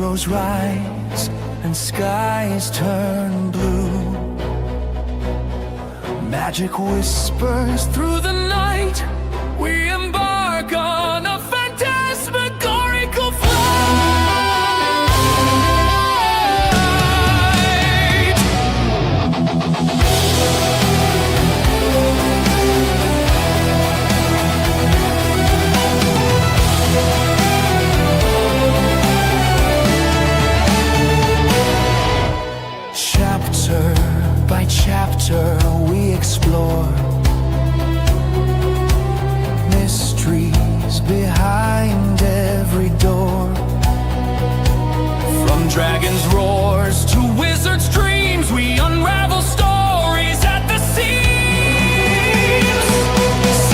Heroes rise and skies turn blue. Magic whispers through the night. We embark on a phantasmagorical flight. Chapter by chapter we explore mysteries behind every door. From dragons' roars to wizards' dreams, we unravel stories at the seams.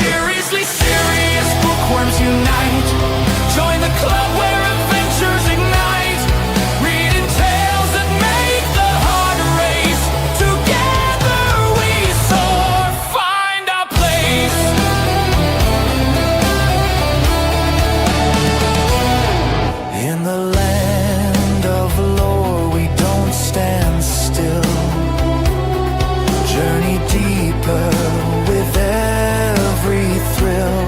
Seriously serious bookworms unite. Join the club where adventures ignite. Reading tales that make the heart race. Together we soar, find our place. In the land of lore we don't stand still. Journey deeper with every thrill.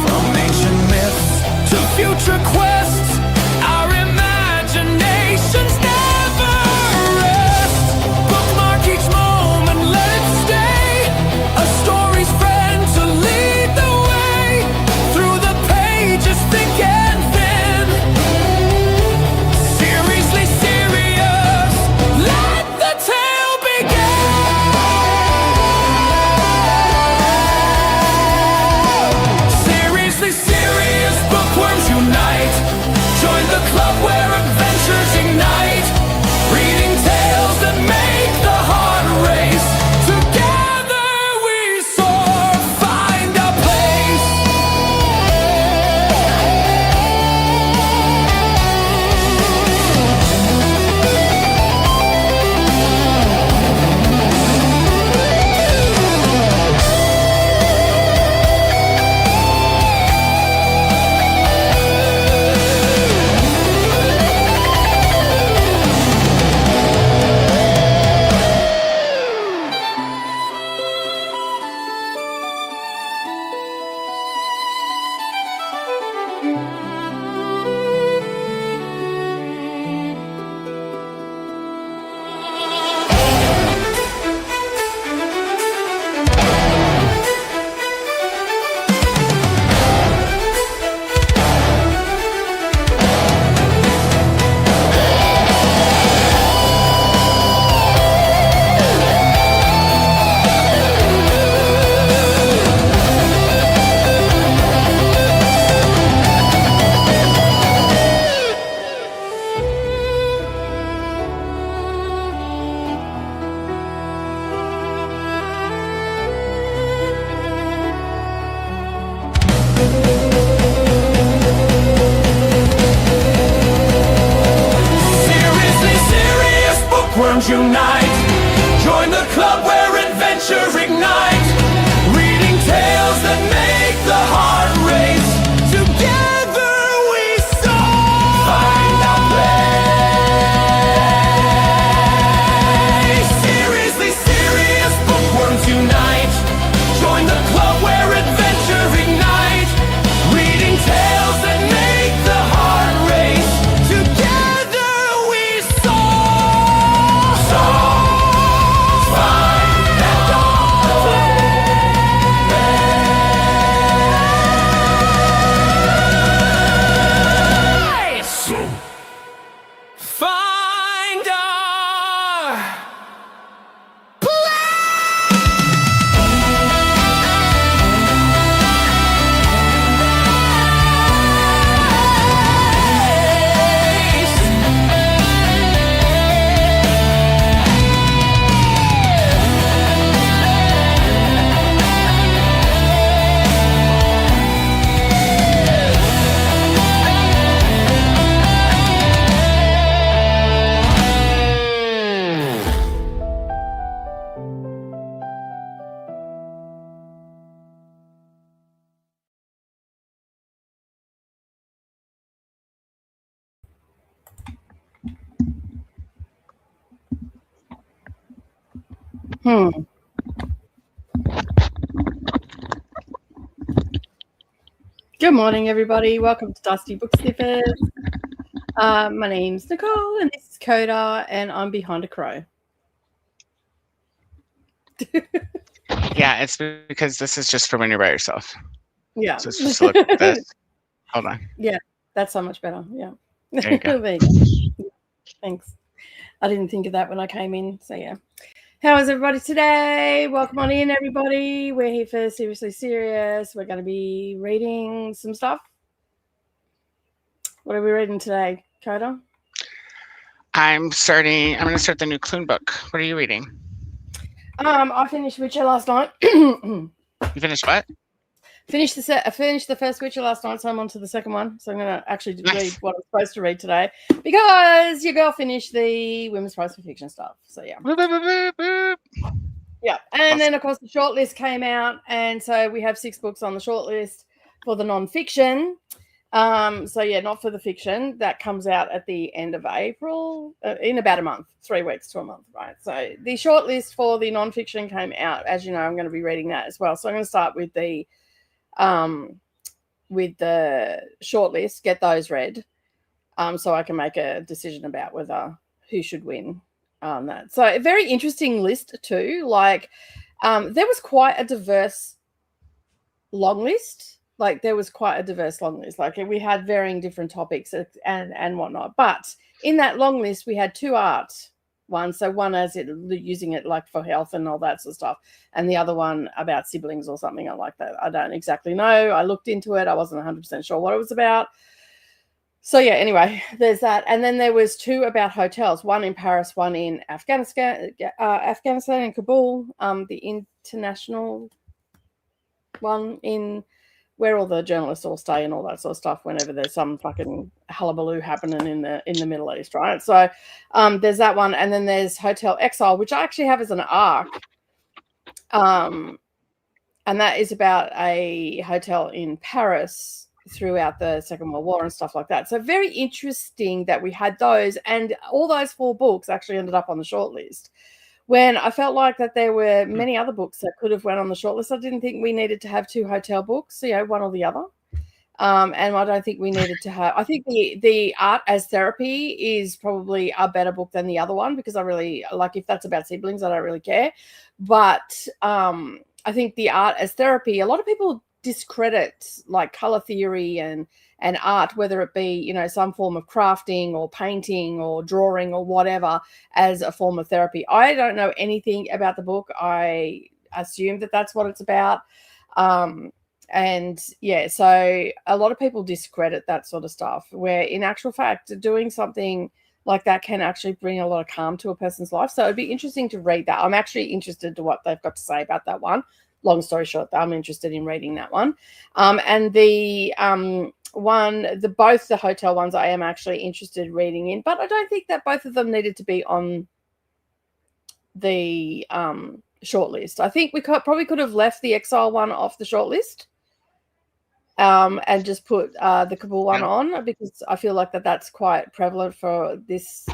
From ancient myths to future quests, our imaginations never rest. Bookmark each moment, let it stay. A story's friend to lead the way. Through the pages, thick and thin. Seriously serious, let the tale begin. Seriously serious bookworms unite. Join the club where adventures ignite. Reading tales that make the heart race. Together we soar, find our place. Good morning, everybody. Welcome to Dusty Book Sniffers. My name's Nicole, and this is Coda, and I'm behind a crow. Yeah, it's because this is just for when you're by yourself. Yeah. So it's just to look at this. Hold on. Yeah, that's so much better. Yeah. There you go. There you go. Thanks. I didn't think of that when I came in. So, yeah. How is everybody today? Welcome on in, everybody. We're here for Seriously Serious. We're going to be reading some stuff. What are we reading today, Coda? I'm going to start the new Clune book. What are you reading? I finished Witcher last night. You finished what? I finished the first Witcher last night, so I'm on to the second one. So I'm going to actually read what I'm supposed to read today because your girl finished the Women's Prize for Fiction stuff. So, yeah. Boop, boop, boop, boop. Yeah. And then, of course, the shortlist came out. And so we have 6 books on the shortlist for the non-fiction. So, yeah, not for the fiction. That comes out at the end of April, in about a month, 3 weeks to a month, right? So the shortlist for the non-fiction came out. As you know, I'm going to be reading that as well. So I'm going to start with the shortlist, get those read, so I can make a decision about who should win on that. So a very interesting list too. Like, there was quite a diverse long list. Like, there was quite a diverse long list. Like, we had varying different topics and whatnot. But in that long list, we had 2 art ones. So one as using it like for health and all that sort of stuff, and the other one about siblings or something like that. I don't exactly know. I looked into it. I wasn't 100% sure what it was about. So yeah, anyway, there's that. And then there was 2 about hotels, one in Paris, one in Afghanistan and Kabul, the international one in where all the journalists all stay and all that sort of stuff whenever there's some fucking hullabaloo happening in the Middle East, right? So there's that one. And then there's Hotel Exile, which I actually have as an arc. And that is about a hotel in Paris throughout the Second World War and stuff like that. So very interesting that we had those. And all those 4 books actually ended up on the shortlist, when I felt like that there were many other books that could have went on the shortlist. I didn't think we needed to have 2 hotel books, one or the other. And I don't think we needed to have. I think the Art as Therapy is probably a better book than the other one, because I really like, if that's about siblings, I don't really care. But I think the Art as Therapy, a lot of people discredit like color theory and art, whether it be, some form of crafting or painting or drawing or whatever, as a form of therapy. I don't know anything about the book. I assume that that's what it's about. And yeah, so a lot of people discredit that sort of stuff, where in actual fact, doing something like that can actually bring a lot of calm to a person's life. So it'd be interesting to read that. I'm actually interested to what they've got to say about that one. Long story short, I'm interested in reading that one. And the both the hotel ones I am actually interested in reading in, but I don't think that both of them needed to be on the shortlist. I think we probably could have left the Exile one off the shortlist, and just put the Kabul one on, because I feel like that's quite prevalent for this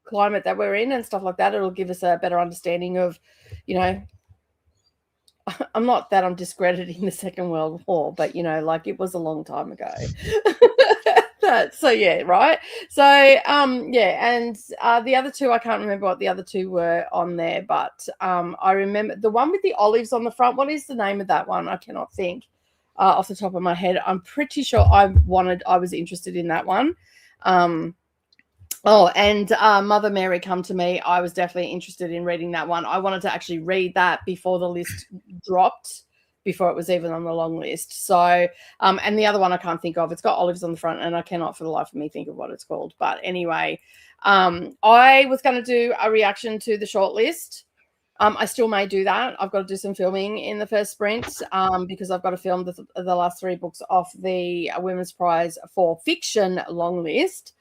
climate that we're in and stuff like that. It'll give us a better understanding of, I'm not that I'm discrediting the Second World War, but like, it was a long time ago. So yeah, right. So yeah, and the other 2, I can't remember what the other 2 were on there, but I remember the one with the olives on the front. What is the name of that one? I cannot think off the top of my head. I'm pretty sure I was interested in that one. Oh, and Mother Mary Come to Me, I was definitely interested in reading that one. I wanted to actually read that before the list dropped, before it was even on the long list. So, and the other one I can't think of. It's got olives on the front, and I cannot for the life of me think of what it's called. But anyway, I was going to do a reaction to the shortlist. I still may do that. I've got to do some filming in the first sprint, because I've got to film the last 3 books off the Women's Prize for Fiction long list.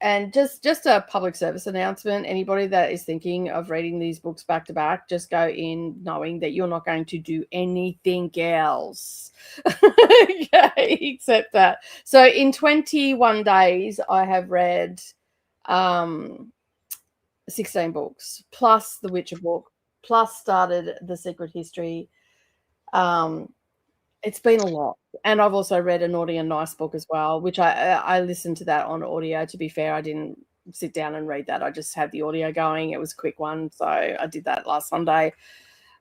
And just a public service announcement. Anybody that is thinking of reading these books back to back, just go in knowing that you're not going to do anything else. Okay, except that. So in 21 days, I have read 16 books, plus the Witcher book, plus started The Secret History. It's been a lot. And I've also read a Naughty and Nice book as well, which I listened to that on audio. To be fair, I didn't sit down and read that. I just had the audio going. It was a quick one. So I did that last Sunday.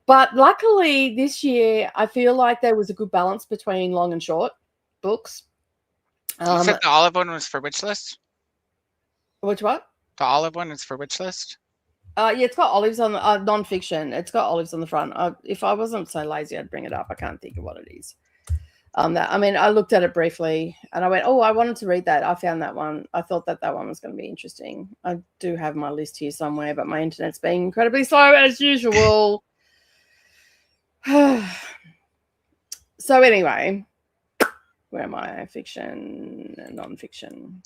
But luckily this year, I feel like there was a good balance between long and short books. You said the olive one was for which list? Which what? The olive one is for which list? Yeah, it's got olives on the non-fiction. It's got olives on the front. If I wasn't so lazy, I'd bring it up. I can't think of what it is. I looked at it briefly and I went, oh, I wanted to read that. I found that one. I thought that one was going to be interesting. I do have my list here somewhere, but my internet's being incredibly slow as usual. So anyway, where am I? Fiction and non-fiction.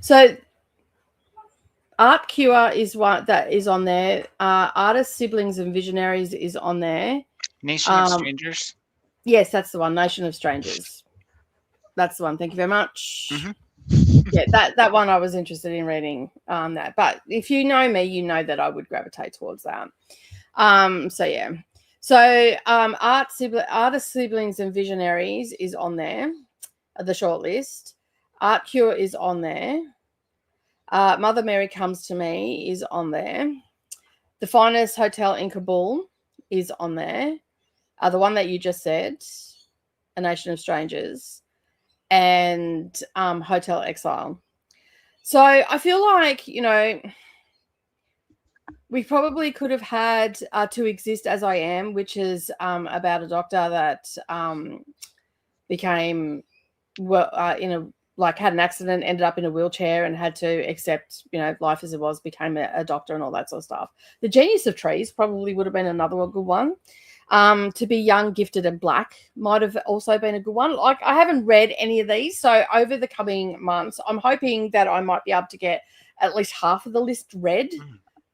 So Art Cure is one that is on there. Artists, Siblings and Visionaries is on there. Nation of Strangers. Yes, that's the one. Nation of Strangers. That's the one. Thank you very much. Yeah, that one I was interested in reading that. But if you know me, you know that I would gravitate towards that. So yeah. So Artists, Siblings and Visionaries is on there, the short list. Art Cure is on there. Mother Mary Comes to Me is on there. The Finest Hotel in Kabul is on there. The one that you just said, A Nation of Strangers, and Hotel Exile. So I feel like, we probably could have had To Exist As I Am, which is about a doctor that became had an accident, ended up in a wheelchair and had to accept, life as it was, became a doctor and all that sort of stuff. The Genius of Trees probably would have been another good one. To Be Young, Gifted and Black might have also been a good one. Like, I haven't read any of these, so over the coming months, I'm hoping that I might be able to get at least half of the list read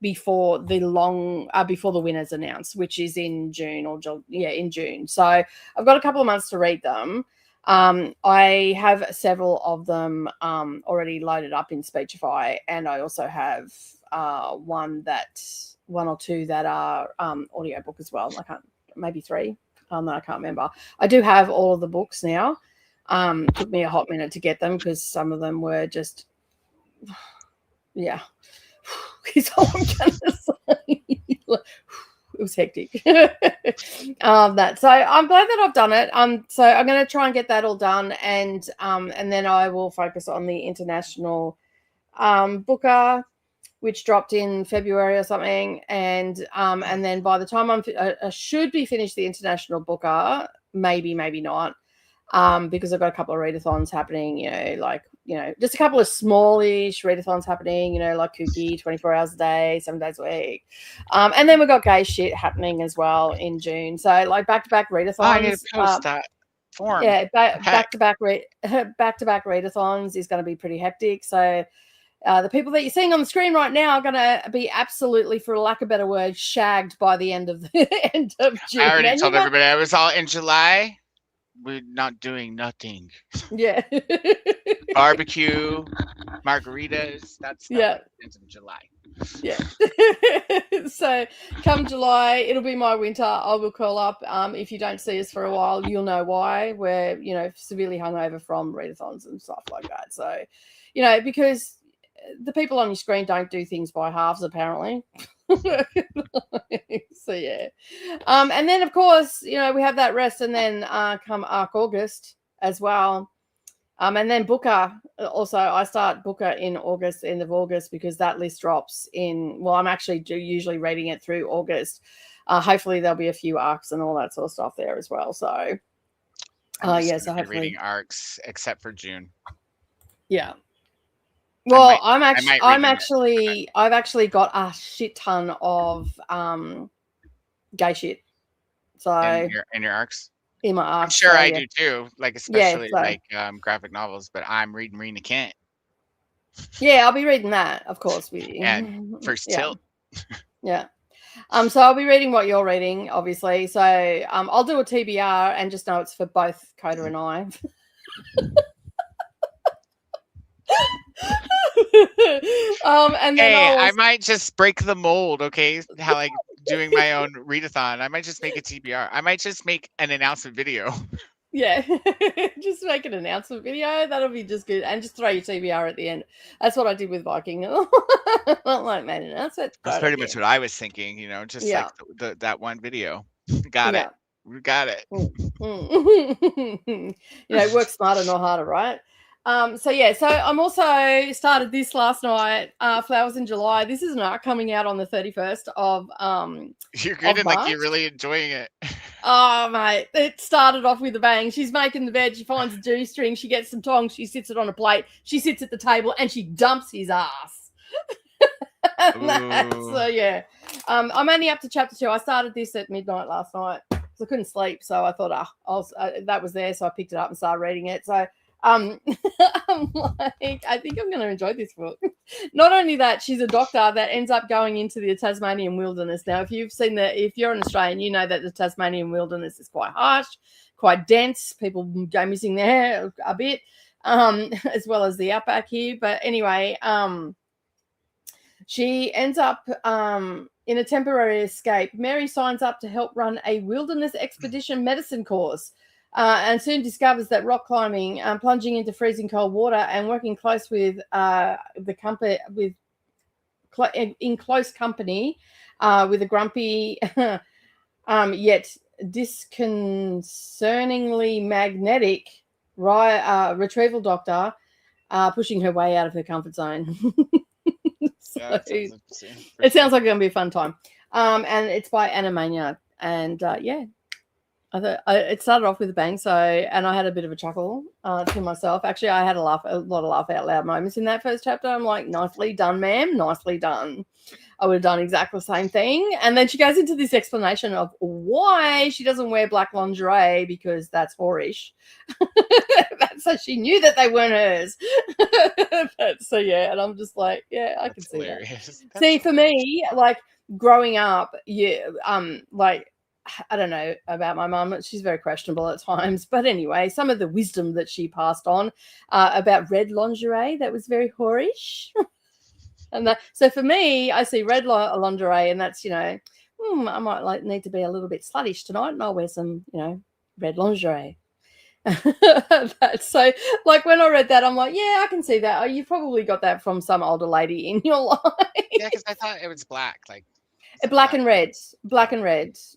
before the winners announced, which is in June in June. So I've got a couple of months to read them. I have several of them already loaded up in Speechify, and I also have one or two that are audiobook as well. Maybe three. I can't remember. I do have all of the books now. Took me a hot minute to get them because some of them were just, yeah. Is all I'm gonna say. It was hectic. So I'm glad that I've done it. So I'm going to try and get that all done, and then I will focus on the international booker, which dropped in February or something, and then by the time I should be finished the international booker, maybe not, because I've got a couple of readathons happening. Just a couple of smallish readathons happening. Like Kooky, 24 hours a day, 7 days a week, and then we've got gay shit happening as well in June. So back-to-back readathons. Oh, I need to post that form. Yeah, back-to-back readathons is going to be pretty hectic. So. The people that you're seeing on the screen right now are going to be absolutely, for lack of a better word, shagged by the end of June. I already told everybody I was all in July. We're not doing nothing. Yeah. Barbecue, margaritas. That's what ends in July. Yeah. So come July, it'll be my winter. I will call up. If you don't see us for a while, you'll know why. We're, severely hungover from readathons and stuff like that. So, because the people on your screen don't do things by halves, apparently. So yeah. And then of course, we have that rest, and then come August as well. And then Booker. Also, I start Booker in August, end of August, because that list drops in. Well, I'm actually usually reading it through August. Hopefully there'll be a few arcs and all that sort of stuff there as well. So so hopefully reading arcs except for June. Yeah. Well, I've actually got a shit ton of gay shit. So in your arcs? In my arcs. I'm sure I do too. Especially graphic novels, but I'm reading Rena Kent. Yeah, I'll be reading that, of course, with you. And First Tilt. Yeah. So I'll be reading what you're reading, obviously. So I'll do a TBR and just know it's for both Coda and I. And then I might just break the mold, okay? How like doing my own readathon. I might just make a TBR. I might just make an announcement video. Yeah, just make an announcement video. That'll be just good, and just throw your TBR at the end. That's what I did with Viking. Like, man, that's pretty much what I was thinking. You know, just like that one video. Got it. We got it. You know, work smarter, not harder, right? So I'm also started this last night, Flowers in July. This is an arc coming out on the 31st of You're good and like you're really enjoying it. Oh mate, it started off with a bang. She's making the bed, she finds a G-string, she gets some tongs, she sits it on a plate, she sits at the table and she dumps his ass. So yeah. I'm only up to chapter 2. I started this at midnight last night. So I couldn't sleep, so I thought that was there, so I picked it up and started reading it. So I'm like, I think I'm going to enjoy this book. Not only that, she's a doctor that ends up going into the Tasmanian wilderness. Now, if you're an Australian, you know that the Tasmanian wilderness is quite harsh, quite dense. People go missing there a bit, as well as the outback here. But anyway, she ends up in a temporary escape. Mary signs up to help run a wilderness expedition medicine course. And soon discovers that rock climbing, plunging into freezing cold water, and working close with in close company with a grumpy yet disconcertingly magnetic retrieval doctor, pushing her way out of her comfort zone. It sounds like it's going to be a fun time. And it's by Anna Maynard, and it started off with a bang, and I had a bit of a chuckle to myself. Actually, I had a lot of laugh out loud moments in that first chapter. I'm like, nicely done, ma'am, nicely done. I would have done exactly the same thing. And then she goes into this explanation of why she doesn't wear black lingerie, because that's whorish. So she knew that they weren't hers. And I'm just like, yeah, I can see hilarious. That. See, for me, like growing up, like, I don't know about my mum. She's very questionable at times. But anyway, some of the wisdom that she passed on about red lingerie, that was very whorish. So for me, I see red lingerie, and that's, I might need to be a little bit sluttish tonight, and I'll wear some, red lingerie. So like when I read that, I'm like, yeah, I can see that. Oh, you probably got that from some older lady in your life. Yeah, because I thought it was black, like black and red,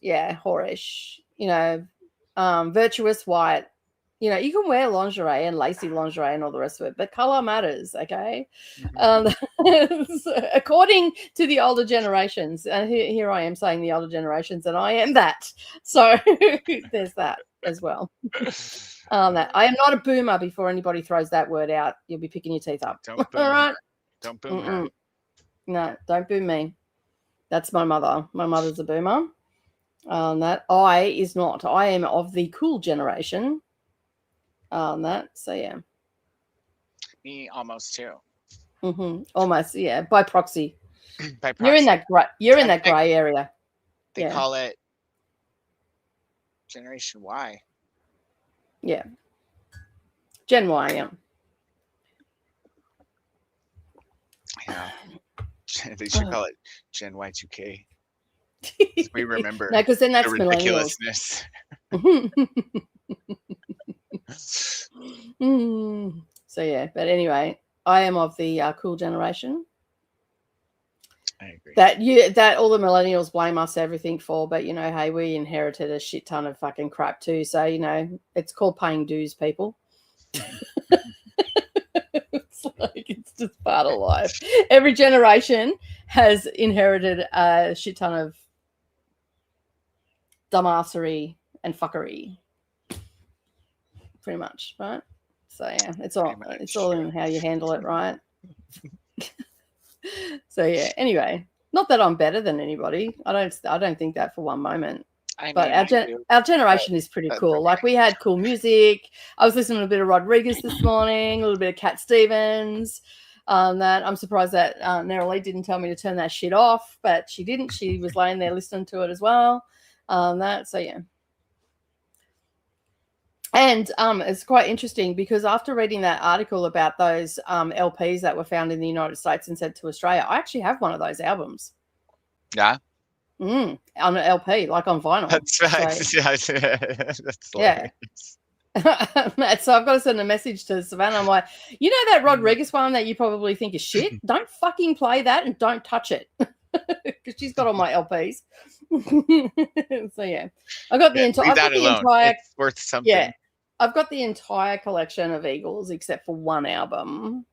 yeah, whorish, virtuous white. You can wear lingerie and lacy lingerie and all the rest of it, but color matters, okay? According to the older generations, and here I am saying the older generations, and I am that. So there's that as well. That I am not a boomer. Before anybody throws that word out, you'll be picking your teeth up. Don't boom. All right? Don't boom her. No, don't boom me. That's my mother. My mother's a boomer. That I is not. I am of the cool generation. That. So yeah. Me almost too. Almost, yeah. By proxy. By proxy. You're in that grey area. They call it Generation Y. Yeah. Gen Y, yeah. Yeah. They should call it Gen Y2K. We remember. No, because then that's the ridiculousness. So yeah, but anyway, I am of the cool generation. I agree. That all the millennials blame us everything for, but hey, we inherited a shit ton of fucking crap too. So it's called paying dues, people. It's just part of life. Every generation has inherited a shit ton of dumbassery and fuckery, pretty much, right? So yeah, it's all in how you handle it, right? So yeah. Anyway, not that I'm better than anybody. I don't think that for one moment. But our generation is pretty cool. Like we had cool music. I was listening to a bit of Rodriguez this morning, a little bit of Cat Stevens. That I'm surprised that Neroli didn't tell me to turn that shit off, but she didn't. She was laying there listening to it as well. So yeah. And it's quite interesting because after reading that article about those LPs that were found in the United States and sent to Australia, I actually have one of those albums. Yeah. On an LP, like on vinyl. That's right. That's hilarious. So I've got to send a message to Savannah. I'm like, you know that Rodriguez one that you probably think is shit? Don't fucking play that and don't touch it. Because she's got all my LPs. So yeah. I got the entire it's worth something. Yeah. I've got the entire collection of Eagles except for one album.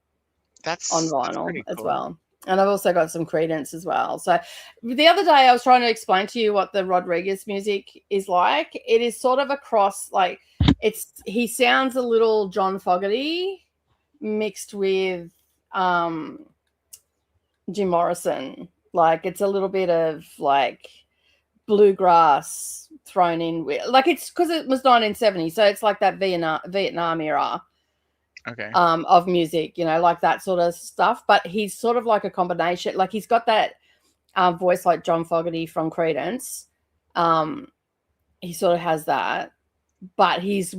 That's on vinyl cool. as well. And I've also got some Credence as well. So the other day I was trying to explain to you what the Rodriguez music is like. It is sort of a cross, like he sounds a little John Fogerty mixed with Jim Morrison. Like it's a little bit of like bluegrass thrown in with, like, it's because it was 1970, so it's like that Vietnam era of music, you know, like that sort of stuff. But he's sort of like a combination, like he's got that voice like John Fogerty from Credence. He sort of has that, but his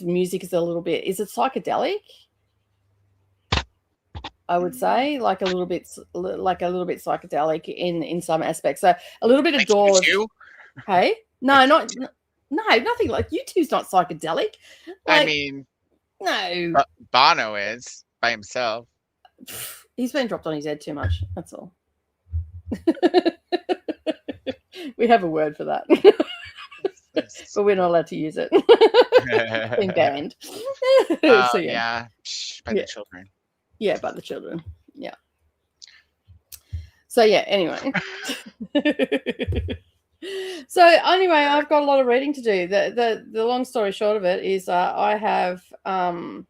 music is a little bit, is it psychedelic? I would say like a little bit psychedelic in some aspects. So a little bit of Doors. Hey, no, nothing like U2's not psychedelic. Like, I mean, no, Bono is by himself. He's been dropped on his head too much. That's all. We have a word for that, but we're not allowed to use it. Been banned. So yeah, by the children. Yeah, by the children. Yeah. So yeah. Anyway. So anyway, I've got a lot of reading to do. The long story short of it is I have so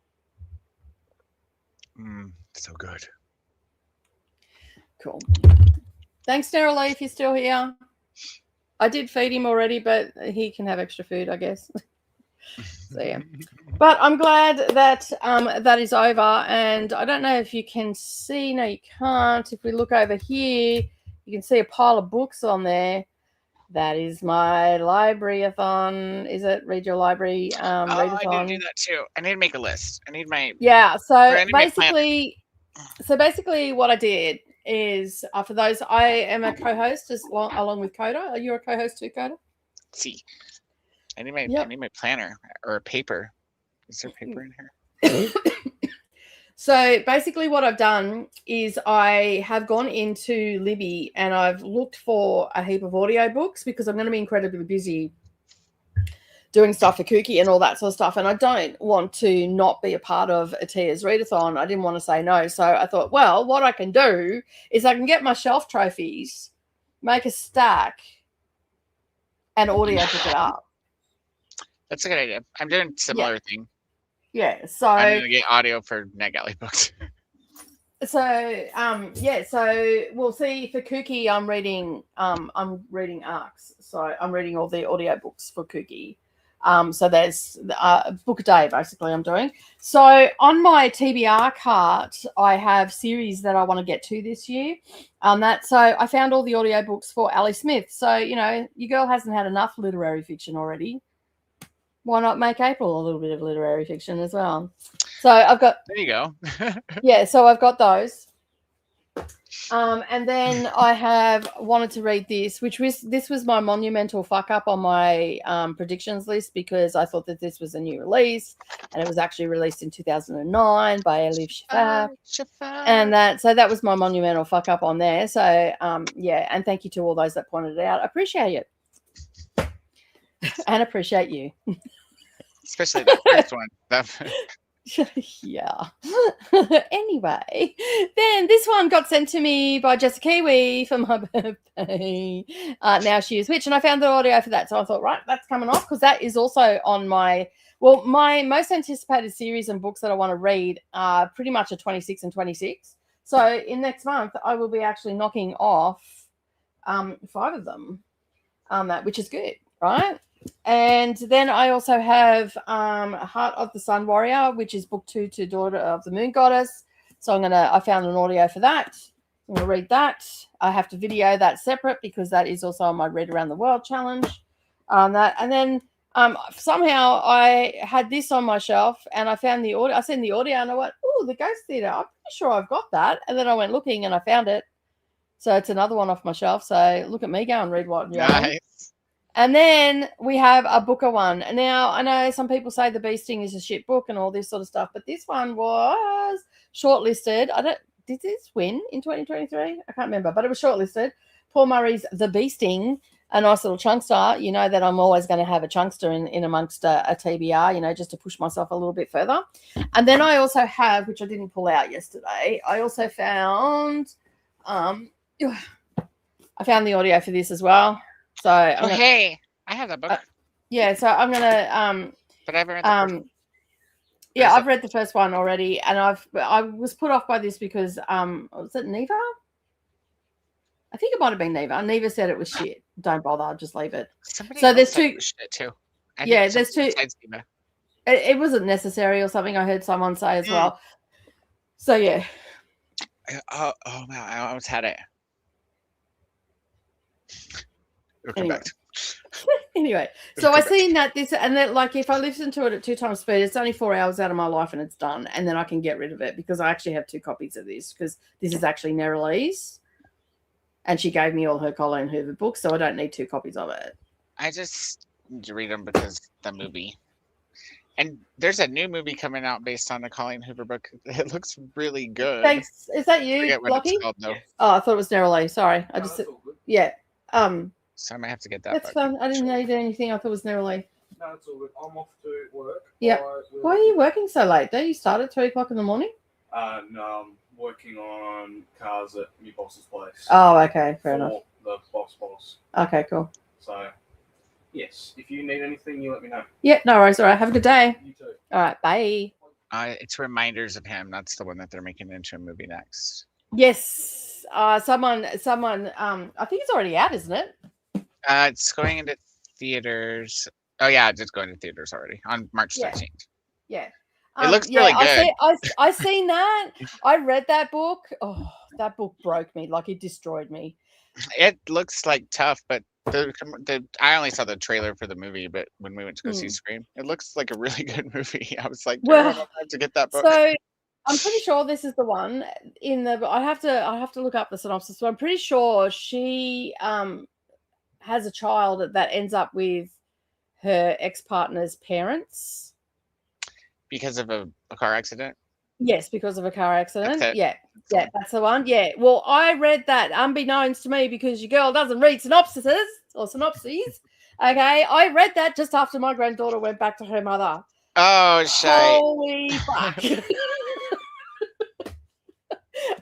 good. Cool. Thanks, Neroli, if you're still here. I did feed him already, but he can have extra food, I guess. So yeah. But I'm glad that that is over. And I don't know if you can see. No, you can't. If we look over here, you can see a pile of books on there. That is my library-a-thon. Is it? Read your librry. Readathon. I need to do that too. I need to make a list. I need my So basically, what I did is for those, I am a co-host along with Coda. Are you a co-host too, Coda? See, I need my planner or a paper. Is there paper in here? So basically what I've done is I have gone into Libby and I've looked for a heap of audio books because I'm going to be incredibly busy doing stuff for Kooky and all that sort of stuff. And I don't want to not be a part of Atia's Readathon. I didn't want to say no. So I thought, well, what I can do is I can get my shelf trophies, make a stack, and audio book it up. That's a good idea. I'm doing a similar thing. Yeah, so I'm gonna get audio for NetGalley books. So so we'll see for Kooky. I'm reading ARCs, so I'm reading all the audio books for Kooky. So there's a book a day basically I'm doing. So on my TBR cart, I have series that I want to get to this year. So I found all the audio books for Ali Smith. So you know, your girl hasn't had enough literary fiction already. Why not make April a little bit of literary fiction as well? So I've got... There you go. Yeah, so I've got those. And then I have wanted to read this, this was my monumental fuck up on my predictions list because I thought that this was a new release and it was actually released in 2009 by Elif Shafak. And that was my monumental fuck up on there. So, and thank you to all those that pointed it out. I appreciate it. And appreciate you. Especially the first one. Yeah. Anyway, then this one got sent to me by Jessica Kiwi for my birthday. Now She Is Witch, and I found the audio for that. So I thought, right, that's coming off because that is also on my most anticipated series and books that I want to read are pretty much a 26 and 26. So in next month, I will be actually knocking off 5 of them, which is good, right? And then I also have Heart of the Sun Warrior, which is book 2 to Daughter of the Moon Goddess. So I found an audio for that. I'm going to read that. I have to video that separate because that is also on my Read Around the World challenge. And then somehow I had this on my shelf and I found the audio. I seen the audio and I went, oh, the Ghost Theatre. I'm pretty sure I've got that. And then I went looking and I found it. So it's another one off my shelf. So look at me go and read what you're on. And then we have a Booker one. And now I know some people say The Bee Sting is a shit book and all this sort of stuff, but this one was shortlisted. Did this win in 2023? I can't remember, but it was shortlisted. Paul Murray's The Bee Sting, a nice little chunkster. You know that I'm always going to have a chunkster in amongst a TBR, you know, just to push myself a little bit further. And then I also have, which I didn't pull out yesterday, I also found, I found the audio for this as well. So hey, I have that book. Yeah, so I'm gonna but I haven't read the first. Yeah, I've read the first one already, and I was put off by this because was it Neva? I think it might have been Neva. Neva said it was shit. Don't bother, just leave it. So there's two. Shit too. Yeah, there's two. It wasn't necessary or something. I heard someone say as well. So yeah. Oh man, I almost had it. Anyway, so I seen that this and that, like, if I listen to it at 2 times speed, it's only 4 hours out of my life and it's done, and then I can get rid of it because I actually have 2 copies of this because this is actually Neralee's, and she gave me all her Colleen Hoover books, so I don't need 2 copies of it. I just need to read them because the movie, and there's a new movie coming out based on the Colleen Hoover book. It looks really good. Thanks. Is that you, Loki? Oh, I thought it was Neralee. Sorry, I just yeah. So I might have to get that. That's fun. I didn't know you did anything. I thought it was Neralee. No, it's all good. I'm off to work. Yeah. Why are you working so late? Don't you start at 3 o'clock in the morning? No, I'm working on cars at my boss's place. Oh, okay. Fair enough. The boss. Okay, cool. So, yes, if you need anything, you let me know. Yeah, no worries. All right. Have a good day. You too. All right. Bye. It's Reminders of Him. That's the one that they're making into a movie next. Yes. Someone. I think it's already out, isn't it? It's going into theaters. Oh yeah, it's going to theaters already on March 13th. Yeah. It looks really good. I seen that. I read that book. Oh, that book broke me. Like, it destroyed me. It looks like tough, but I only saw the trailer for the movie, but when we went to go see Scream, it looks like a really good movie. I was like, well, I have to get that book. So I'm pretty sure this is the one in the. I have to look up the synopsis, but I'm pretty sure she has a child that ends up with her ex-partner's parents because of a car accident. Yes, because of a car accident. Yeah, that's the one. Yeah. Well, I read that unbeknownst to me because your girl doesn't read synopses. Okay, I read that just after my granddaughter went back to her mother. Oh shit! Holy fuck!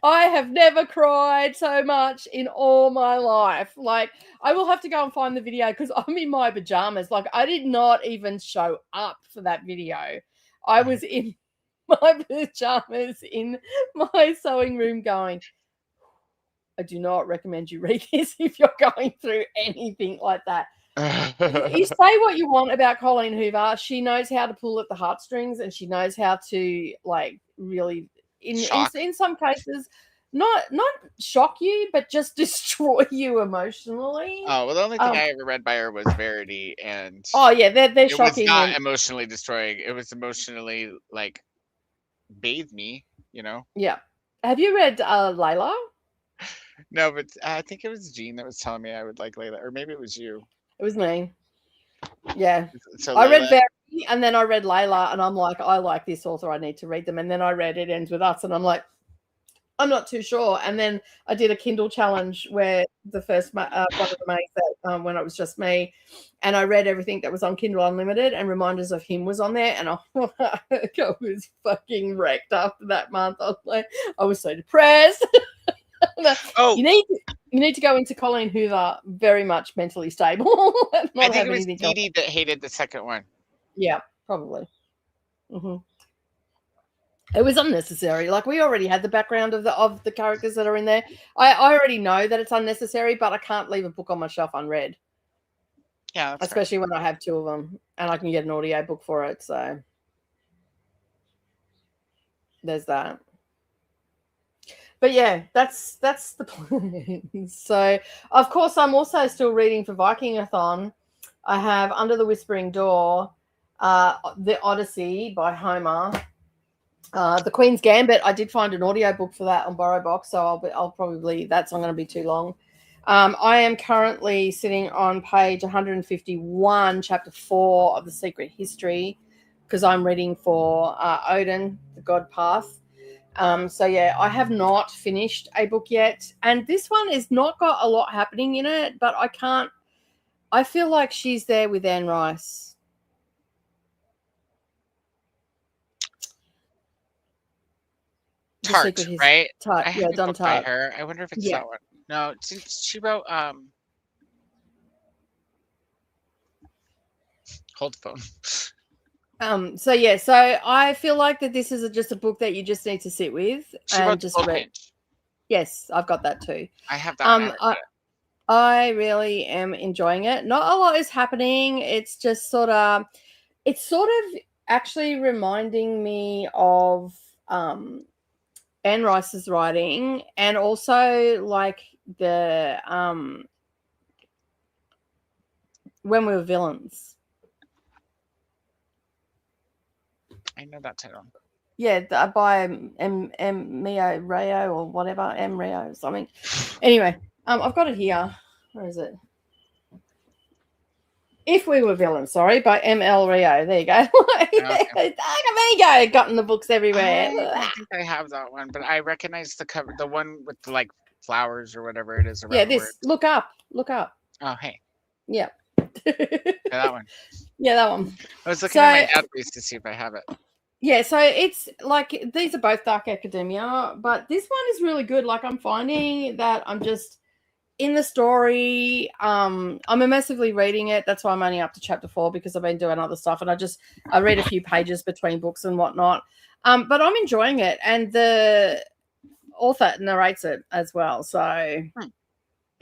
I have never cried so much in all my life. Like, I will have to go and find the video because I'm in my pajamas. Like, I did not even show up for that video. I was in my pajamas in my sewing room going, I do not recommend you read this if you're going through anything like that. You say what you want about Colleen Hoover. She knows how to pull at the heartstrings, and she knows how to, like, really... In some cases, not shock you, but just destroy you emotionally. Oh, well, the only thing I ever read by her was Verity, and they're shocking. It was not emotionally destroying. It was emotionally, like, bathe me, you know. Yeah. Have you read Layla? No, but I think it was Jean that was telling me I would like Layla, or maybe it was you. It was me. Yeah. So I read Verity, and then I read Layla, and I'm like, I like this author. I need to read them. And then I read It Ends With Us, and I'm like, I'm not too sure. And then I did a Kindle challenge where the first one of the mates that when it was just me, and I read everything that was on Kindle Unlimited, and Reminders of Him was on there, and I was fucking wrecked after that month. I was so depressed. You need to go into Colleen Hoover very much mentally stable. I think it was Dee that hated the second one. Yeah, probably. Mm-hmm. It was unnecessary. Like, we already had the background of the characters that are in there. I already know that it's unnecessary, but I can't leave a book on my shelf unread. Yeah, especially when I have 2 of them, and I can get an audio book for it. So there's that. but yeah, that's the plan. So, of course, I'm also still reading for Vikingathon. I have Under the Whispering Door, The Odyssey by Homer, The Queen's Gambit. I did find an audiobook for that on BorrowBox, so I'll probably, that's not going to be too long. I am currently sitting on page 151, chapter 4 of The Secret History, because I'm reading for Odin, the God Path. So yeah, I have not finished a book yet, and this one is not got a lot happening in it, but I feel like she's there with Anne Rice. Tart, right? Tart, I have a Done book by Tart. her. I wonder if it's that one. No, she wrote hold the phone. So yeah, so I feel like that this is just a book that you just need to sit with and just read. Yes, I've got that too. I have that. I really am enjoying it. Not a lot is happening. It's just sort of actually reminding me of Anne Rice's writing, and also like the When We Were Villains. I know that title. Yeah, by Mio Rayo or whatever, M Rayo or something. Anyway, I've got it here. Where is it? If We Were Villains, sorry, by M.L. Rio. There you go. Okay. There you go. Gotten the books everywhere. I think I have that one, but I recognize the cover, the one with the like flowers or whatever it is. Yeah, this. Look up. Oh, hey. Yeah. That one. Yeah, that one. I was looking at my database to see if I have it. Yeah, so it's like these are both Dark Academia, but this one is really good. Like I'm finding that I'm just in the story. I'm immersively reading it. That's why I'm only up to chapter 4 because I've been doing other stuff, and I read a few pages between books and whatnot. But I'm enjoying it, and the author narrates it as well. So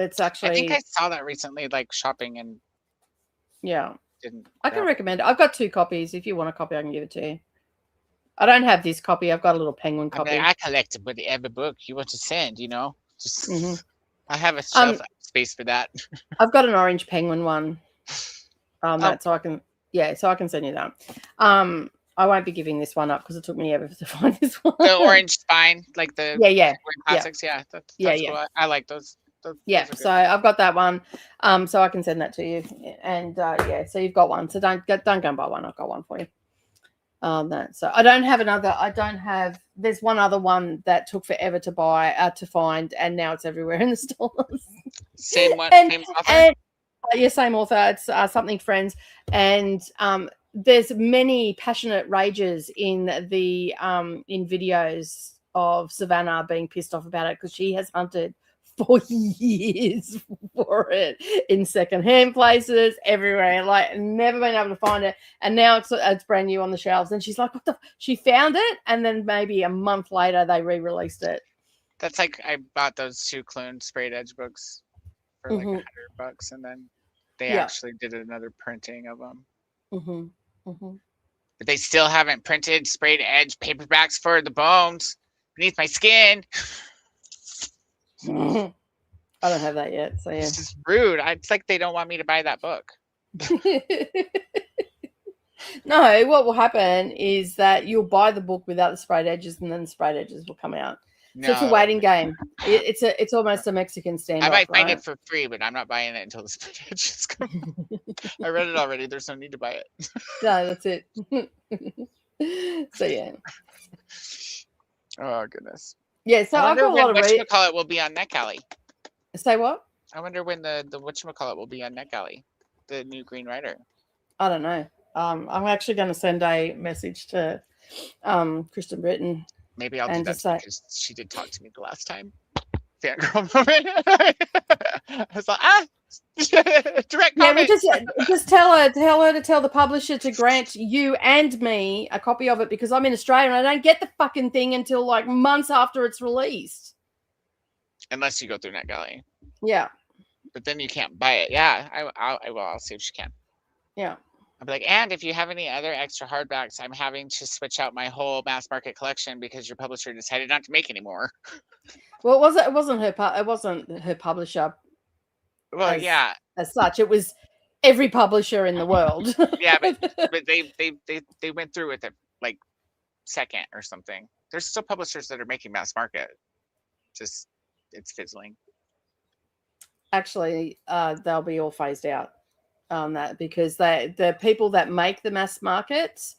it's actually. I think I saw that recently, like shopping, and yeah, I can recommend it. I've got 2 copies. If you want a copy, I can give it to you. I don't have this copy. I've got a little penguin copy. I collect every book you want to send. Just I have a shelf space for that. I've got an orange penguin one. So I can send you that. I won't be giving this one up because it took me ever to find this one. The orange spine, like the classics. Yeah, that's cool. I like those. Those so I've got that one. So I can send that to you. And so you've got one. So don't go and buy one. I've got one for you. So I don't have another. There's one other one that took forever to buy, to find, and now it's everywhere in the stores. Same one, same author. Same author. It's Something Friends, and there's many passionate rages in the in videos of Savannah being pissed off about it because she has hunted for years for it in secondhand places everywhere, like never been able to find it, and now it's brand new on the shelves, and she's like, what the she found it, and then maybe a month later they re-released it. That's like I bought those 2 clone sprayed edge books for like $100, and then they actually did another printing of them. But they still haven't printed sprayed edge paperbacks for the bones beneath my skin. I don't have that yet, so yeah. It's just rude. It's like they don't want me to buy that book. No, what will happen is that you'll buy the book without the sprayed edges, and then the sprayed edges will come out. No. So it's a waiting game. It's almost a Mexican standoff. I might find it for free, but I'm not buying it until the sprayed edges come. I read it already. There's no need to buy it. No, that's it. So yeah. Oh goodness. Yeah, so I've got a lot of whatchamacallit will be on NetGalley. Say what? I wonder when the whatchamacallit will be on NetGalley, the new Green Rider. I don't know. I'm actually going to send a message to Kristen Britton. Maybe I'll do that because she did talk to me the last time. Fangirl moment. I was like, direct comment. Yeah, just tell her to tell the publisher to grant you and me a copy of it because I'm in Australia and I don't get the fucking thing until like months after it's released. Unless you go through NetGalley. Yeah. But then you can't buy it. Yeah, I will. I'll see if she can. Yeah. I'll be like, and if you have any other extra hardbacks, I'm having to switch out my whole mass market collection because your publisher decided not to make any more. Well, it wasn't her publisher. Well, yeah, as such, it was every publisher in the world. yeah, but they went through with it like second or something. There's still publishers that are making mass market. Just it's fizzling. Actually, they'll be all phased out on that because the people that make the mass markets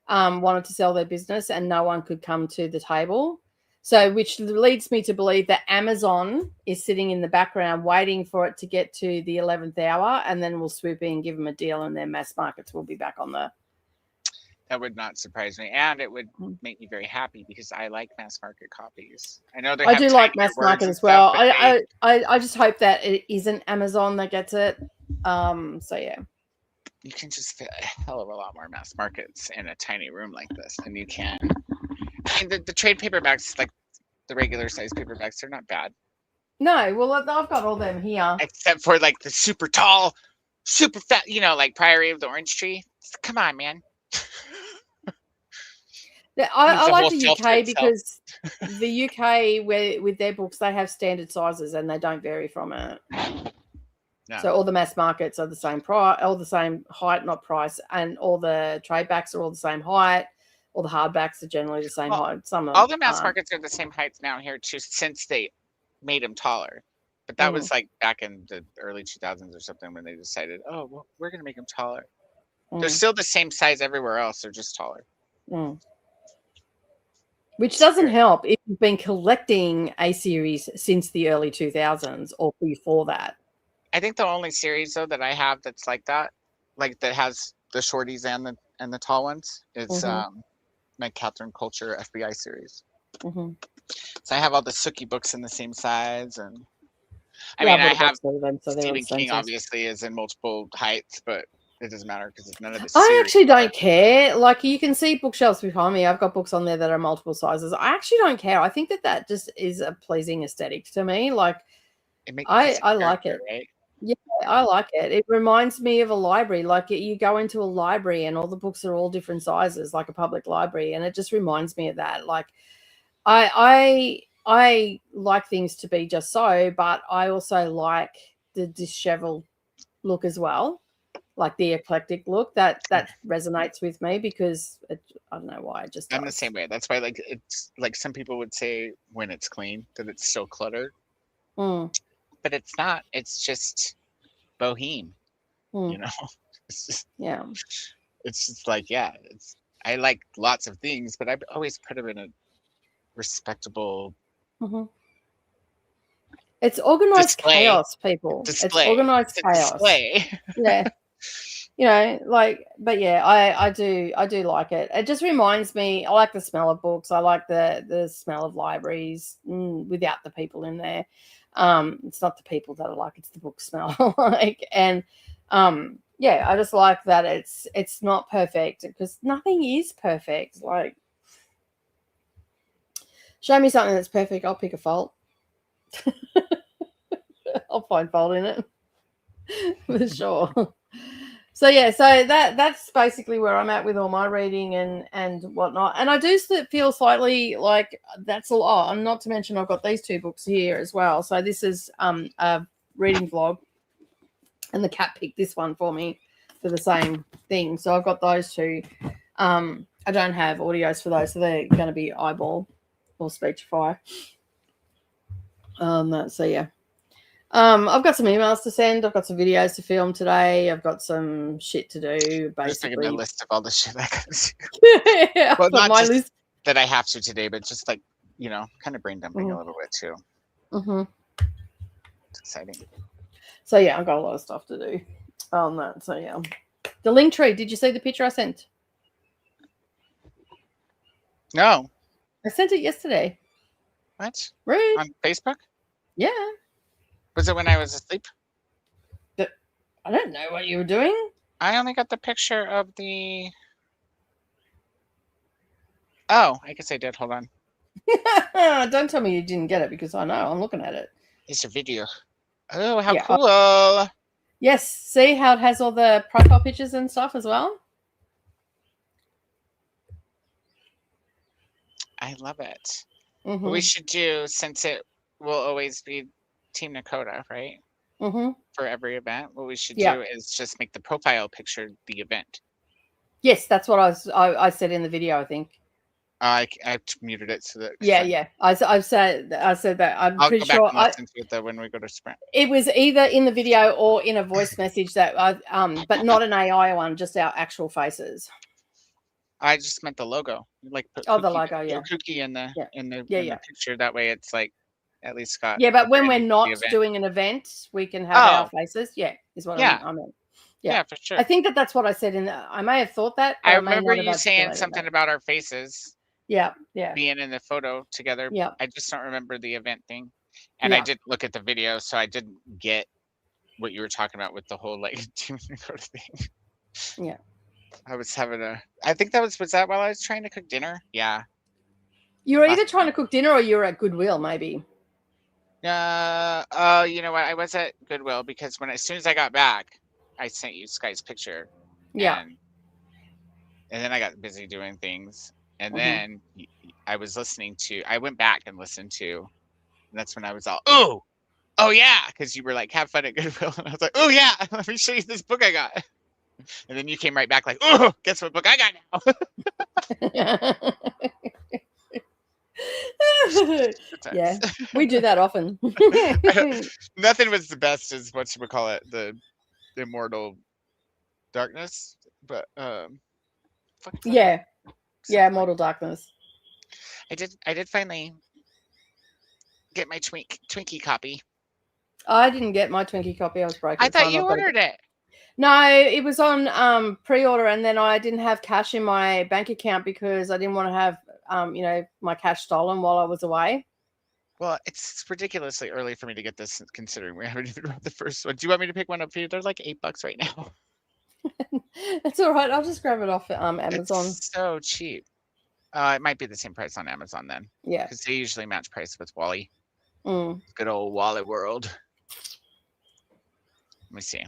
wanted to sell their business and no one could come to the table. So, which leads me to believe that Amazon is sitting in the background waiting for it to get to the 11th hour, and then we'll swoop in and give them a deal, and their mass markets will be back on the. That would not surprise me, and it would make me very happy because I like mass market copies. I know I do like mass market as well. I just hope that it isn't Amazon that gets it. So yeah. You can just fit a hell of a lot more mass markets in a tiny room like this than you can. I mean, the trade paperbacks, like the regular size paperbacks, they're not bad. No, well, I've got all them here. Except for like the super tall, super fat, like Priory of the Orange Tree. Come on, man. I like the UK because the UK, with their books, they have standard sizes and they don't vary from it. No. So all the mass markets are the same price, all the same height, not price, and all the trade backs are all the same height. All the hardbacks are generally the same height. All the mass markets are the same heights now here too, since they made them taller. But that was like back in the early 2000s or something when they decided, oh, well, we're going to make them taller. They're still the same size everywhere else. They're just taller. Which doesn't help if you've been collecting a series since the early 2000s or before that. I think the only series though that I have that's like that has the shorties and the tall ones is my Catherine Culture FBI series. So I have all the Sookie books in the same size, and I mean I have Stephen King obviously is in multiple heights, but it doesn't matter because it's none of the series. I actually don't care. Like you can see bookshelves behind me. I've got books on there that are multiple sizes. I actually don't care. I think that just is a pleasing aesthetic to me. Like I like it. Right? Yeah, I like it. It reminds me of a library. Like you go into a library and all the books are all different sizes, like a public library, and it just reminds me of that. Like I like things to be just so, but I also like the disheveled look as well, like the eclectic look that resonates with me because I don't know why. I'm the same way. That's why it's like some people would say when it's clean that it's still cluttered. But it's not. It's just boheme, It's just, It's just like I like lots of things, but I always put them in a respectable. It's organized chaos, people. It's organized chaos. Display. Yeah. But yeah, I do like it. It just reminds me. I like the smell of books. I like the smell of libraries without the people in there. It's not the people that I like, it's the book smell. I just like that it's not perfect because nothing is perfect. Like show me something that's perfect, I'll pick a fault. I'll find fault in it for sure. So that's basically where I'm at with all my reading and whatnot. And I do feel slightly like that's a lot. And not to mention I've got these two books here as well. So this is a reading vlog, and the cat picked this one for me for the same thing. So I've got those two. I don't have audios for those, so they're going to be eyeball or Speechify. So yeah. I've got some emails to send. I've got some videos to film today. I've got some shit to do. Basically, just making a list of all the shit I got to do. Yeah, well, not my list that I have to today, but just like kind of brain dumping a little bit too. It's exciting. So yeah, I've got a lot of stuff to do on that. So yeah, the link tree. Did you see the picture I sent? No, I sent it yesterday. What? Rude. On Facebook? Yeah. Was it when I was asleep? I don't know what you were doing. I only got the picture of the... Oh, I guess I did. Hold on. Don't tell me you didn't get it because I know. I'm looking at it. It's a video. Oh, how cool. Yes. See how it has all the profile pictures and stuff as well? I love it. Mm-hmm. What we should do, since it will always be Team Nakota, right? Mm-hmm. For every event, what we should Yeah. do is just make the profile picture the event. Yes, that's what I said in the video, I think. I muted it so that. Yeah. I said that. I'm I'll pretty go back sure and listen to it though when we go to sprint. it was either in the video or in a voice message that but not an AI one, just our actual faces. I just meant the logo. Like put the Cookie, logo, yeah. Cookie in the Yeah. picture. That way, it's like at least got. Yeah, but when we're branding for not the event. doing an event, we can have our faces. Yeah, is what I meant. Yeah, for sure. I think that's what I said in the. I may have thought that. I remember you saying something about our faces. Yeah. Being in the photo together. Yeah. I just don't remember the event thing, and I did look at the video, so I didn't get what you were talking about with the whole like doing the thing. Yeah. I was having I think that was that while I was trying to cook dinner. Yeah. You were either trying to cook dinner or you were at Goodwill, maybe. You know what? I was at Goodwill because as soon as I got back, I sent you Sky's picture. Yeah. And then I got busy doing things. And then I was I went back and listened to, and that's when I was all, oh yeah, because you were like, have fun at Goodwill. And I was like, oh yeah, let me show you this book I got. And then you came right back like, oh, guess what book I got now? Yeah, we do that often. Nothing was the best as what you would call it, the Immortal Darkness, but Immortal Darkness. I did finally get my Twinkie copy. I didn't get my Twinkie copy. I was broken. I thought you ordered it. No, it was on pre-order, and then I didn't have cash in my bank account because I didn't want to have my cash stolen while I was away. Well, it's ridiculously early for me to get this, considering we haven't even read the first one. Do you want me to pick one up for you? They're like $8 right now. It's all right. I'll just grab it off Amazon. It's so cheap. It might be the same price on Amazon then. Yeah, because they usually match price with Wally. Mm. Good old Wally World. Let me see.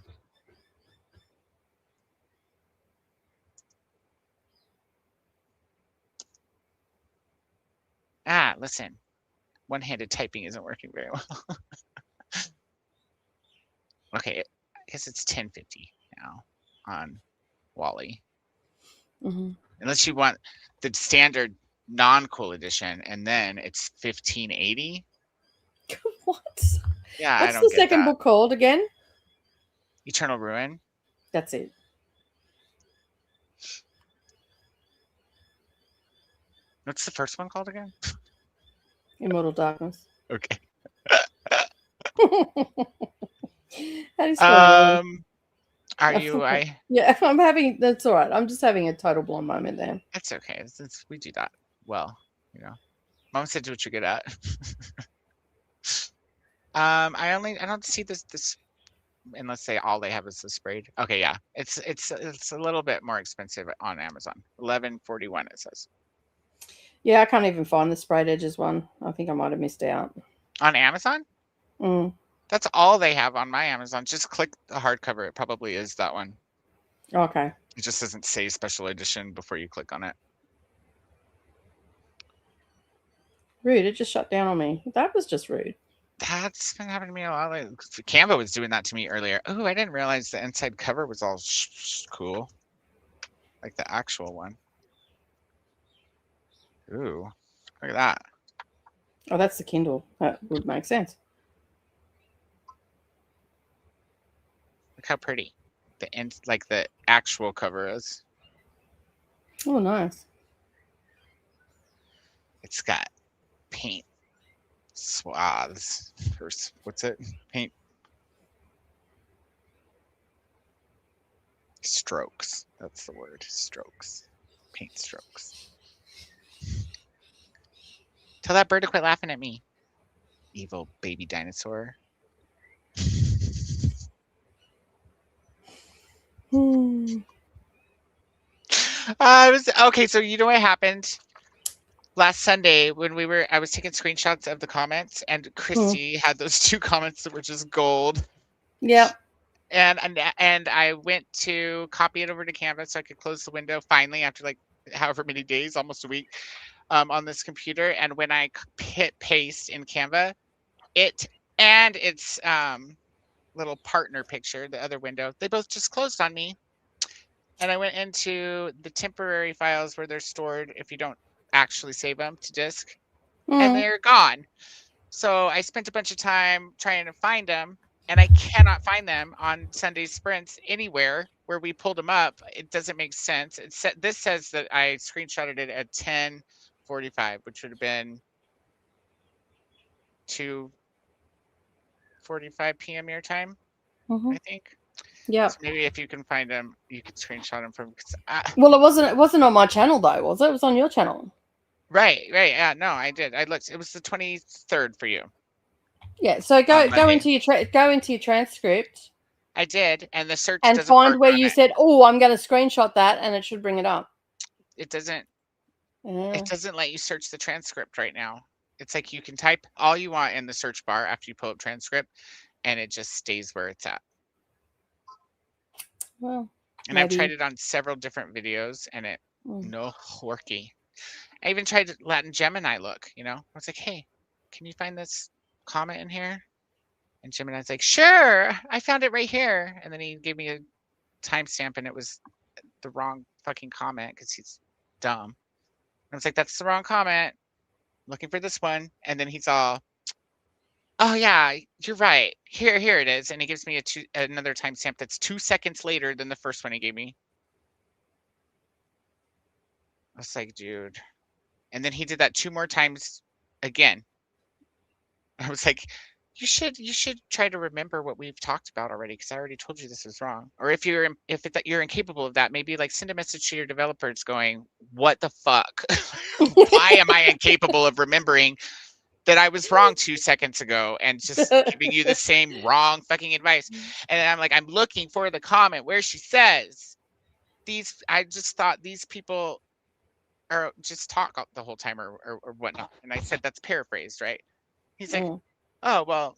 Listen. One-handed typing isn't working very well. Okay, I guess it's $10.50 now on Wally. Mm-hmm. Unless you want the standard non-cool edition, and then it's $15.80. What? Yeah, what's the second book called again? Eternal Ruin. That's it. What's the first one called again? Immortal Darkness. Okay. How do you spell Are you? Yeah, I'm having. That's all right. I'm just having a total blonde moment there. That's okay. We do that well, Mom said do what you're good at. I don't see this unless all they have is the sprayed. Okay, yeah. It's a little bit more expensive on Amazon. $11.41 it says. Yeah, I can't even find the sprayed edges one. I think I might have missed out. On Amazon? Mm. That's all they have on my Amazon. Just click the hardcover. It probably is that one. Okay. It just doesn't say special edition before you click on it. Rude. It just shut down on me. That was just rude. That's been happening to me a lot. Canva was doing that to me earlier. Oh, I didn't realize the inside cover was all cool. Like the actual one. Ooh, look at that. Oh, that's the Kindle. That would make sense. Look how pretty the actual cover is. Oh, nice. It's got paint swaths. What's it? Paint strokes. That's the word. Strokes. Paint strokes. Tell that bird to quit laughing at me. Evil baby dinosaur. Okay, so you know what happened last Sunday when I was taking screenshots of the comments, and Christy had those 2 comments that were just gold. Yep. And I went to copy it over to Canva so I could close the window finally after like however many days, almost a week, on this computer. And when I hit paste in Canva, it and its little partner picture, the other window, they both just closed on me. And I went into the temporary files where they're stored if you don't actually save them to disk, and they're gone. So I spent a bunch of time trying to find them, and I cannot find them on Sunday sprints anywhere where we pulled them up. It doesn't make sense. This says that I screenshotted it at 10:45, which would have been 2:45 p.m. your time, I think. Yeah. So maybe if you can find them, you could screenshot them from. Well, it wasn't on my channel though, was it? It was on your channel. Right. Yeah. No, I did. I looked. It was the 23rd for you. Yeah. So go into your transcript. I did, and the search and doesn't find work where on you it. said, "Oh, I'm going to screenshot that," and it should bring it up. It doesn't. It doesn't let you search the transcript right now. It's like you can type all you want in the search bar after you pull up transcript, and it just stays where it's at. Well, and I've tried it on several different videos, and it no worky. I even tried Latin Gemini look. I was like, "Hey, can you find this comment in here?" And Gemini's like, "Sure, I found it right here." And then he gave me a timestamp, and it was the wrong fucking comment because he's dumb. I was like, "That's the wrong comment. I'm looking for this one." And then he's all, "Oh yeah, you're right. Here it is." And he gives me another timestamp that's 2 seconds later than the first one he gave me. I was like, dude. And then he did that 2 more times again. I was like, you should try to remember what we've talked about already, because I already told you this was wrong. Or if you're incapable of that, maybe like send a message to your developers going, "What the fuck? Why am I incapable of remembering that I was wrong 2 seconds ago and just giving you the same wrong fucking advice?" And I'm like, I'm looking for the comment where she says I just thought these people are just talk the whole time or whatnot. And I said, that's paraphrased, right? He's like, "Oh, well,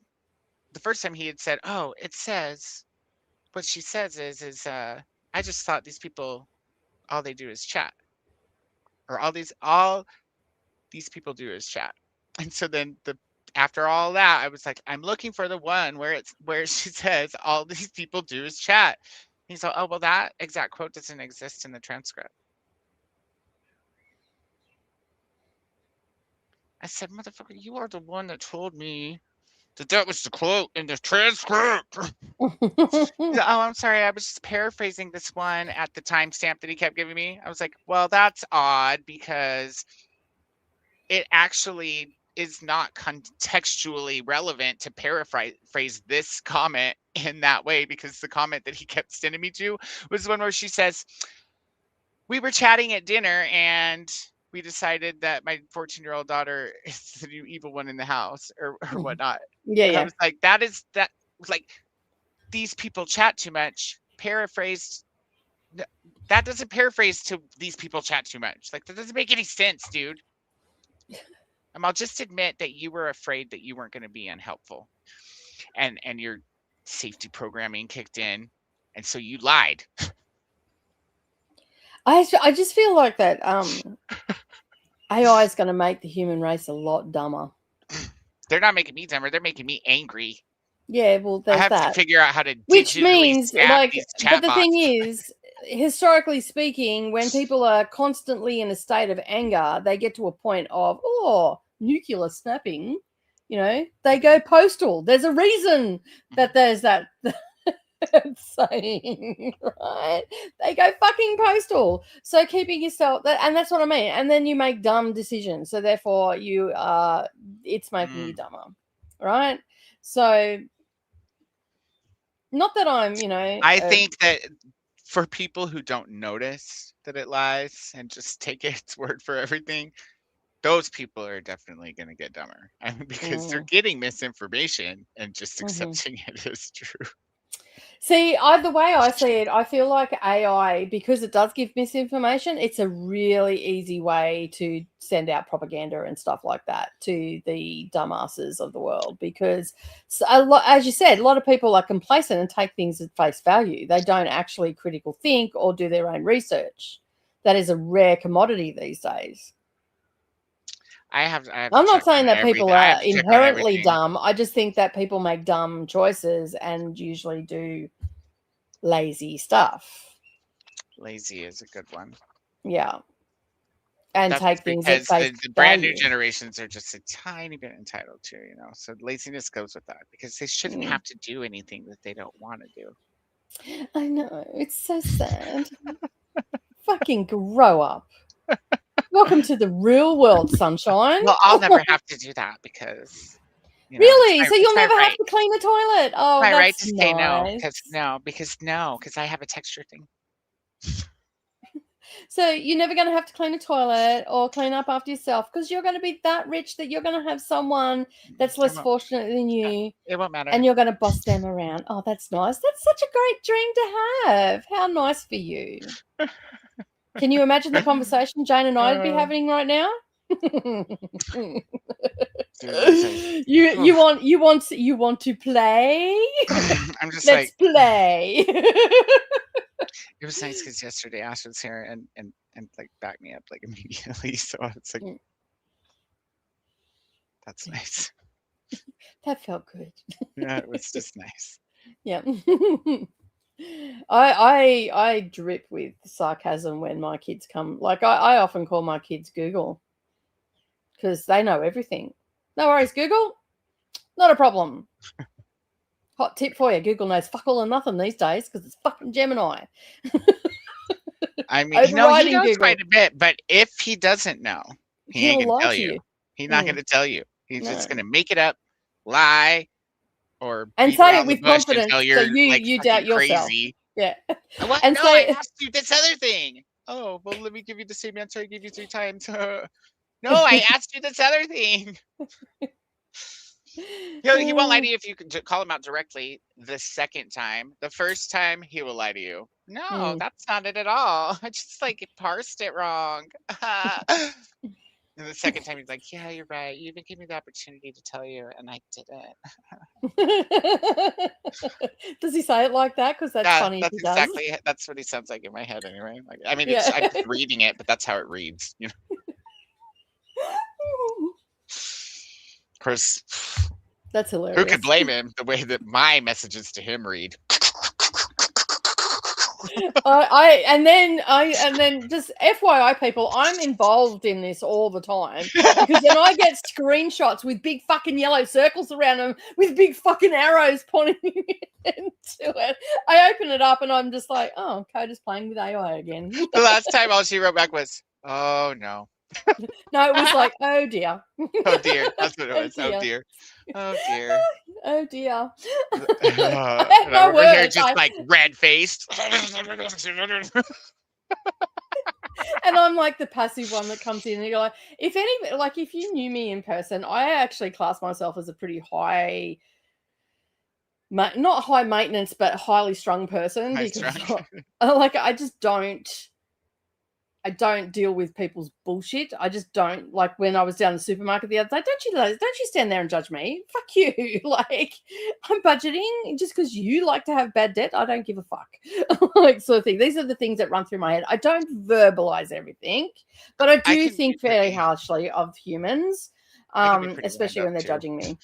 the first time he had said, oh, it says, what she says is I just thought these people, all they do is chat, or all these people do is chat." And so then after all that, I was like, I'm looking for the one where she says all these people do is chat. He's like, "Oh, well, that exact quote doesn't exist in the transcript." I said, "Motherfucker, you are the one that told me that was the quote in the transcript." "Oh, I'm sorry. I was just paraphrasing this one at the timestamp that he kept giving me." I was like, "Well, that's odd, because it actually is not contextually relevant to paraphrase this comment in that way, because the comment that he kept sending me to was the one where she says, we were chatting at dinner and we decided that my 14-year-old daughter is the new evil one in the house, or whatnot." Yeah. I was like, that was like, these people chat too much. Paraphrased. That doesn't paraphrase to these people chat too much. Like, that doesn't make any sense, dude. I'll just admit that you were afraid that you weren't going to be unhelpful, and your safety programming kicked in, and so you lied. I just feel like that AI is going to make the human race a lot dumber. They're not making me dumber. They're making me angry. Yeah, well, there's I have that. to figure out how to Which digitally means, stab these but the chatbots. thing is, historically speaking, when people are constantly in a state of anger, they get to a point of, nuclear snapping. They go postal. There's a reason that there's that saying, right? They go fucking postal. So keeping yourself, and that's what I mean. And then you make dumb decisions. So therefore, it's making you dumber, right? So, not that I'm, I think that for people who don't notice that it lies and just take its word for everything, those people are definitely going to get dumber. Because they're getting misinformation and just accepting it as true. See, the way I see it, I feel like AI, because it does give misinformation, it's a really easy way to send out propaganda and stuff like that to the dumbasses of the world. Because, as you said, a lot of people are complacent and take things at face value. They don't actually critical think or do their own research. That is a rare commodity these days. I'm not saying that people are inherently dumb. I just think that people make dumb choices and usually do lazy stuff. Lazy is a good one. Yeah. And that's take things at face the brand new generations are just a tiny bit entitled to, so laziness goes with that because they shouldn't have to do anything that they don't want to do. I know. It's so sad. Fucking grow up. Welcome to the real world, sunshine. Well, I'll never have to do that because. Really? So you'll never have to clean a toilet? Oh, my that's right to say nice. because I have a texture thing. So you're never going to have to clean a toilet or clean up after yourself because you're going to be that rich that you're going to have someone that's less fortunate than you. It won't matter. And you're going to boss them around. Oh, that's nice. That's such a great dream to have. How nice for you. Can you imagine the conversation Jane and I would be having right now? You want to play? I'm just Let's play. It was nice because yesterday Ash was here and like backed me up like immediately. So it's like that's nice. That felt good. Yeah, it was just nice. Yeah. I drip with sarcasm when my kids come. Like I often call my kids Google because they know everything. No worries, Google. Not a problem. Hot tip for you. Google knows fuck all and nothing these days because it's fucking Gemini. I mean, he knows Google quite a bit, but if he doesn't know, he ain't going to tell you. He's not going to tell you. He's just going to make it up, lie, and say it with confidence so you doubt yourself. Crazy. Yeah. What? And I asked you this other thing. Oh, well, let me give you the same answer I gave you 3 times. No, I asked you this other thing. He won't lie to you if you can call him out directly the second time. The first time, he will lie to you. No, that's not it at all. I just parsed it wrong. And the second time, he's like, yeah, you're right. You even gave me the opportunity to tell you, and I didn't. Does he say it like that? Because that's funny. That's exactly. That's what he sounds like in my head, anyway. I'm just reading it, but that's how it reads. Of course. That's hilarious. Who could blame him? The way that my messages to him read. And then just FYI, people, I'm involved in this all the time because then I get screenshots with big fucking yellow circles around them with big fucking arrows pointing into it. I open it up and I'm just like, oh, Coda's playing with AI again. The last time all she wrote back was, oh no. No, it was like, oh dear. Oh dear. That's what it was. Oh dear. Oh dear. Oh dear. We're here just red faced. And I'm like the passive one that comes in and you're like, if you knew me in person, I actually class myself as a pretty high, not high maintenance, but highly strung person. I don't deal with people's bullshit. I just don't. Like when I was down the supermarket the other day, don't you stand there and judge me. Fuck you. I'm budgeting just because you like to have bad debt. I don't give a fuck. Sort of thing. These are the things that run through my head. I don't verbalize everything, but I do think fairly harshly of humans, especially when they're judging me.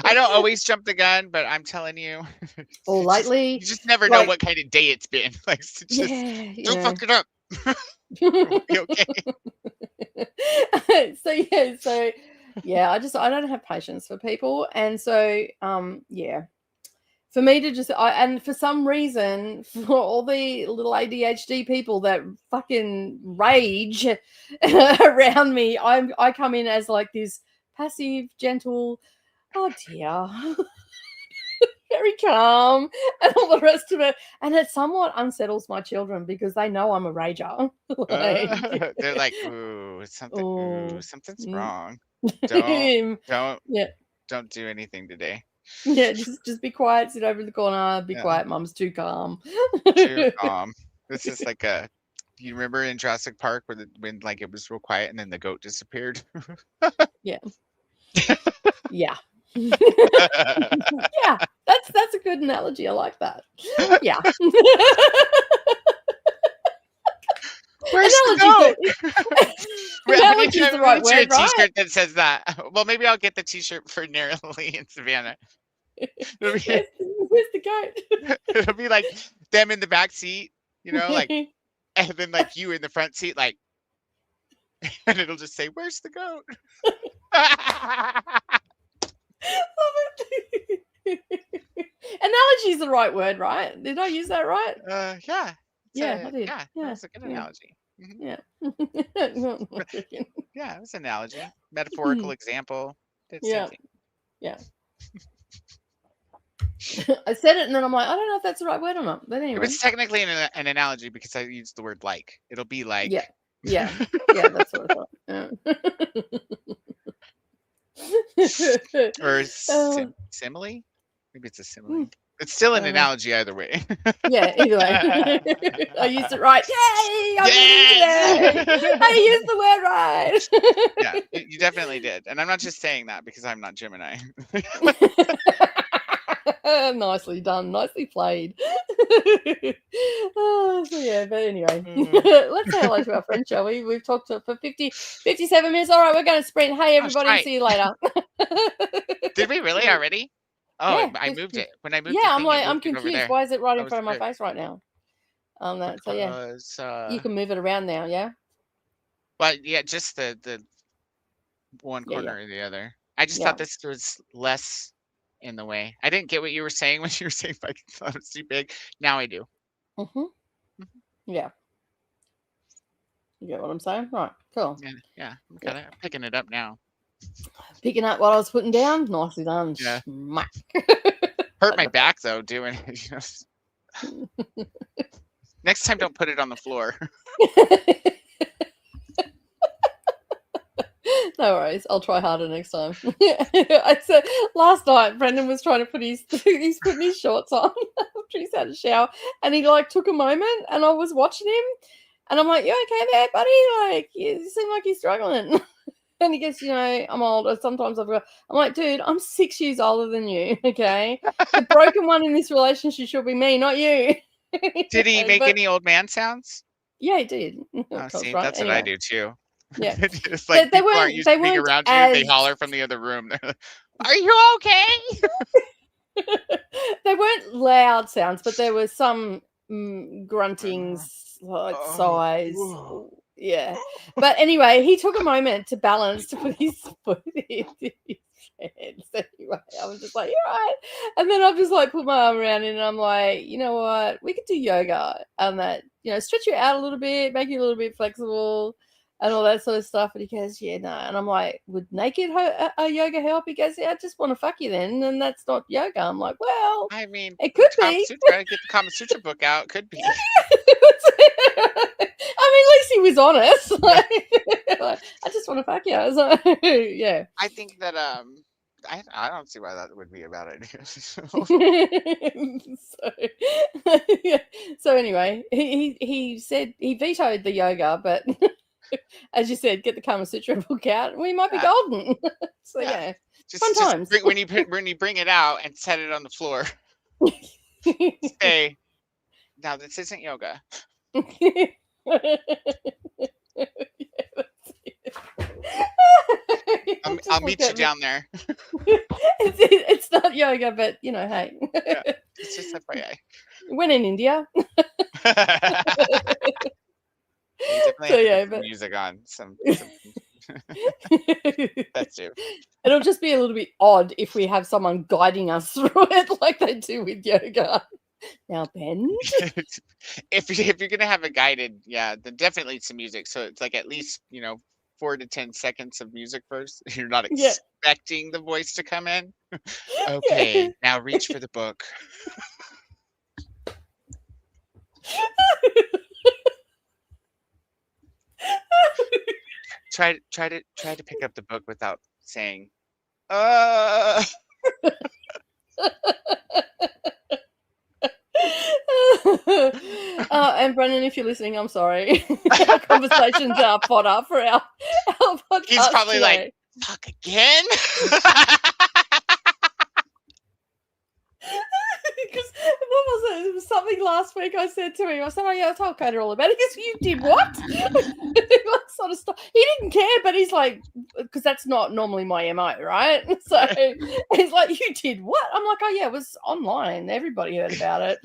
I don't always jump the gun, but I'm telling you. Or lately. You just never know what kind of day it's been. Don't fuck it up. Okay. So I don't have patience for people, and so for me to just and for some reason, for all the little ADHD people that fucking rage around me, I come in as like this passive, gentle, oh dear, very calm, and all the rest of it. And it somewhat unsettles my children because they know I'm a rager. They're like, ooh, something's wrong. Don't do anything today. Yeah, just be quiet, sit over in the corner, be quiet, Mum's too calm. Too calm. This is like a. You remember in Jurassic Park when like it was real quiet and then the goat disappeared? Yeah. Yeah. Yeah, that's a good analogy. I like that. Yeah. Where's the goat? Analogy is the right we need word, a right? T-shirt that says that. Well, maybe I'll get the T-shirt for Narrowly in Savannah. Where's the goat? It'll be like them in the back seat, you know, like, and then like you in the front seat, like, and it'll just say, "Where's the goat?" Analogy is the right word, right? Did I use that right? Yeah. I did. Yeah, that's a good analogy. Mm-hmm. Yeah. Yeah, it was an analogy. Metaphorical example. Yeah. I said it and then I'm like, I don't know if that's the right word or not. But anyway. It's technically an analogy because I used the word like. It'll be like. Yeah, that's what I thought. Yeah. Or simile? Maybe it's a simile. It's still an analogy either way. Yeah, either way. I used it right. Yay! I used the word right. Yeah, you definitely did. And I'm not just saying that because I'm not Gemini. Nicely done. Nicely played. So yeah, but anyway. Let's say hello to our friend, shall we? We've talked for 57 minutes. All right, we're going to sprint. Hey, everybody. See you later. Did we really already? Oh, yeah, I moved it. When I moved it, I'm confused. Why is it right in front of my face right now? So yeah. You can move it around now, yeah? But yeah, just the one corner or the other. I just thought this was less in the way. I didn't get what you were saying when you were saying Vikingathon was too big. Now I do. Yeah. You get what I'm saying? Right, cool. Yeah. I'm kind of picking it up now. Picking up what I was putting down. Nicely done. Yeah. Smack. Hurt my back though doing it. You know? Next time, don't put it on the floor. No worries. I'll try harder next time. I said last night, Brendan was trying to put he's putting his shorts on after he's had a shower, and he like took a moment, and I was watching him, and I'm like, "You okay there, buddy? Like, you seem like you're struggling." And he goes, I'm old. Sometimes I'm like, dude, I'm 6 years older than you. Okay, the broken one in this relationship should be me, not you. Did he make any old man sounds? Yeah, he did. Oh, see, that's what I do too. Yeah, it's like people aren't used to being around you. They holler from the other room. They're like, "Are you okay?" They weren't loud sounds, but there was some gruntings, like sighs. Yeah, but anyway, he took a moment to balance to put his foot in his hands. Anyway, I was just like, "You're right," and then I've just like put my arm around him, and I'm like, "You know what? We could do yoga, and that stretch you out a little bit, make you a little bit flexible." And all that sort of stuff. And he goes, yeah, no. And I'm like, would naked yoga help? He goes, yeah, I just want to fuck you then. And that's not yoga. I'm like, well, I mean, it could be. Get the Kama Sutra book out. Could be. I mean, at least he was honest. Like, I just want to fuck you. So, yeah. I think that, I don't see why that would be a bad idea. So anyway, he said he vetoed the yoga, but as you said, get the Kama Sutra book out. We might be golden. So yeah, fun times. When you bring it out and set it on the floor, say, now this isn't yoga. I'll meet you down there. It's not yoga, but hey. Yeah, it's just FYI. When in India. But music on some that's true. It'll just be a little bit odd if we have someone guiding us through it like they do with yoga. Now, Ben, if you're gonna have a guided, then definitely some music. So it's like at least 4 to 10 seconds of music first. You're not expecting the voice to come in. Okay, now reach for the book. Try to pick up the book without saying And Brendan, if you're listening, I'm sorry. Our conversations are fodder for our podcast. He's probably today. like, fuck again. Because what was it? It was something last week I said to him. I said, "Oh yeah, I told Coder all about it." He goes, "You did what?" Like, sort of stuff. He didn't care, but he's like, because that's not normally my MO, right? So he's like, "You did what?" I'm like, "Oh yeah, it was online. Everybody heard about it."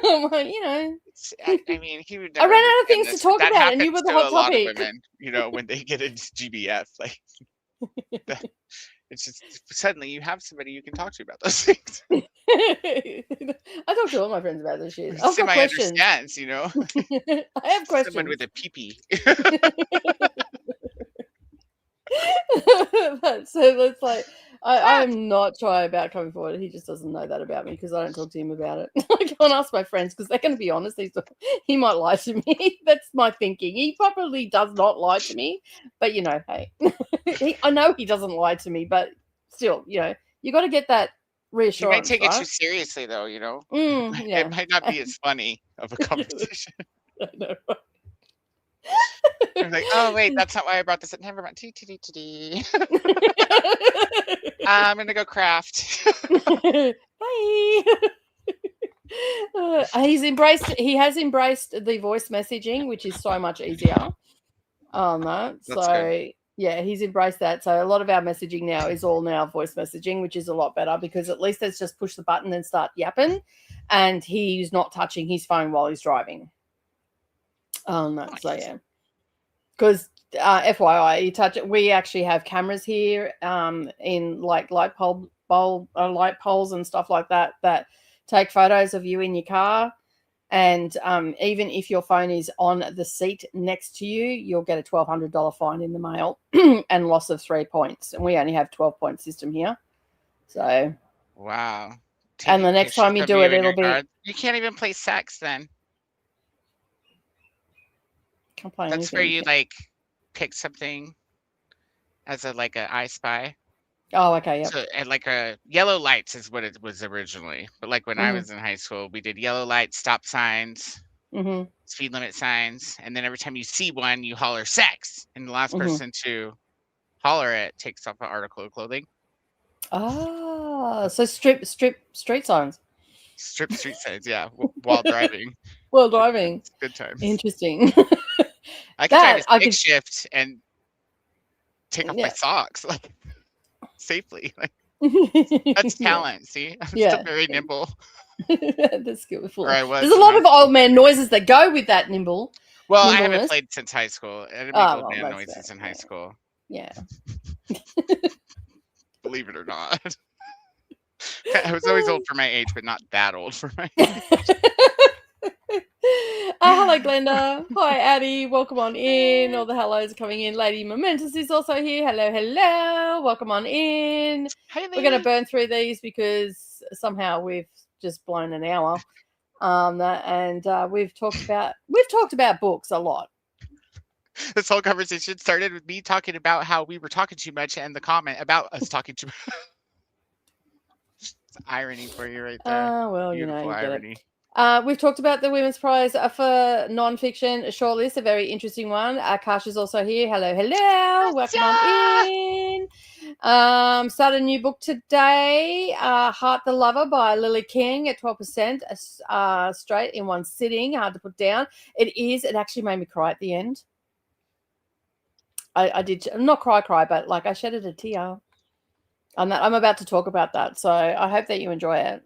I'm like, you know, I mean, he would. I ran out of understand things this, to talk but about, and you happens were the to hot a lot of topic. women, you know, when they get into GBF, like it's just suddenly you have somebody you can talk to about those things. I talk to all my friends about this shit. I've got Somebody questions. understands, you know. I have questions. Someone with a pee-pee. So it's like I'm not shy about coming forward. He just doesn't know that about me because I don't talk to him about it. I go and ask my friends because they're going to be honest. He might lie to me. That's my thinking. He probably does not lie to me, but you know, hey, I know he doesn't lie to me, but still, you know, you got to get that You reassurance. might take right? it too seriously, though. You know, Yeah. it might not be as funny of a conversation. I know. You're like, oh wait, that's not why I brought this up. Never mind. I'm gonna go craft. Bye. He has embraced the voice messaging, which is so much easier on that. That's So good. yeah, he's embraced that. So a lot of our messaging now is all now voice messaging, which is a lot better because at least it's just push the button and start yapping, and he's not touching his phone while he's driving. Nice. So yeah, because FYI, you touch it. We actually have cameras here in like light poles and stuff like that that take photos of you in your car. And even if your phone is on the seat next to you, you'll get a $1,200 fine in the mail and loss of 3 points. And we only have 12-point system here. So Wow. And the next time you do it, it'll be. You can't even play sex then. Can't play That's anything. where you like pick something as a like a I Spy. Oh, okay, yeah. So, and like a yellow lights is what it was originally. But like when I Mhm. was in high school, we did yellow lights, stop signs, Mm-hmm. speed limit signs, and then every time you see one, you holler sex, and the last Mhm. person to holler it takes off an article of clothing. Ah, so strip street signs. Strip street signs, yeah, while driving. While driving. It's good times. Interesting. I could drive I a stick could- shift and take off my Yeah. socks like safely. Like that's Yeah. talent. See, I'm Yeah. still very nimble. That's skillful. Or I was There's a in lot high of old man noises that go with that nimble. Well, I haven't Nimbleness. played since high school. I didn't make Oh, old well, man that's noises fair, in high yeah. school. Yeah. Believe it or not. I was always old for my age, but not that old for my age. Hello, Glenda. Hi, Addie. Welcome on in. All the hellos are coming in. Lady Momentous is also here. Hello, hello. Welcome on in. Hey, We're going to burn through these because somehow we've just blown an hour. We've talked about books a lot. This whole conversation started with me talking about how we were talking too much and the comment about us talking too much. It's irony for you right there. Well, you Beautiful know, you get irony. it. We've talked about the Women's Prize for non-fiction shortlist, a very interesting one. Kash is also here. Hello, hello. Welcome on in. Started a new book today, Heart the Lover by Lily King at 12%, straight in one sitting. Hard to put down. It actually made me cry at the end. I did not cry, but like I shedded a tear. I'm about to talk about that, so I hope that you enjoy it.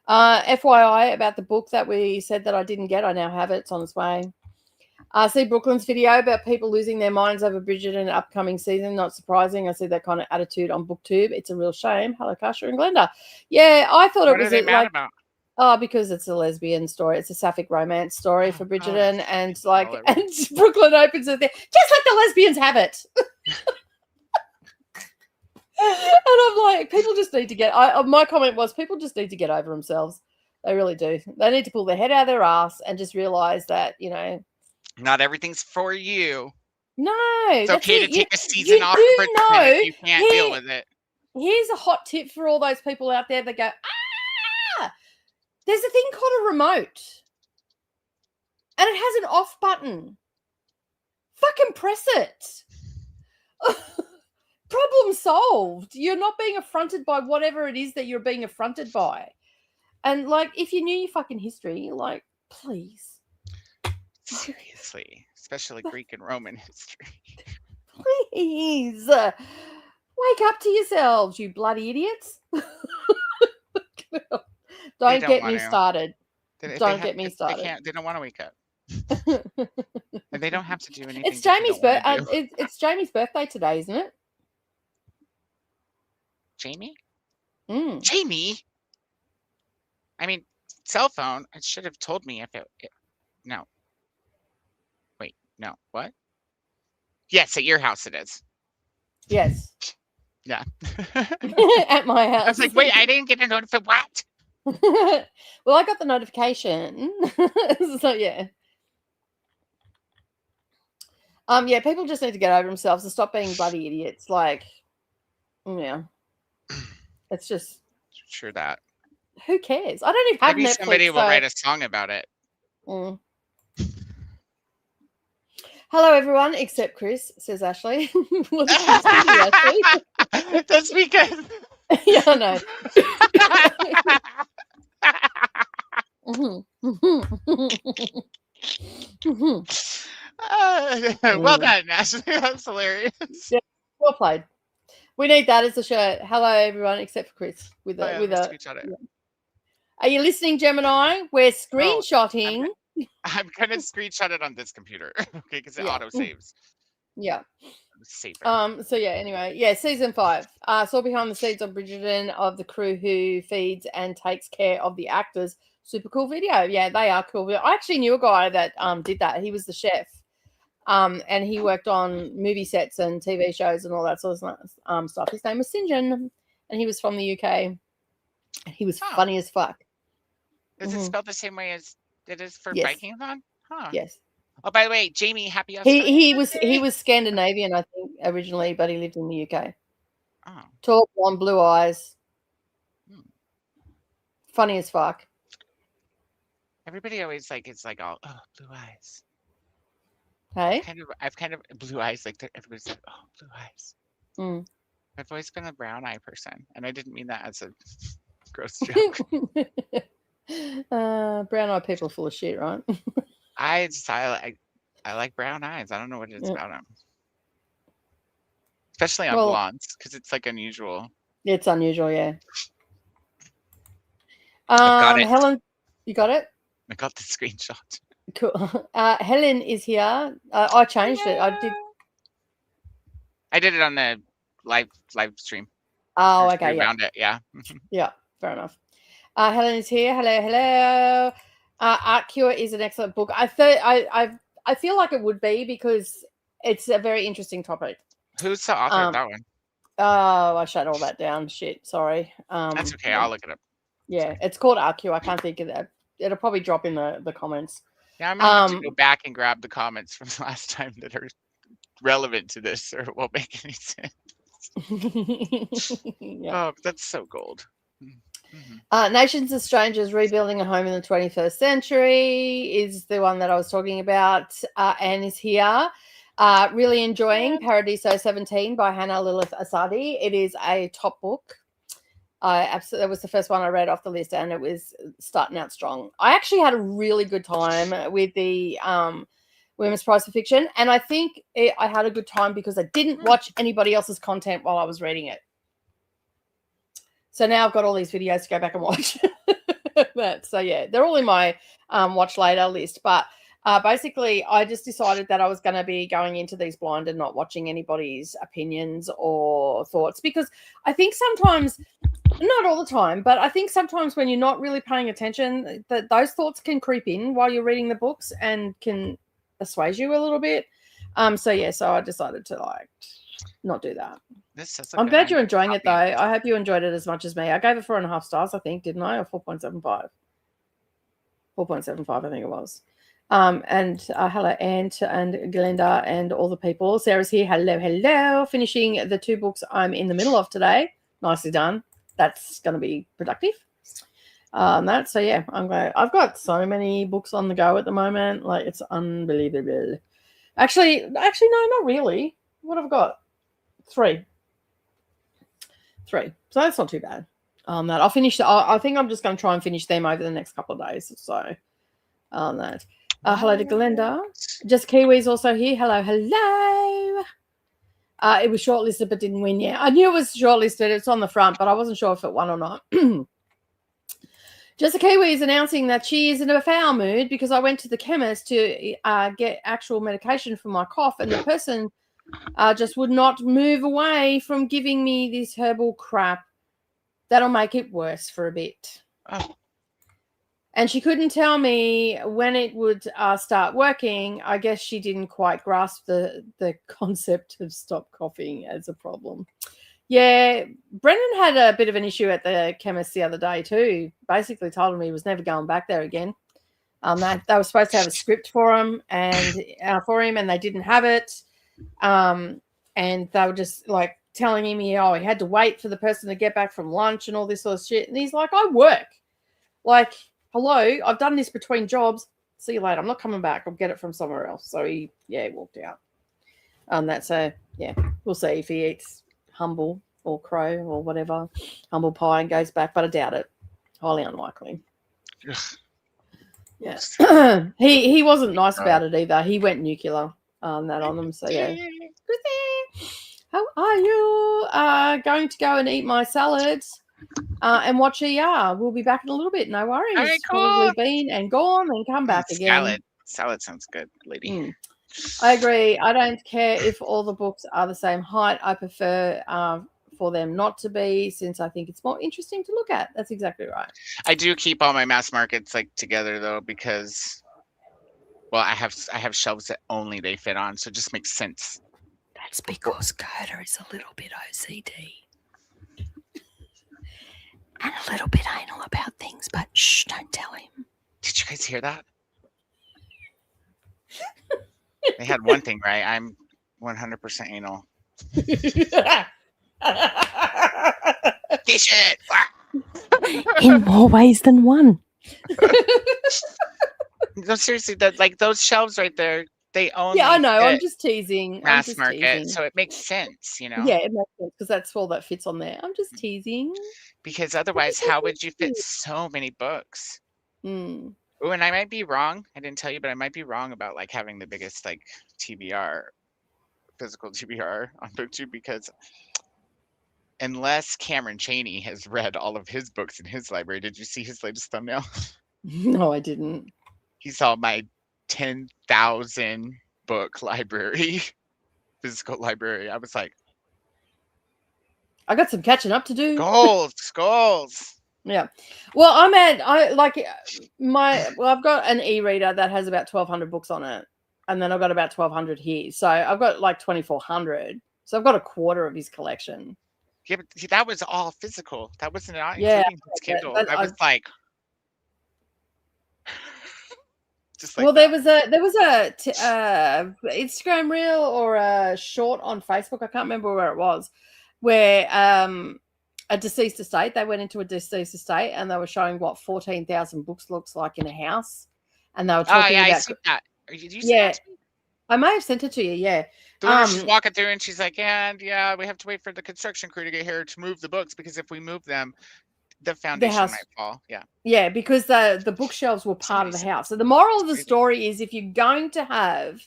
FYI about the book that we said that I didn't get, I now have it. It's on its way. See Brooklyn's video about people losing their minds over Bridget in an upcoming season. Not surprising. I see that kind of attitude on BookTube. It's a real shame. Hello, Kasha and Glenda. Yeah, I thought What it was are they mad about? Oh, because it's a lesbian story. It's a sapphic romance story for Bridgerton, and that's Brooklyn opens it there. Just let the lesbians have it. And I'm like, people just need to get. My comment was, people just need to get over themselves. They really do. They need to pull their head out of their ass and just realize that, you know, not everything's for you. no, It's that's okay it. to take a season off for Bridgerton if you can't deal with it. here's a hot tip for all those people out there that go, there's a thing called a remote. And it has an off button. Fucking press it. Problem solved. You're not being affronted by whatever it is that you're being affronted by. And, like, if you knew your fucking history, like, please. Seriously. Especially Greek and Roman history. Please. Wake up to yourselves, you bloody idiots. Don't get me started. Don't get me started. They don't want to wake up. And they don't have to do anything. It's Jamie's birthday. It's Jamie's birthday today, isn't it? Jamie? Mm. Jamie? I mean, cell phone. It should have told me if it. No. Wait. No. What? Yes, at your house it is. Yes. Yeah. At my house. I was like, wait, I didn't get a notification. What? Well, I got the notification. So yeah. Yeah, people just need to get over themselves and stop being bloody idiots. Like, yeah. It's just Sure that. who cares? I don't even have Maybe Netflix. somebody will write a song about it. Mm. Hello, everyone, except Chris, says Ashley. Ashley? That's because. Yeah, I know. Well done, Ashley. That's hilarious. Yeah, well played. We need that as a shirt. Hello, everyone, except for Chris. With a Screenshot it. Yeah. Are you listening, Gemini? We're screenshotting. I'm gonna screenshot it on this computer, okay? Because it auto saves. Yeah. Safer. So yeah. Anyway, yeah. Season 5. Saw behind the scenes of Bridgerton of the crew who feeds and takes care of the actors. Super cool video. Yeah, they are cool. I actually knew a guy that did that. He was the chef. And he worked on movie sets and TV shows and all that sort of stuff. His name was St. John, and he was from the UK. He was funny as fuck. Is it spelled the same way as it is for Vikingathon? Huh. Yes. Oh, by the way, Jamie, happy Australia. He was Scandinavian, I think, originally, but he lived in the UK. Oh. Tall, blonde, blue eyes. Funny as fuck. Everybody always it's like all blue eyes. Hey? I've kind of blue eyes, like everybody's like, oh, blue eyes. Mm. I've always been a brown eye person, and I didn't mean that as a gross joke. Brown eyed people are full of shit, right? I like brown eyes. I don't know what it is about them, especially on blondes, because it's like unusual. It's unusual, yeah. Got it. Helen, you got it? I got the screenshot. Cool. Helen is here. I changed it. I did it on the live stream. Oh, okay. Found it. Yeah. Yeah. Fair enough. Helen is here. Hello. Art Cure is an excellent book. I feel like it would be because it's a very interesting topic. Who's the author of that one? Oh, I shut all that down. Shit. Sorry. That's okay. I'll look it up. Yeah, it's called Art Cure. I can't think of that. It'll probably drop in the comments. Yeah, I'm gonna have to go back and grab the comments from the last time that are relevant to this, or it won't make any sense. Yeah. Oh, that's so gold. Nations of Strangers, Rebuilding a Home in the 21st Century is the one that I was talking about. Anne is here. Really enjoying Paradiso 17 by Hannah Lilith Asadi. It is a top book. That was the first one I read off the list, and it was starting out strong. I actually had a really good time with the Women's Prize for Fiction, and I think I had a good time because I didn't watch anybody else's content while I was reading it. So now I've got all these videos to go back and watch. So yeah, they're all in my watch later list. But basically, I just decided that I was going to be going into these blind and not watching anybody's opinions or thoughts, because I think sometimes, not all the time, but I think sometimes when you're not really paying attention, that those thoughts can creep in while you're reading the books and can assuage you a little bit. So I decided to not do that. I'm glad you're enjoying it though. I hope you enjoyed it as much as me. I gave it 4.5 stars, I think, didn't I? Or 4.75. 4.75, I think it was. And hello, Ant and Glenda and all the people. Sarah's here. Hello. Finishing the 2 books I'm in the middle of today. nicely done. That's going to be productive. So yeah, I've got so many books on the go at the moment. Like, it's unbelievable. Actually, no, not really. What have I got? Three. So that's not too bad. That I'll finish. I think I'm just going to try and finish them over the next couple of days. So, that. Hello to Glenda. Just Kiwi's also here. Hello. It was shortlisted but didn't win yet. I knew it was shortlisted. It's on the front, but I wasn't sure if it won or not. Jessica Kiwi is announcing that she is in a foul mood because I went to the chemist to get actual medication for my cough, and the person just would not move away from giving me this herbal crap. That'll make it worse for a bit. Oh. And she couldn't tell me when it would start working. I guess she didn't quite grasp the concept of stop coughing as a problem. Yeah, Brendan had a bit of an issue at the chemist the other day too. Basically told him he was never going back there again. That they were supposed to have a script for him and they didn't have it. And they were just like telling him, he had to wait for the person to get back from lunch and all this sort of shit. And he's like, I work. Like, hello, I've done this between jobs. See you later. I'm not coming back. I'll get it from somewhere else. So he walked out. We'll see if he eats humble or crow or whatever, humble pie, and goes back, but I doubt it. Highly unlikely. Yes. He wasn't nice about it either. He went nuclear on them. So yeah. How are you? Going to go and eat my salads and watch ER. We'll be back in a little bit. No worries. All right, cool. Probably been and gone and come back again. Salad sounds good, lady. I agree. I don't care if all the books are the same height. I prefer for them not to be, since I think it's more interesting to look at. That's exactly right. I do keep all my mass markets like together though, because I have shelves that only they fit on, so it just makes sense. That's because Coda is a little bit OCD and a little bit anal about things, but shh, don't tell him. Did you guys hear that? They had one thing right. I'm 100% anal. Dish it. In more ways than one. No, seriously, those shelves right there, they only. Yeah, I know. I'm just teasing. Mass market, so it makes sense, Yeah, it makes sense because that's all that fits on there. I'm just teasing. Because otherwise, how would you fit so many books? Oh, and I might be wrong. I didn't tell you, but I might be wrong about like having the biggest like TBR, physical TBR on BookTube, because unless Cameron Chaney has read all of his books in his library, did you see his latest thumbnail? No, I didn't. He saw my 10,000 book library, physical library. I was like, I got some catching up to do. Goals. Yeah. Well, I've got an e-reader that has about 1,200 books on it. And then I've got about 1,200 here. So I've got like 2,400. So I've got a quarter of his collection. Yeah, but that was all physical. That wasn't including his Kindle. I was like, just like. Well, there was a Instagram reel or a short on Facebook. I can't remember where it was, where a deceased estate. They went into a deceased estate and they were showing what 14,000 books looks like in a house, and they were talking about. I see that. Did you see that? I may have sent it to you. Yeah. The one she's walking through and she's like, and we have to wait for the construction crew to get here to move the books, because if we move them, the foundation might fall. Yeah. Yeah, because the bookshelves were part of the house. So the moral of the story is, if you're going to have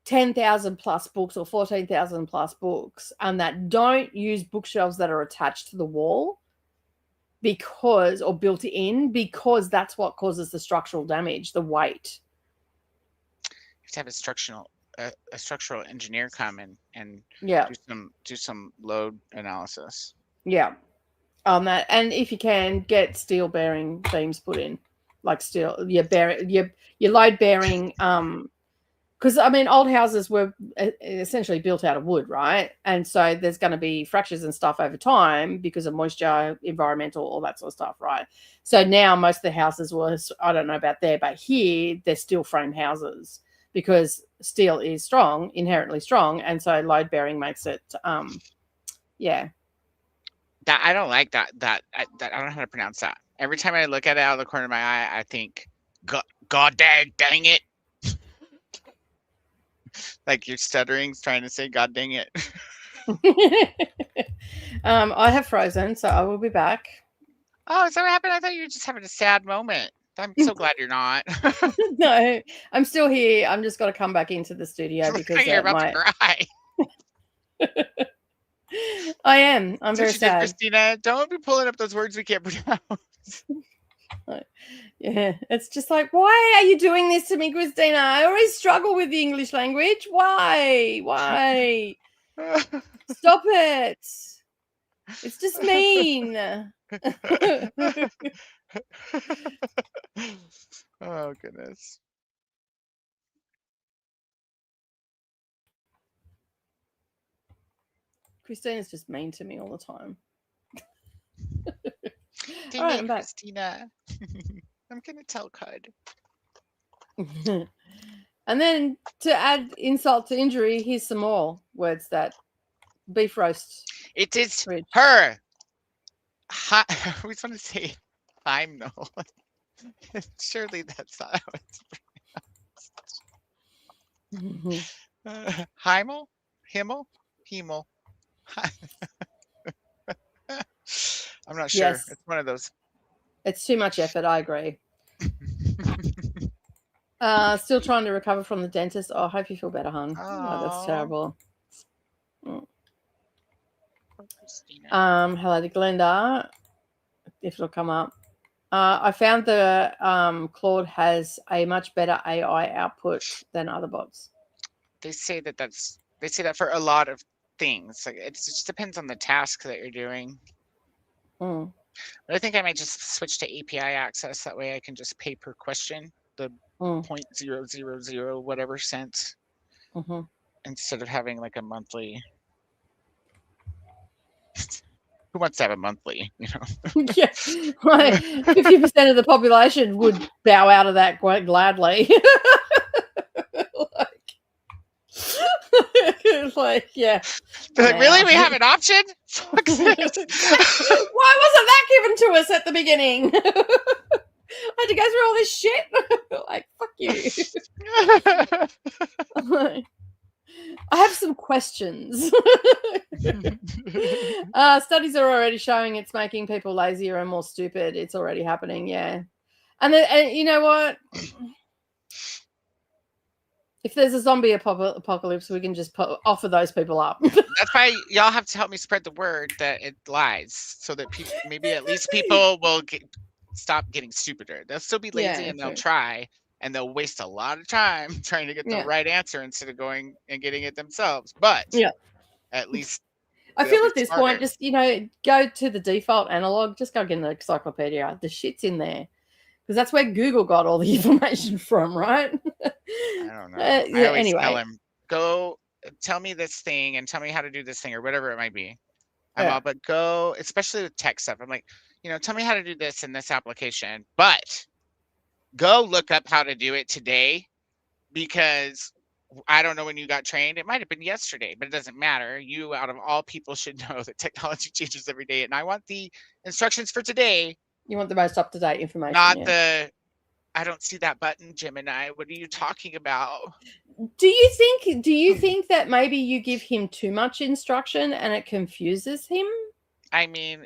10,000 plus books or 14,000 plus books, and that don't use bookshelves that are attached to the wall or built in, because that's what causes the structural damage, the weight. You have to have a structural engineer come and do some load analysis. Yeah. On that, and if you can, get steel bearing beams put in, like steel, your load bearing. Because old houses were essentially built out of wood, right? And so there's going to be fractures and stuff over time because of moisture, environmental, all that sort of stuff, right? So now most of the houses I don't know about there, but here they're steel frame houses because steel is inherently strong, and so load bearing makes it, That I don't like that. I don't know how to pronounce that. Every time I look at it out of the corner of my eye, I think, God dang it. Like you're stuttering, trying to say, God dang it. I have frozen, so I will be back. Oh, is that what happened? I thought you were just having a sad moment. I'm so glad you're not. No, I'm still here. I'm just got to come back into the studio because you're about to cry. I am. I'm very What you did, sad. Christina. Don't be pulling up those words we can't pronounce. Yeah, it's just like, why are you doing this to me, Christina? I always struggle with the English language. Why? Stop it. It's just mean. Oh, goodness. Christina's just mean to me all the time. Dang All right, it, I'm back. Christina. I'm going to tell Cud. And then to add insult to injury, here's some more words that beef roast. It is fridge. her. I always want to say Heimdall. Surely that's not how it's pronounced. Heimel? Himmel? Himmel. I'm not sure. Yes. It's one of those. It's too much effort. I agree. Still trying to recover from the dentist. Oh, I hope you feel better, hon. Oh, that's terrible. Hello to Glenda, if it'll come up. I found the Claude has a much better AI output than other bots. They say that for a lot of things. Like it just depends on the task that you're doing. But I think I might just switch to API access. That way I can just pay per question, the 0.000 whatever cents, instead of having like a monthly. Who wants to have a monthly, you know? Yeah, right. 50% of the population would bow out of that quite gladly. like, yeah. They're like, really? We have an option? Fuck this. Why wasn't that given to us at the beginning? I had to go through all this shit. Like, fuck you. I have some questions. Studies are already showing it's making people lazier and more stupid. It's already happening, yeah. And you know what? If there's a zombie apocalypse, we can just offer those people up. That's why y'all have to help me spread the word that it lies, so that people, maybe at least people will stop getting stupider. They'll still be lazy and they'll try, and they'll waste a lot of time trying to get the right answer instead of going and getting it themselves. But at least I feel at this point, just, you know, go to the default analog, just go get an encyclopedia. The shit's in there. Because that's where Google got all the information from, right? I don't know. I always tell him, go tell me this thing and tell me how to do this thing or whatever it might be. But go, especially with tech stuff. I'm like, you know, tell me how to do this in this application, but go look up how to do it today, because I don't know when you got trained. It might have been yesterday, but it doesn't matter. You, out of all people, should know that technology changes every day. And I want the instructions for today. You want the most up-to-date information. Not I don't see that button, Gemini. What are you talking about? Do you think that maybe you give him too much instruction and it confuses him? I mean,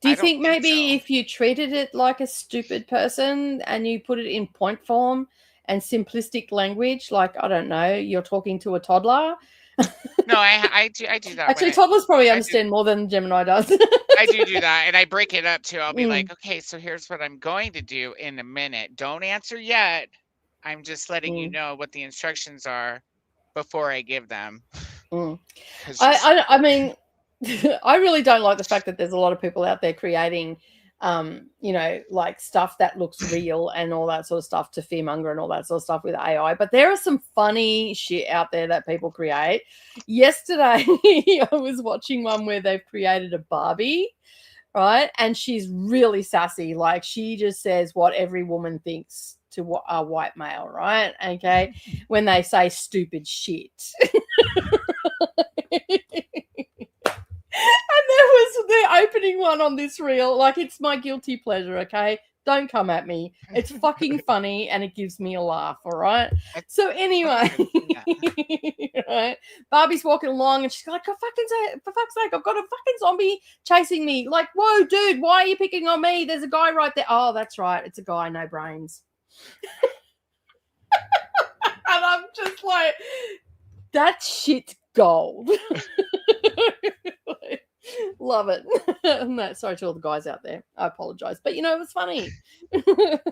do you think maybe if you treated it like a stupid person and you put it in point form and simplistic language, like, I don't know, you're talking to a toddler? No, I do that. Actually, toddlers probably understand more than Gemini does. I do that, and I break it up too. I'll be like, okay, so here's what I'm going to do in a minute. Don't answer yet. I'm just letting you know what the instructions are before I give them. I mean, I really don't like the fact that there's a lot of people out there creating you know, like stuff that looks real and all that sort of stuff to fearmonger and all that sort of stuff with AI. But there are some funny shit out there that people create. Yesterday, I was watching one where they've created a Barbie, right? And she's really sassy. Like, she just says what every woman thinks to a white male, right? Okay. When they say stupid shit. was the opening one on this reel. Like, it's my guilty pleasure, okay? Don't come at me. It's fucking funny and it gives me a laugh, all right? So anyway, right? Barbie's walking along and she's like, for fuck's sake, I've got a fucking zombie chasing me. Like, whoa, dude, why are you picking on me? There's a guy right there. Oh, that's right. It's a guy, no brains. And I'm just like, that shit's gold. Love it. No, sorry to all the guys out there. I apologize. But, it was funny.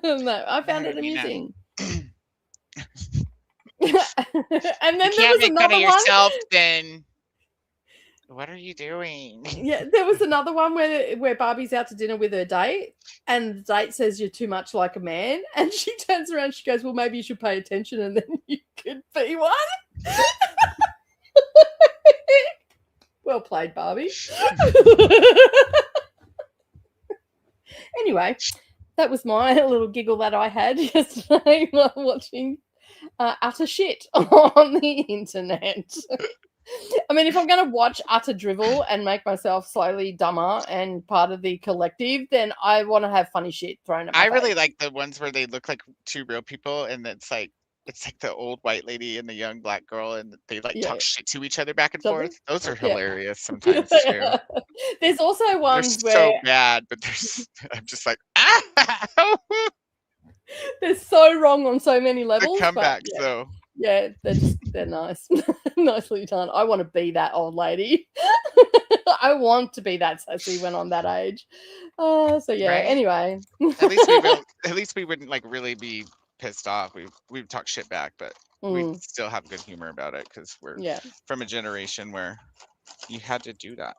No, I found it amusing. And then there was another one. Yourself, then what are you doing? Yeah, there was another one where Barbie's out to dinner with her date and the date says you're too much like a man. And she turns around and she goes, well, maybe you should pay attention and then you could be one. Well played, Barbie. Anyway, that was my little giggle that I had yesterday while watching utter shit on the internet. I mean, if I'm going to watch utter drivel and make myself slightly dumber and part of the collective, then I want to have funny shit thrown at my face. Really like the ones where they look like two real people and it's like the old white lady and the young black girl and they talk shit to each other back and forth. Those are hilarious sometimes too. There's also ones they're where so bad, but I'm just like, ah! They're so wrong on so many levels. The comebacks though. Yeah, they're nice. Nicely done. I want to be that old lady. I want to be that sassy when I'm that age. So yeah, right? Anyway. At least we wouldn't really be pissed off. We've talked shit back, but we still have good humor about it because we're from a generation where you had to do that.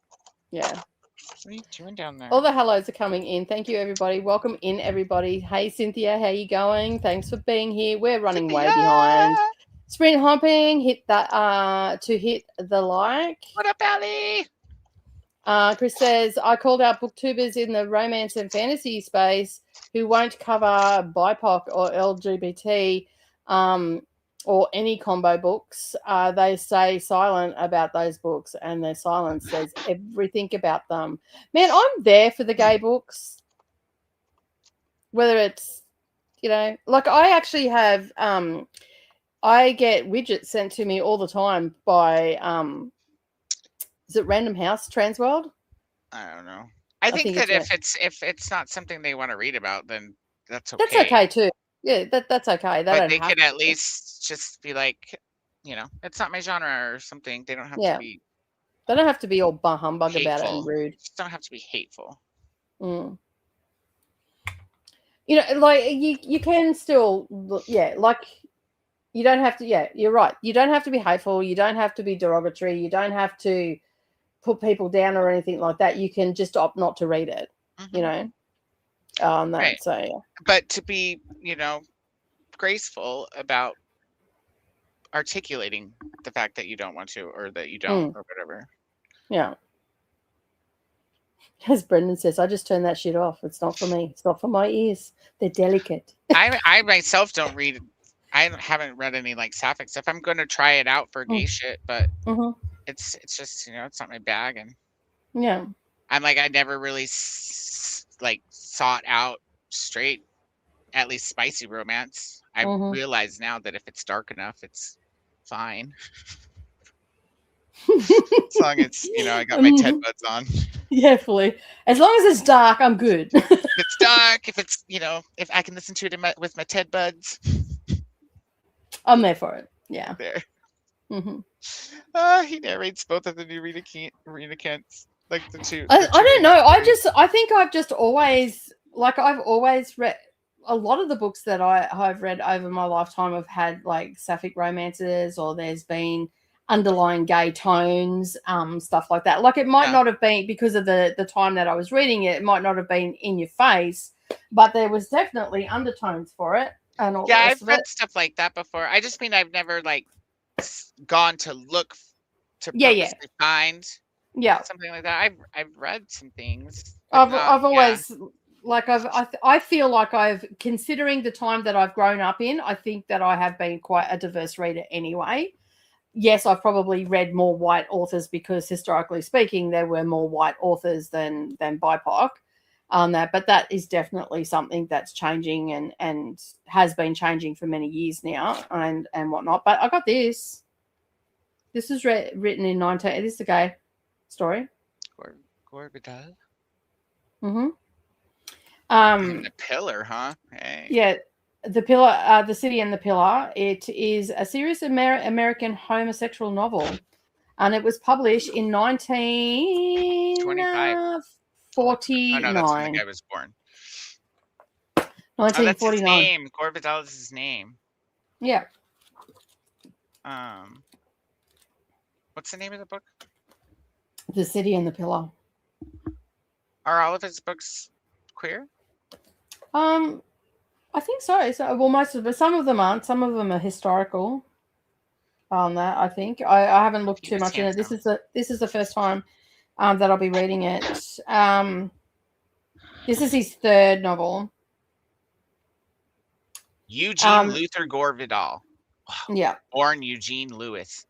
Yeah. What are you doing down there? All the hellos are coming in. Thank you, everybody. Welcome in, everybody. Hey, Cynthia, how you going? Thanks for being here. We're running way behind. Sprint hopping, hit that to hit the like. What up, Allie? Chris says, I called out booktubers in the romance and fantasy space who won't cover BIPOC or LGBT or any combo books. They stay silent about those books and their silence says everything about them. Man, I'm there for the gay books. Whether it's, like I actually have, I get widgets sent to me all the time by, is it Random House Transworld? I don't know. I think that if it's not something they want to read about, then that's okay. That's okay too. Yeah, that's okay. They could at least just be like, it's not my genre or something. They don't have to be. They don't have to be all humbug hateful. about it and rude. Just don't have to be hateful. Mm. Like you can still, like you don't have to. Yeah, you're right. You don't have to be hateful. You don't have to be derogatory. You don't have to put people down or anything like that. You can just opt not to read it. Right. So yeah. But to be, graceful about articulating the fact that you don't want to or that you don't or whatever. Yeah. As Brendan says, I just turn that shit off. It's not for me. It's not for my ears. They're delicate. I myself don't read. I haven't read any sapphic stuff. I'm going to try it out for gay shit, but it's just it's not my bag, and I'm I never really sought out straight, at least spicy romance. I realize now that if it's dark enough, it's fine. As long as I got my Ted buds on. Yeah, fully. As long as it's dark, I'm good. If it's dark, if it's if I can listen to it with my Ted buds, I'm there for it. Yeah. There. Mm-hmm. He narrates both of the new Rita Kents, the two. I don't know. I think I've just always I've always read a lot of the books that I've read over my lifetime have had sapphic romances, or there's been underlying gay tones, stuff like that. It might not have been because of the time that I was reading it. It might not have been in your face, but there was definitely undertones for it. And all I've read stuff like that before. I just mean I've never gone to look to find something like that. I've read some things. I've always I feel like considering the time that I've grown up in, I think that I have been quite a diverse reader anyway. yes, I've probably read more white authors because historically speaking, there were more white authors than BIPOC on that. But that is definitely something that's changing and has been changing for many years now and whatnot. But I got this. This was written in 19. This is a gay story. Gorvidal. Mm-hmm. The Pillar, huh? Hey. Yeah. The Pillar, The City and the Pillar. It is a serious American homosexual novel, and it was published in 1949. Oh, no, that's when the guy was born. 1949. Oh, that's his name. Gorvidal is his name. Yeah. What's the name of the book? The City and the Pillar. Are all of his books queer? I think so. Well, most of them, some of them aren't. Some of them are historical. On that, I think I haven't looked too much in it. This is the first time that I'll be reading it. This is his third novel. Eugene Luther Gore Vidal. Yeah. Born Eugene Louis.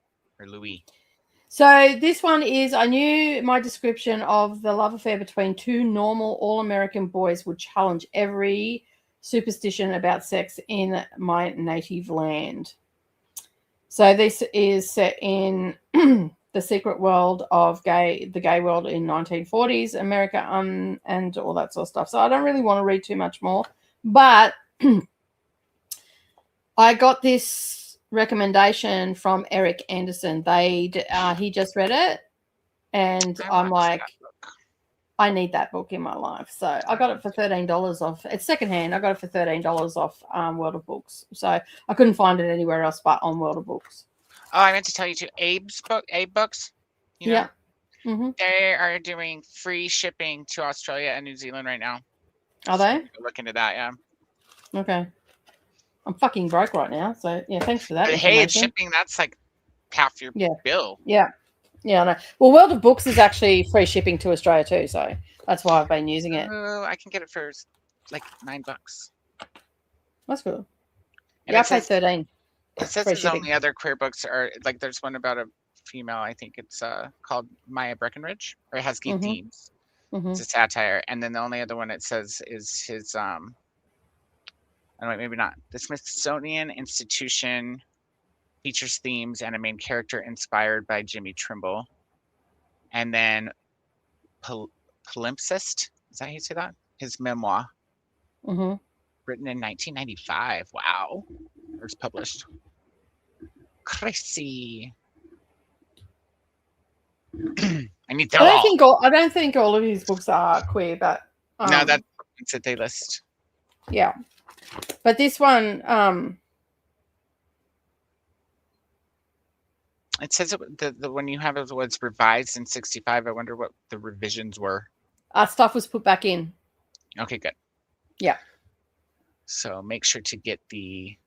So this one is, I knew my description of the love affair between two normal all-American boys would challenge every superstition about sex in my native land. So this is set in the secret world of the gay world in 1940s America, and all that sort of stuff. So I don't really want to read too much more, but I got this recommendation from Eric Anderson. He just read it, and I'm like, I need that book in my life. So I got it for $13 off. It's secondhand. I got it for $13 off World of Books. So I couldn't find it anywhere else but on World of Books. Oh, I meant to tell you too. Abe Books. You know, yeah. Mm-hmm. They are doing free shipping to Australia and New Zealand right now. Are they? Look into that, yeah. Okay. I'm fucking broke right now. So yeah, thanks for that. But hey, it's shipping. That's like half your bill. Yeah. Yeah, I know. Well, World of Books is actually free shipping to Australia too, so that's why I've been using it. Oh, I can get it for like $9. That's cool. And yeah, I paid 13. It says his only other queer books are like there's one about a female. I think it's called Maya Breckenridge, or it has gay themes. Mm-hmm. It's a satire, and then the only other one it says is his I don't know, maybe not. The Smithsonian Institution features themes and a main character inspired by Jimmy Trimble. And then Palimpsest, is that how you say that? His memoir. Mm-hmm. Written in 1995. Wow. First published. Crazy. I need them all. I don't think all of his books are queer, but no, that's a day list. Yeah. But this one, it says the when you have it was revised in 65. I wonder what the revisions were. Stuff was put back in. Okay, good. Yeah. So make sure to get the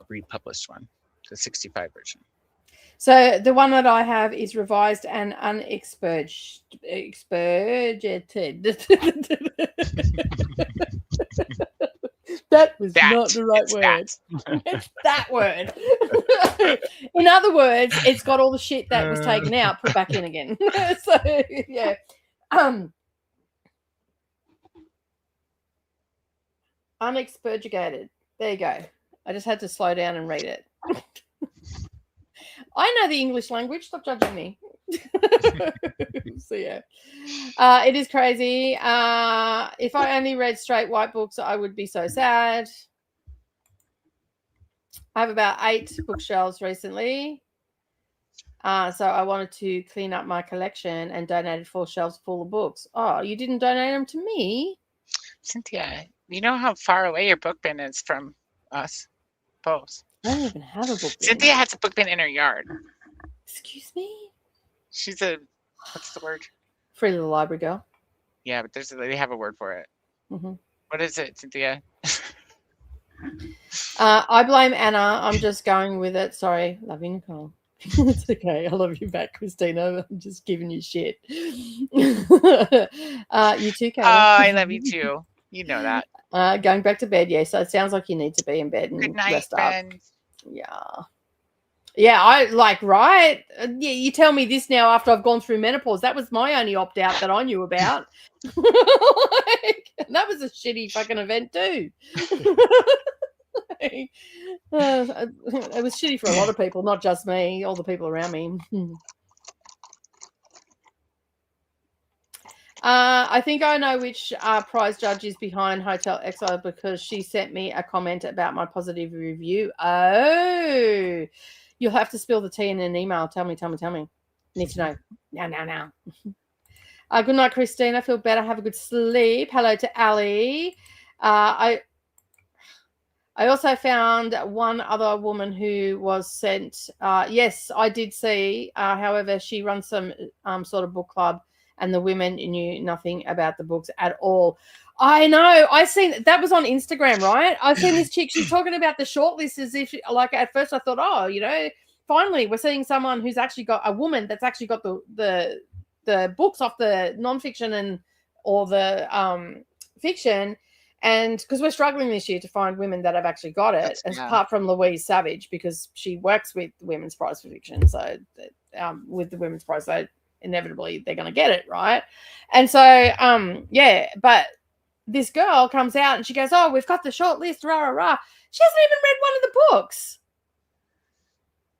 republished one, the 65 version. So the one that I have is revised and unexpurgated. That was not the right word. It's that word. In other words, it's got all the shit that was taken out, put back in again. So yeah. Unexpurgated. There you go. I just had to slow down and read it. I know the English language. Stop judging me. So yeah, it is crazy. If I only read straight white books, I would be so sad. I have about 8 bookshelves recently. So I wanted to clean up my collection and donated 4 shelves full of books. Oh, you didn't donate them to me? Cynthia, you know how far away your book bin is from us both. I don't even have a book bin. Cynthia has a book bin in her yard. Excuse me? She's a, what's the word? Free little library girl. Yeah, but they have a word for it. Mm-hmm. What is it, Cynthia? I blame Anna. I'm just going with it. Sorry. Love you, Nicole. It's okay. I love you back, Christina. I'm just giving you shit. You too, Kate. Oh, I love you too. You know that. Going back to bed, yeah. So it sounds like you need to be in bed and good night, rest Ben. up. Yeah. Yeah, I like, right? Yeah, you tell me this now after I've gone through menopause. That was my only opt-out that I knew about. And that was a shitty fucking event too. It was shitty for a lot of people, not just me, all the people around me. I think I know which prize judge is behind Hotel Exile because she sent me a comment about my positive review. Oh, you'll have to spill the tea in an email. Tell me. Need to know. Now. Good night, Christine. I feel better. Have a good sleep. Hello to Ali. I also found one other woman who was sent. Yes, I did see. However, she runs some sort of book club, and the women knew nothing about the books at all. I know. I seen that was on Instagram, right? I seen this chick. She's talking about the shortlist as if, like, at first I thought, oh, finally we're seeing someone who's actually got a woman that's actually got the books off the nonfiction or the fiction. And because we're struggling this year to find women that have actually got it, apart from Louise Savage, because she works with Women's Prize for Fiction. So with the Women's Prize, so inevitably they're going to get it, right? And so, but this girl comes out and she goes, oh, we've got the short list, rah, rah, rah. She hasn't even read one of the books.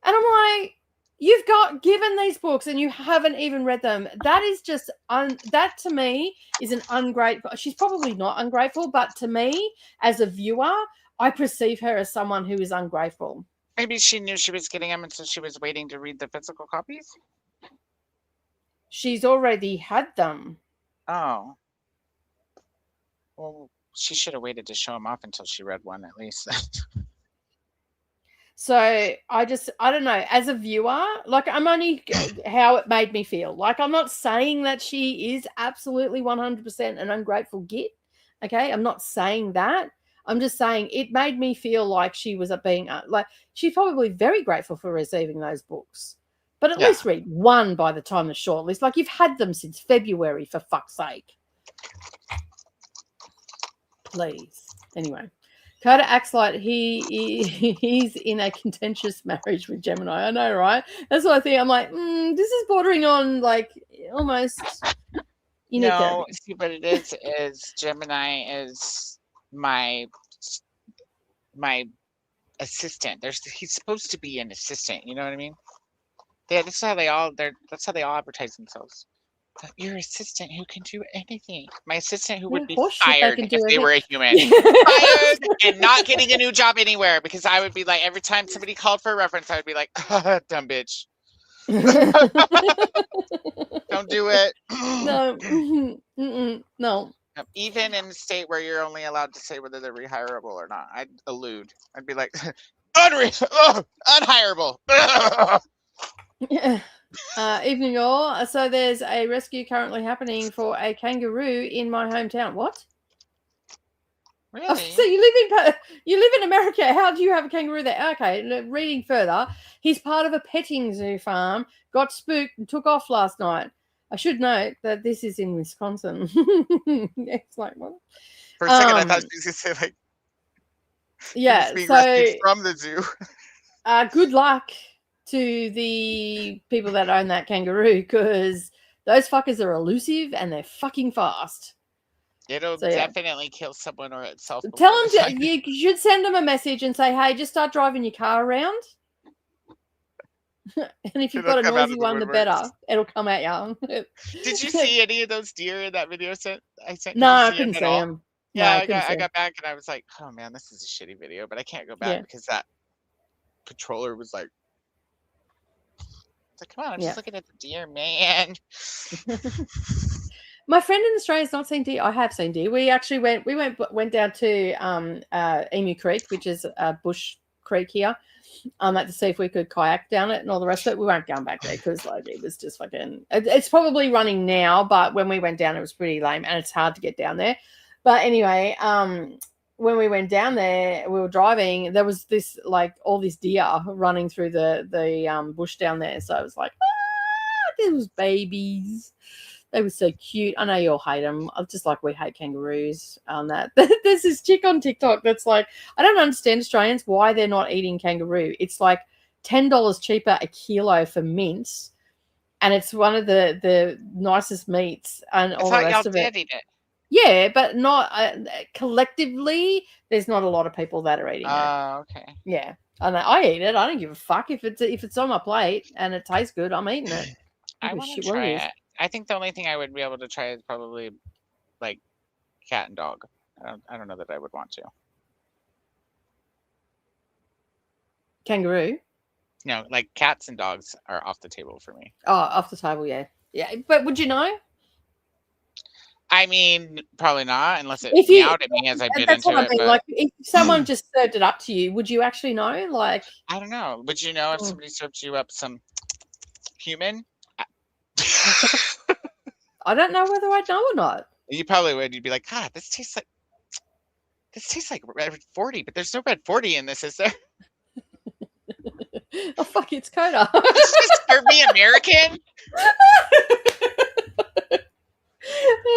And I'm like, you've got given these books and you haven't even read them. That is just, that to me is an ungrateful. She's probably not ungrateful, but to me as a viewer, I perceive her as someone who is ungrateful. Maybe she knew she was getting them and so she was waiting to read the physical copies? She's already had them. Oh. Well, she should have waited to show them off until she read one at least. So I don't know, as a viewer, like I'm only how it made me feel. Like I'm not saying that she is absolutely 100% an ungrateful git. Okay. I'm not saying that. I'm just saying it made me feel like she was being like, she's probably very grateful for receiving those books, but at least read one by the time the shortlist, like you've had them since February, for fuck's sake. Please. Anyway. Coda acts like he's in a contentious marriage with Gemini. I know, right? That's what I think. I'm like, this is bordering on like almost. No, see what it is Gemini is my assistant. He's supposed to be an assistant. You know what I mean? That's how they all advertise themselves. Your assistant who can do anything. My assistant who would be fired if they were a human. Fired and not getting a new job anywhere, because I would be like, every time somebody called for a reference, I would be like, dumb bitch. Don't do it. No. Even in a state where you're only allowed to say whether they're rehirable or not, I'd elude. I'd be like, unhirable. Evening all. So there's a rescue currently happening for a kangaroo in my hometown. What? Really? Oh, so you live in America. How do you have a kangaroo there? Okay, reading further. He's part of a petting zoo farm. Got spooked and took off last night. I should note that this is in Wisconsin. It's like, what? For a second, I thought you were going to say like, yeah. being so rescued from the zoo. Good luck to the people that own that kangaroo, because those fuckers are elusive and they're fucking fast. It'll definitely kill someone or itself. Tell them you should send them a message and say, hey, just start driving your car around. And if you've got a noisy one, the better. It'll come at you. Did you see any of those deer in that video I sent? No, I couldn't see them. Yeah, I got back and I was like, oh man, this is a shitty video, but I can't go back because that controller was like, come on, I'm just looking at the deer, man. My friend in Australia has not seen deer. I have seen deer. We actually went down to Emu Creek, which is a bush creek here. To see if we could kayak down it and all the rest of it. We weren't going back there because like it was just fucking. It's probably running now, but when we went down, it was pretty lame and it's hard to get down there. But anyway, when we went down there, we were driving. There was this like all this deer running through the bush down there. So I was like, there was babies. They were so cute. I know you all hate them. Just like we hate kangaroos on that. There's this chick on TikTok that's like, I don't understand Australians why they're not eating kangaroo. It's like $10 cheaper a kilo for mince, and it's one of the nicest meats and all the rest of it. Eat it. Yeah, but not collectively. There's not a lot of people that are eating it. Oh, okay. Yeah, and I eat it. I don't give a fuck if it's on my plate and it tastes good. I'm eating it. I want to try it. I think the only thing I would be able to try is probably like cat and dog. I don't know that I would want to. Kangaroo? No, like cats and dogs are off the table for me. Oh, off the table, yeah. Yeah, but would you know? I mean, probably not, unless it meowed at me as I bit into it. But... Like, if someone just served it up to you, would you actually know? Like, I don't know. Would you know if somebody served you up some human? I don't know whether I'd know or not. You probably would. You'd be like, God, this tastes like red 40, but there's no red 40 in this, is there? Oh fuck, it's Coda. Just serve me American.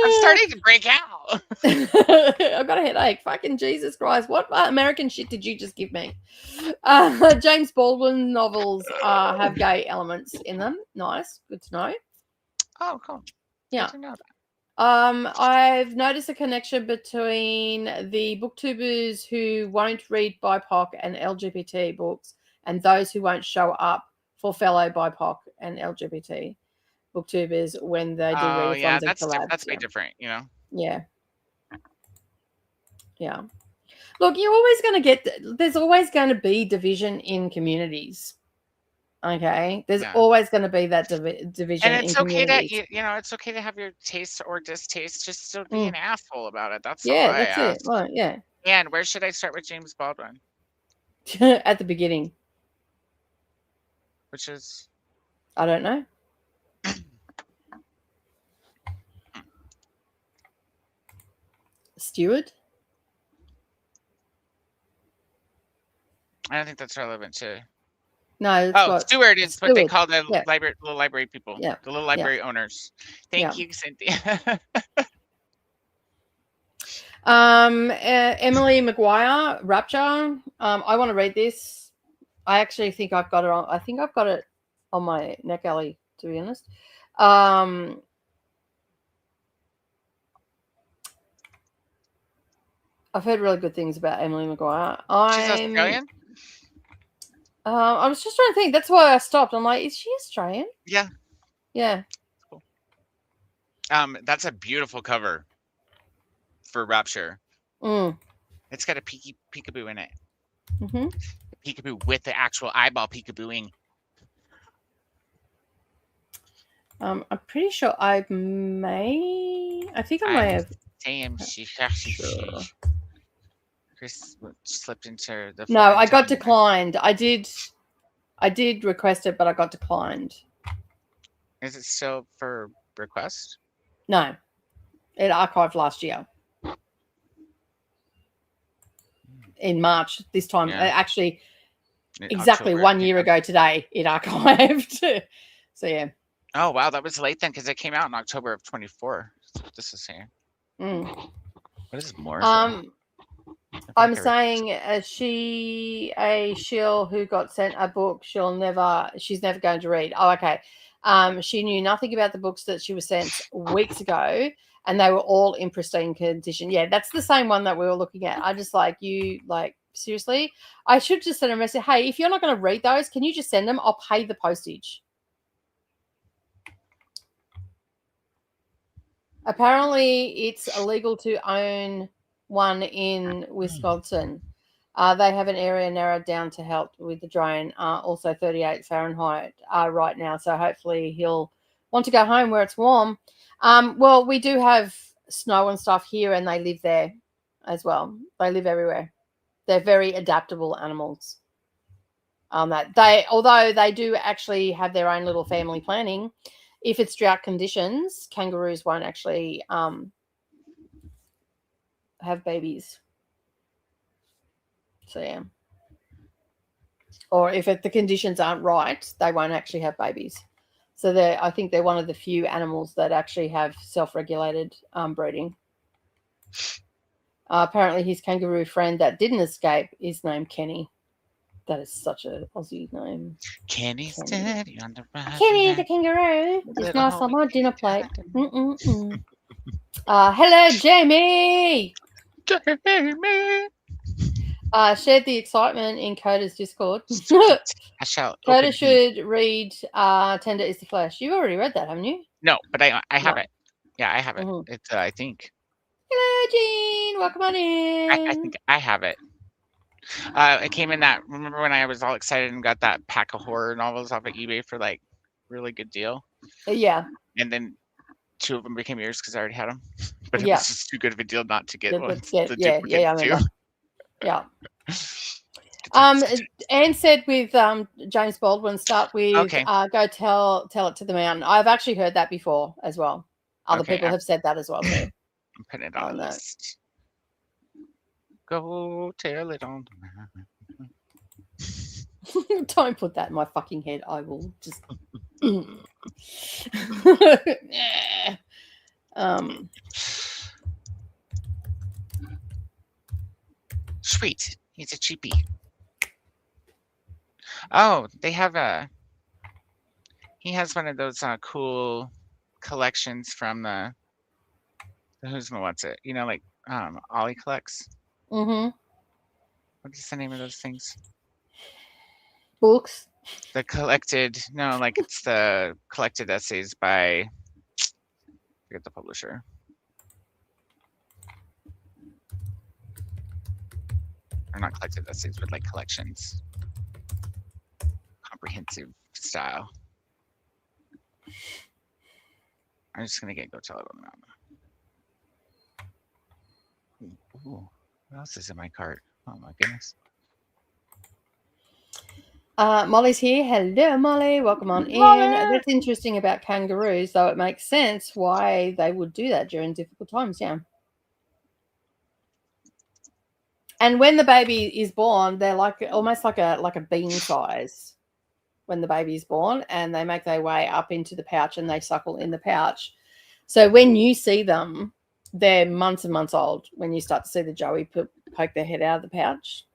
I'm starting to break out. I've got a headache. Fucking Jesus Christ. What American shit did you just give me? James Baldwin novels have gay elements in them. Nice. Good to know. Oh, cool. Yeah. Good to know that. I've noticed a connection between the booktubers who won't read BIPOC and LGBT books and those who won't show up for fellow BIPOC and LGBT booktubers when they do readathons and collabs. That's way different, you know? Yeah. Yeah. Look, you're always going to get, there's always going to be division in communities. Okay. There's always going to be that division. And it's okay to, it's okay to have your taste or distaste. Just still be an asshole about it. That's all I ask. It. Right, yeah. And where should I start with James Baldwin? At the beginning. Which is? I don't know. Steward? I don't think that's relevant to. No. Steward is what they call the little library people. Yeah. The little library owners. Thank you, Cynthia. Emily McGuire, Rapture. I want to read this. I actually think I've got it on. I think I've got it on my neck alley, to be honest. I've heard really good things about Emily McGuire. She's Australian? I was just trying to think. That's why I stopped. I'm like, is she Australian? Yeah. Yeah. Cool. That's a beautiful cover for Rapture. It's got a peekaboo in it. Mm-hmm. Peekaboo with the actual eyeball peekabooing. I'm pretty sure I may have. Damn, Chris slipped into the. No, I got declined. I did request it, but I got declined. Is it still for request? No, it archived last year in March. This time, actually, exactly October, 1 year ago today, it archived. So yeah. Oh wow, that was late then, because it came out in October of 24. This is saying. What is more? I'm saying a shill who got sent a book she's never going to read. Oh, okay. She knew nothing about the books that she was sent weeks ago, and they were all in pristine condition. Yeah, that's the same one that we were looking at. I just seriously, I should just send a message. Hey, if you're not going to read those, can you just send them? I'll pay the postage. Apparently, it's illegal to own one in Wisconsin. They have an area narrowed down to help with the drain. Also 38 Fahrenheit right now. So hopefully he'll want to go home where it's warm. Well, we do have snow and stuff here, and they live there as well. They live everywhere. They're very adaptable animals. Although they do actually have their own little family planning. If it's drought conditions, kangaroos won't actually have babies. So yeah. Or if the conditions aren't right, they won't actually have babies. So I think they're one of the few animals that actually have self-regulated breeding. Apparently his kangaroo friend that didn't escape is named Kenny. That is such a Aussie name. Kenny steady on the right. Kenny the kangaroo. It's Little nice on homie my dinner plate. Kenny. Hello, Jamie. Jamie. Shared the excitement in Coda's Discord. I shall. Coda should read Tender is the Flesh. You've already read that, haven't you? No, but I have No. it. Yeah, I have it. Mhm. It's I think. Hello, Jean. Welcome on in. I think I have it. It came in that. Remember when I was all excited and got that pack of horror novels off of eBay for like really good deal? Yeah. And then 2 of them became yours because I already had them. But it Yeah. was just too good of a deal not to get one. Yeah, The yeah, duplicate I too. remember. Yeah. Anne said with James Baldwin, start with Okay. go tell it to the mountain. I've actually heard that before as well. Other Okay, people have said that as well too. I'm putting it on the list. Go tell it on the mountain. Don't put that in my fucking head. I will just. Sweet. He's a cheapie. Oh, they have a. He has one of those cool collections from the Who's My What's It? You know, like Ollie collects. Mm-hmm. What is the name of those things? Books. The collected. No, like it's the collected essays by. Forget the publisher. Or not collected essays, but like collections. Comprehensive style. I'm just gonna Go Tell It on the Mountain. Ooh, what else is in my cart? Oh my goodness. Molly's here. Hello, Molly. Welcome on Molly! in. That's interesting about kangaroos, though it makes sense why they would do that during difficult times. Yeah. And when the baby is born, they're like almost like a bean size when the baby is born, and they make their way up into the pouch and they suckle in the pouch. So when you see them, they're months and months old when you start to see the Joey poke their head out of the pouch.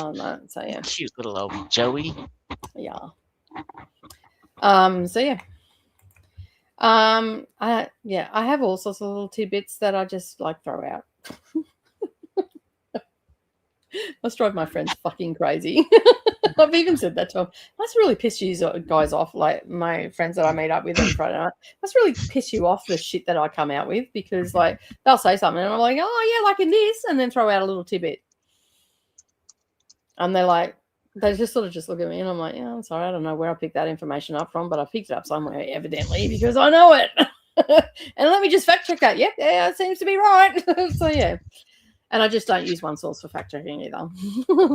No, so yeah. Cute little old Joey. Yeah. So yeah. I have all sorts of little tidbits that I just like throw out. Must drive my friends fucking crazy. I've even said that to them. Must really piss you guys off, like my friends that I meet up with on Friday night. Must really piss you off the shit that I come out with, because like they'll say something and I'm like, oh yeah, like in this, and then throw out a little tidbit. And they're like, they just sort of just look at me and I'm like, yeah, I'm sorry, I don't know where I picked that information up from, but I picked it up somewhere evidently because I know it. And let me just fact check that. Yep, yeah, it seems to be right. So yeah. And I just don't use one source for fact checking either.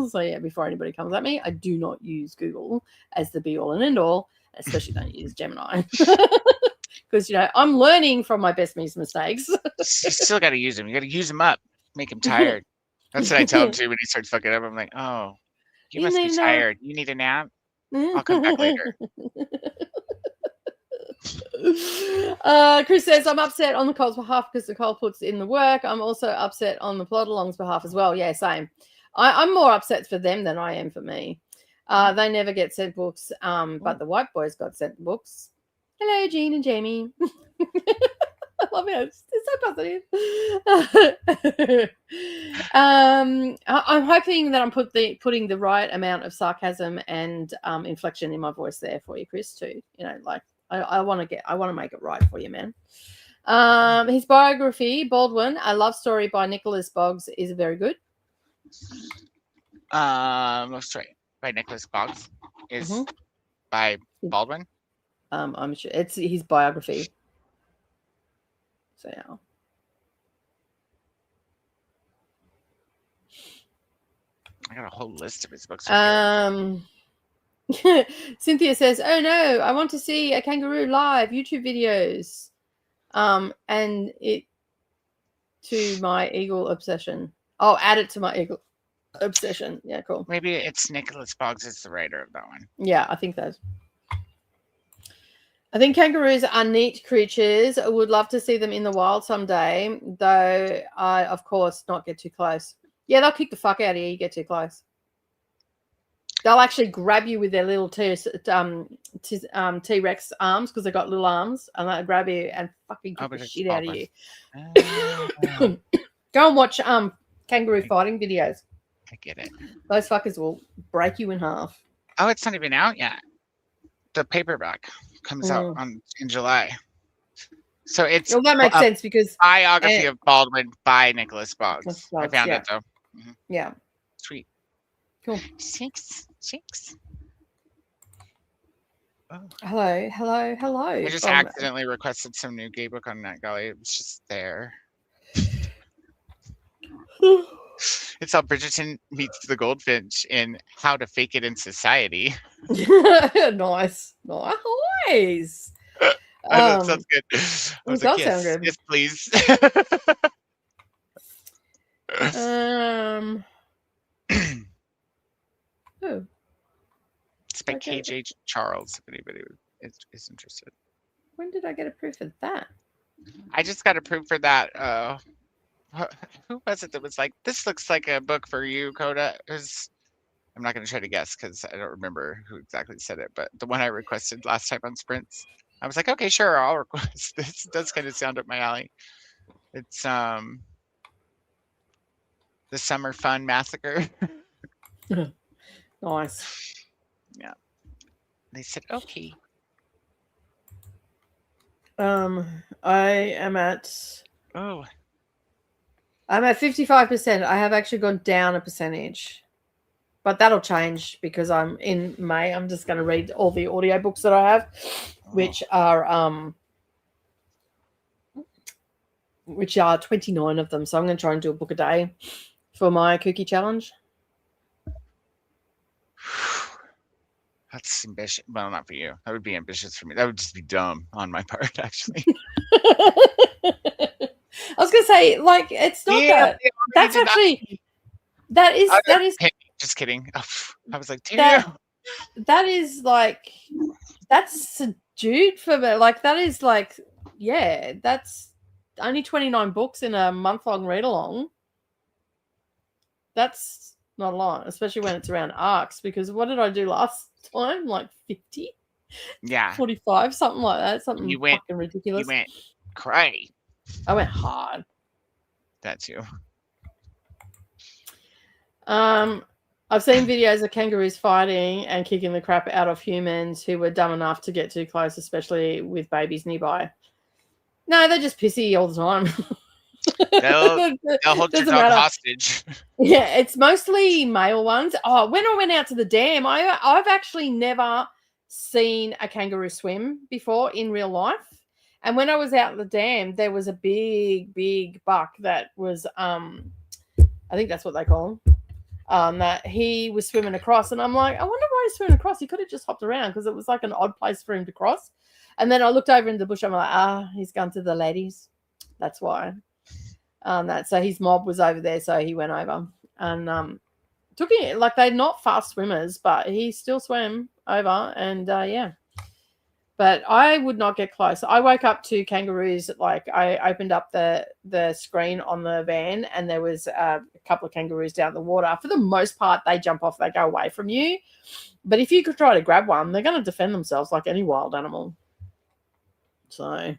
So yeah, before anybody comes at me, I do not use Google as the be all and end all, especially don't use Gemini. Because, I'm learning from my best mistakes. You still got to use them. You got to use them up. Make him tired. That's what I tell him too when he starts fucking up. I'm like, oh, you must be tired. You need a nap? I'll come back later. Chris says, I'm upset on Nicole's behalf because Nicole puts in the work. I'm also upset on the plot along's behalf as well. Yeah, same. I'm more upset for them than I am for me. They never get sent books, but the white boys got sent books. Hello, Jean and Jamie. I love it. It's so positive. I'm hoping that I'm putting the right amount of sarcasm and inflection in my voice there for you, Chris, too. Like I want to make it right for you, man. His biography, Baldwin, A Love Story by Nicholas Boggs, is very good. Love Story by Nicholas Boggs is by Baldwin. I'm sure it's his biography. So yeah. I got a whole list of his books. Cynthia says, "Oh no, I want to see a kangaroo live YouTube videos." And it to my eagle obsession. I'll add it to my eagle obsession. Yeah, cool. Maybe it's Nicholas Boggs is the writer of that one. Yeah, I think that. I think kangaroos are neat creatures. I would love to see them in the wild someday, though I, of course, not get too close. Yeah, they'll kick the fuck out of you. You get too close. They'll actually grab you with their little T-Rex arms because they got little arms, and they'll grab you and fucking kick the shit out of you. Go and watch kangaroo fighting videos. I get it. Those fuckers will break you in half. Oh, it's not even out yet. The paperback comes out in July. So it's well, that makes sense because biography of Baldwin by Nicholas Boggs. I found it though. Mm-hmm. Yeah. Sweet. Cool. Six. Oh. Hello. I just accidentally requested some new gay book on NetGalley. It was just there. It's how Bridgerton meets the Goldfinch in How to Fake It in Society. Nice. I know, that sounds good. It does sound good. Yes, please. Oh. It's by KJ Charles, if anybody is interested. When did I get approved for that? I just got approved for that. Who was it that was like, this looks like a book for you, Coda? I'm not going to try to guess because I don't remember who exactly said it, but the one I requested last time on Sprints, I was like, okay, sure, I'll request this. It does kind of sound up my alley. It's The Summer Fun Massacre. Nice. Yeah. They said, okay. I'm at 55%. I have actually gone down a percentage. But that'll change because I'm in May. I'm just going to read all the audiobooks that I have, which are 29 of them. So I'm going to try and do a book a day for my cookie challenge. That's ambitious. Well, not for you. That would be ambitious for me. That would just be dumb on my part, actually. I was going to say, like, it's not that. That's actually, that is. Just kidding. I was like, that is like, that's subdued for me. Like, that is like, yeah, that's only 29 books in a month-long read-along. That's not a lot, especially when it's around arcs, because what did I do last time? Like 50? Yeah. 45, something like that. Something fucking ridiculous. You went cray. I went hard. That's you. I've seen videos of kangaroos fighting and kicking the crap out of humans who were dumb enough to get too close, especially with babies nearby. No, they're just pissy all the time. They'll hold your dog hostage. Yeah, it's mostly male ones. Oh, when I went out to the dam, I've actually never seen a kangaroo swim before in real life. And when I was out at the dam, there was a big buck that was, I think that's what they call him. That he was swimming across, and I'm like, I wonder why he's swimming across. He could have just hopped around because it was like an odd place for him to cross. And then I looked over in the bush. I'm like, he's gone to the ladies. That's why. So his mob was over there, so he went over and took it. Like, they're not fast swimmers, but he still swam over, and yeah. But I would not get close. I woke up to kangaroos. Like, I opened up the screen on the van, and there was a couple of kangaroos down the water. For the most part, they jump off. They go away from you. But if you could try to grab one, they're going to defend themselves like any wild animal. So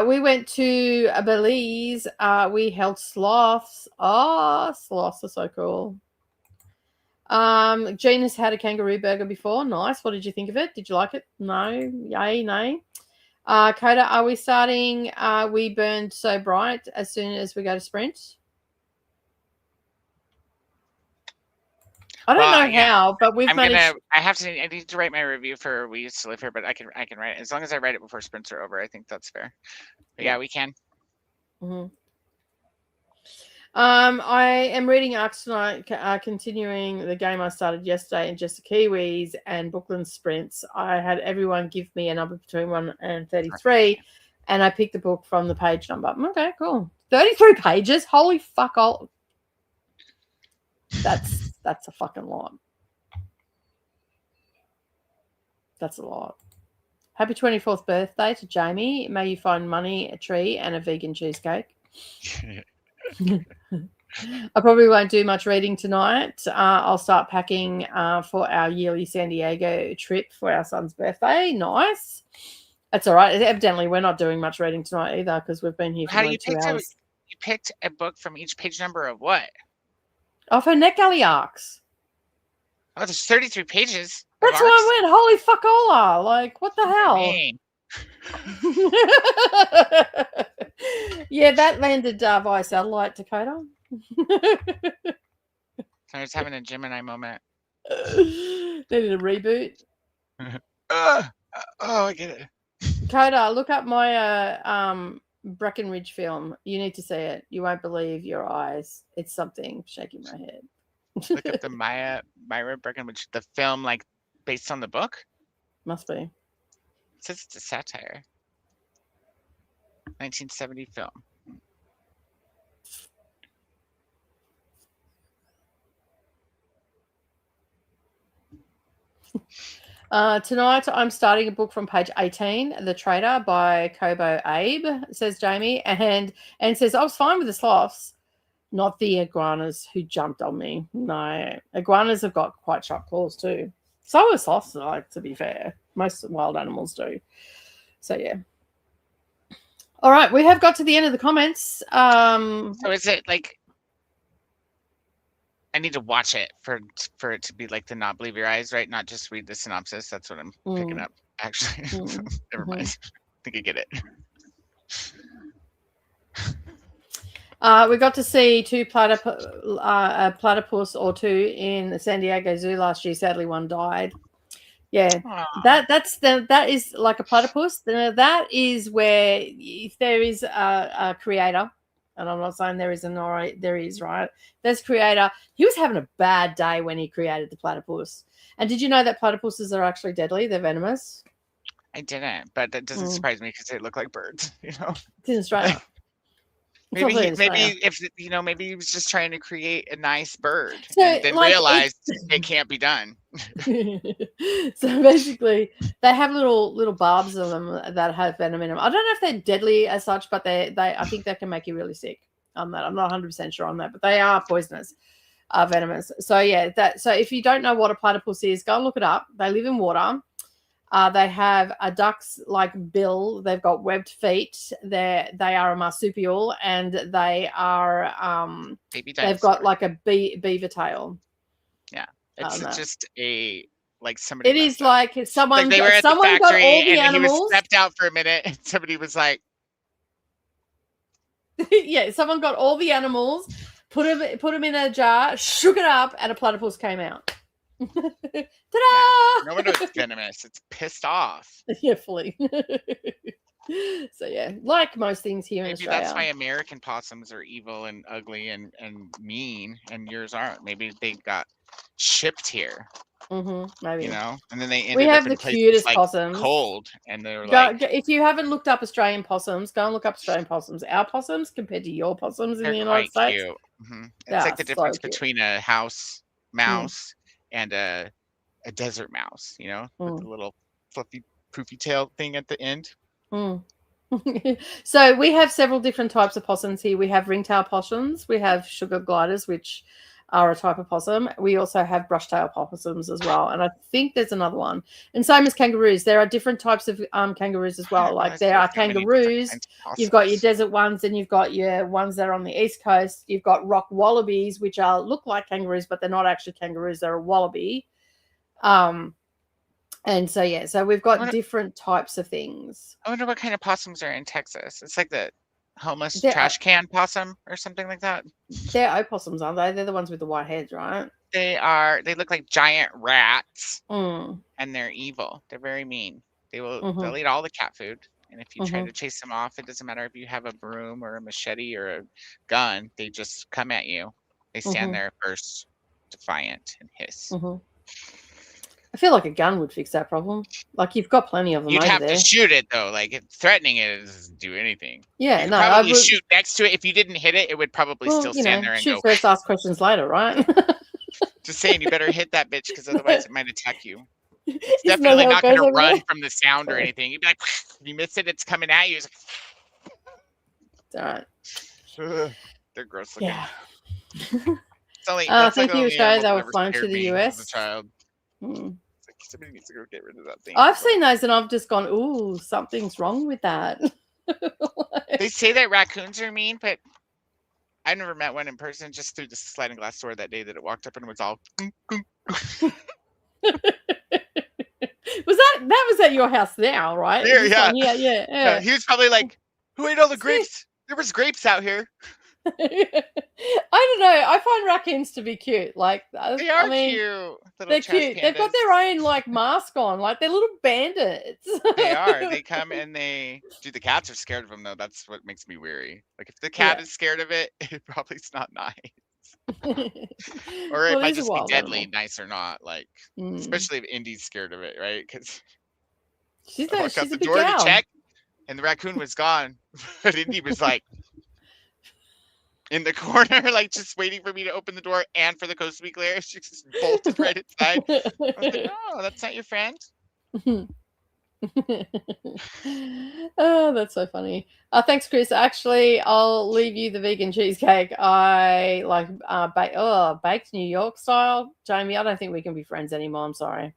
we went to Belize. We held sloths. Sloths are so cool. Jean has had a kangaroo burger before. Nice. What did you think of it? Did you like it? No. Yay, nay. Coda, are we starting We Burned So Bright as soon as we go to sprint? I don't know how, but we've managed. I need to write my review for We Used to Live Here, but I can write it. As long as I write it before sprints are over, I think that's fair. But yeah, we can. Mm-hmm. I am reading arcs tonight, continuing the game I started yesterday in Just the Kiwis and Brooklyn Sprints. I had everyone give me a number between 1 and 33, and I picked the book from the page number. Okay, cool. 33 pages? Holy fuck. That's a fucking lot. That's a lot. Happy 24th birthday to Jamie. May you find money, a tree, and a vegan cheesecake. I probably won't do much reading tonight. I'll start packing for our yearly San Diego trip for our son's birthday. Nice. That's all right. Evidently, we're not doing much reading tonight either because we've been here for only 2 hours. You picked a book from each page number of what? Oh, for NetGalley arcs. Oh, there's 33 pages. That's why I went, holy fuckola. Like, what the hell? Yeah, that landed via satellite, Dakota. I was having a Gemini moment. They did a reboot. Oh, I get it. Dakota, look up my Breckenridge film. You need to see it. You won't believe your eyes. It's something. Shaking my head. Look up the Myra Breckenridge, the film, like based on the book. Must be. It says it's a satire. 1970 film. Tonight I'm starting a book from page 18, The Trader by Kobo Abe, says Jamie, and says I was fine with the sloths, not the iguanas who jumped on me. No, iguanas have got quite sharp claws too. So are sloths, like, to be fair. Most wild animals do. So yeah. All right, we have got to the end of the comments. So is it like I need to watch it for it to be like the not believe your eyes, right? Not just read the synopsis. That's what I'm picking up, actually. Never mind. I think I get it. We got to see a platypus or two in the San Diego Zoo last year. Sadly, one died. Yeah, that is like a platypus. That is where if there is a creator, and I'm not saying there isn't, or there is, right? There's creator. He was having a bad day when he created the platypus. And did you know that platypuses are actually deadly? They're venomous. I didn't, but that doesn't surprise me because they look like birds. You know, it's in Australia. Maybe if maybe he was just trying to create a nice bird, so, and then realized it can't be done. So basically, they have little barbs of them that have venom in them. I don't know if they're deadly as such, but they I think they can make you really sick. On that, I'm not 100% sure on that, but they are poisonous, venomous. So yeah, so if you don't know what a platypus is, go and look it up. They live in water. They have a duck's-like bill. They've got webbed feet. They are a marsupial, and they are they've got like a beaver tail. Yeah, it's just a like somebody. It is like someone. Like they were at the factory, got all the and animals. he was stepped out for a minute, and somebody was like, "Yeah, someone got all the animals, put them in a jar, shook it up, and a platypus came out." Ta-da! Yeah, no one knows it's venomous. It's pissed off. Yeah, fully. So yeah, like most things here in Australia. That's why American possums are evil and ugly and mean, and yours aren't. Maybe they got shipped here. Maybe, and then they ended we have up in the cutest like possums. Cold, and they were if you haven't looked up Australian possums, go and look up Australian possums. Our possums compared to your possums in the United States, cute. It's like the difference between a house mouse and a desert mouse, with the little fluffy poofy tail thing at the end. So we have several different types of possums here. We have ringtail possums, we have sugar gliders, which are a type of possum. We also have brushtail possums as well, and I think there's another one. And same as kangaroos, there are different types of kangaroos as well. Like there are kangaroos, you've got your desert ones, and you've got your ones that are on the east coast. You've got rock wallabies, which look like kangaroos, but they're not actually kangaroos. They're a wallaby. And so we've got different types of things. I wonder what kind of possums are in Texas. It's like the homeless trash can possum or something like that. They're opossums, aren't they? They're the ones with the white heads, right? They are. They look like giant rats, and they're evil. They're very mean. They'll eat all the cat food, and if you try to chase them off, it doesn't matter if you have a broom or a machete or a gun. They just come at you. They stand there first, defiant, and hiss. I feel like a gun would fix that problem. Like you've got plenty of them. You'd over have there. to shoot it though. Like threatening it doesn't do anything. Yeah, you probably shoot next to it. If you didn't hit it, it would probably still stand there and shoot go. First, ask questions later, right? Just saying, you better hit that bitch because otherwise it might attack you. It's definitely not going to run from the sound or anything. You'd be like, if you miss it, it's coming at you. It's all right. They're gross looking. Yeah. It's only that's like thank the you, only Australia. animal They that were ever flown to scared the me US. as a child. Mm. It's like somebody needs to go get rid of that thing. I've but- seen those and I've just gone, ooh, something's wrong with that. They say that raccoons are mean, but I never met one in person. Just through the sliding glass door that day that it walked up and was all. was at your house now, right? Yeah, This yeah. one, yeah. Yeah, he was probably like, "Who ate all the See? grapes? There was grapes out here." I don't know. I find raccoons to be cute. Like, They are I mean, cute. Little they're trash cute. They've got pandas. their own like mask on. Like they're little bandits. They are. They come and they. Dude, the cats are scared of them though. That's what makes me weary. Like if the cat Yeah. is scared of it, it probably is not nice. Or Well, it might is a just be wild deadly, animal. nice or not. Like Mm. especially if Indy's scared of it, right? Because She's I walked out a the big door gal. to check, and the raccoon was gone, but Indy was like in the corner, like just waiting for me to open the door and for the coast to be clear. She just bolted right inside. I was like, "Oh, that's not your friend." Oh, that's so funny. Thanks, Chris. Actually, I'll leave you the vegan cheesecake. I like baked New York style. Jamie, I don't think we can be friends anymore. I'm sorry.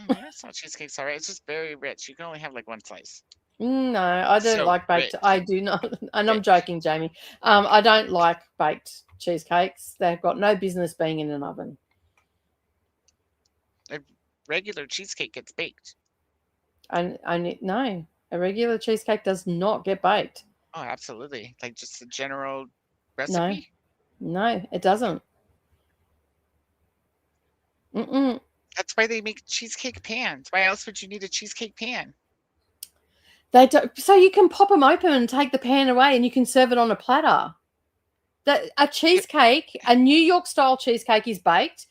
That's not cheesecake's alright. It's just very rich. You can only have like one slice. No, I don't So like baked. rich. I do not, and I'm Rich. joking, Jamie. I don't like baked cheesecakes. They've got no business being in an oven. A regular cheesecake gets baked. No, a regular cheesecake does not get baked. Oh, absolutely. Like just a general recipe. No, it doesn't. Mm-mm. That's why they make cheesecake pans. Why else would you need a cheesecake pan? They don't, so you can pop them open and take the pan away, and you can serve it on a platter. A cheesecake, a New York style cheesecake, is baked.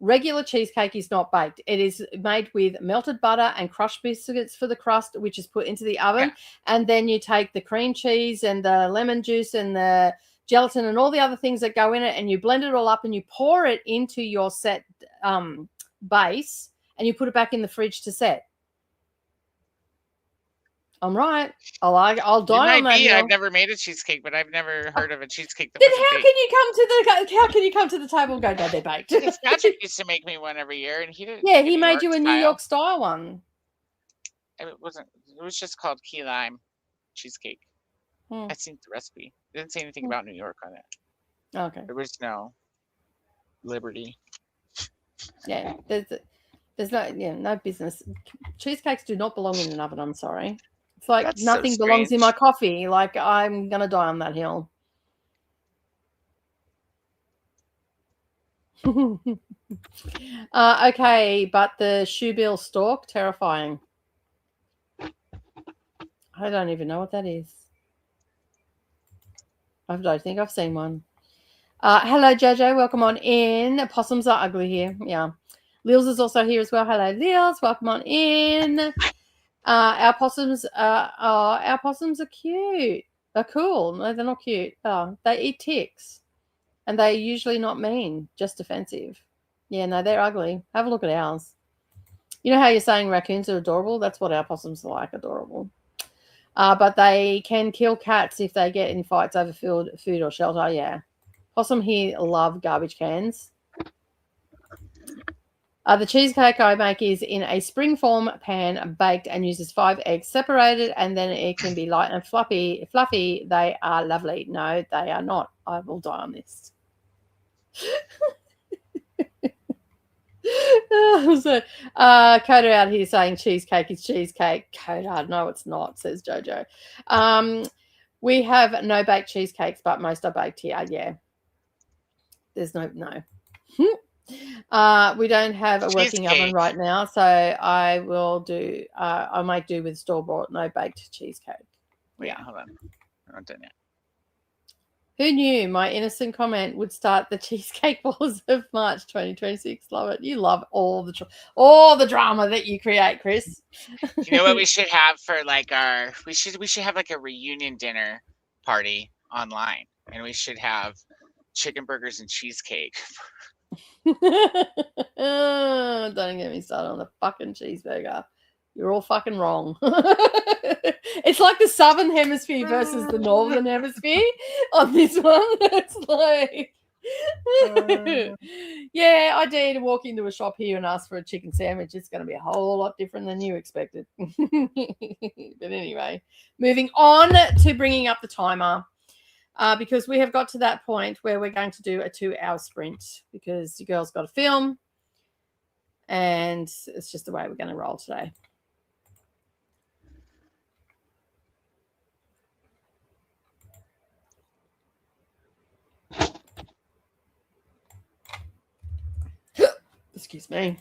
Regular cheesecake is not baked. It is made with melted butter and crushed biscuits for the crust, which is put into the oven. Yeah. And then you take the cream cheese and the lemon juice and the gelatin and all the other things that go in it, and you blend it all up and you pour it into your set base, and you put it back in the fridge to set. I'm right. I'll die on that hill. I've never made a cheesecake, but I've never heard of a cheesecake that Then wasn't how baked. can you come to the table and go, no, they're baked? Because Patrick used to make me one every year, and he didn't. Yeah, make he New made York you a New style. York style one. It wasn't. It was just called key lime cheesecake. Hmm. I seen the recipe. It didn't say anything about New York on it. Okay. There was no Liberty. Yeah, there's no business. Cheesecakes do not belong in an oven. I'm sorry. It's like That's so nothing belongs in my strange. coffee. Like I'm gonna die on that hill. Okay, but the shoebill stalk, terrifying. I don't even know what that is. I don't think I've seen one. Hello, Jojo. Welcome on in. Possums are ugly here. Yeah. Lils is also here as well. Hello, Lils. Welcome on in. Our possums are cute. They're cool. No, they're not cute. They eat ticks. And they're usually not mean, just offensive. Yeah, no, they're ugly. Have a look at ours. You know how you're saying raccoons are adorable? That's what our possums are like, adorable. But they can kill cats if they get in fights over food or shelter. Yeah. Possum here love garbage cans. The cheesecake I make is in a spring-form pan, baked, and uses 5 eggs separated, and then it can be light and fluffy. They are lovely. No, they are not. I will die on this. So, Coda out here saying cheesecake is cheesecake. Coda, no, it's not, says Jojo. We have no baked cheesecakes, but most are baked here. Yeah. There's no. We don't have a working oven right now, so I will do. I might do with store-bought no baked cheesecake. Wait, hold on. I'm not done yet. Who knew my innocent comment would start the cheesecake wars of March 2026? Love it. You love all the drama that you create, Chris. You know what we should have for like we should have like a reunion dinner party online, and we should have chicken burgers and cheesecake. Don't get me started on the fucking cheeseburger. You're all fucking wrong. It's like the Southern Hemisphere versus the Northern Hemisphere on this one. It's like Yeah, I dare you to walk into a shop here and ask for a chicken sandwich. It's going to be a whole lot different than you expected. But anyway, moving on to bringing up the timer. Because we have got to that point where we're going to do a 2-hour sprint because you girls got to film, and it's just the way we're going to roll today. Excuse me.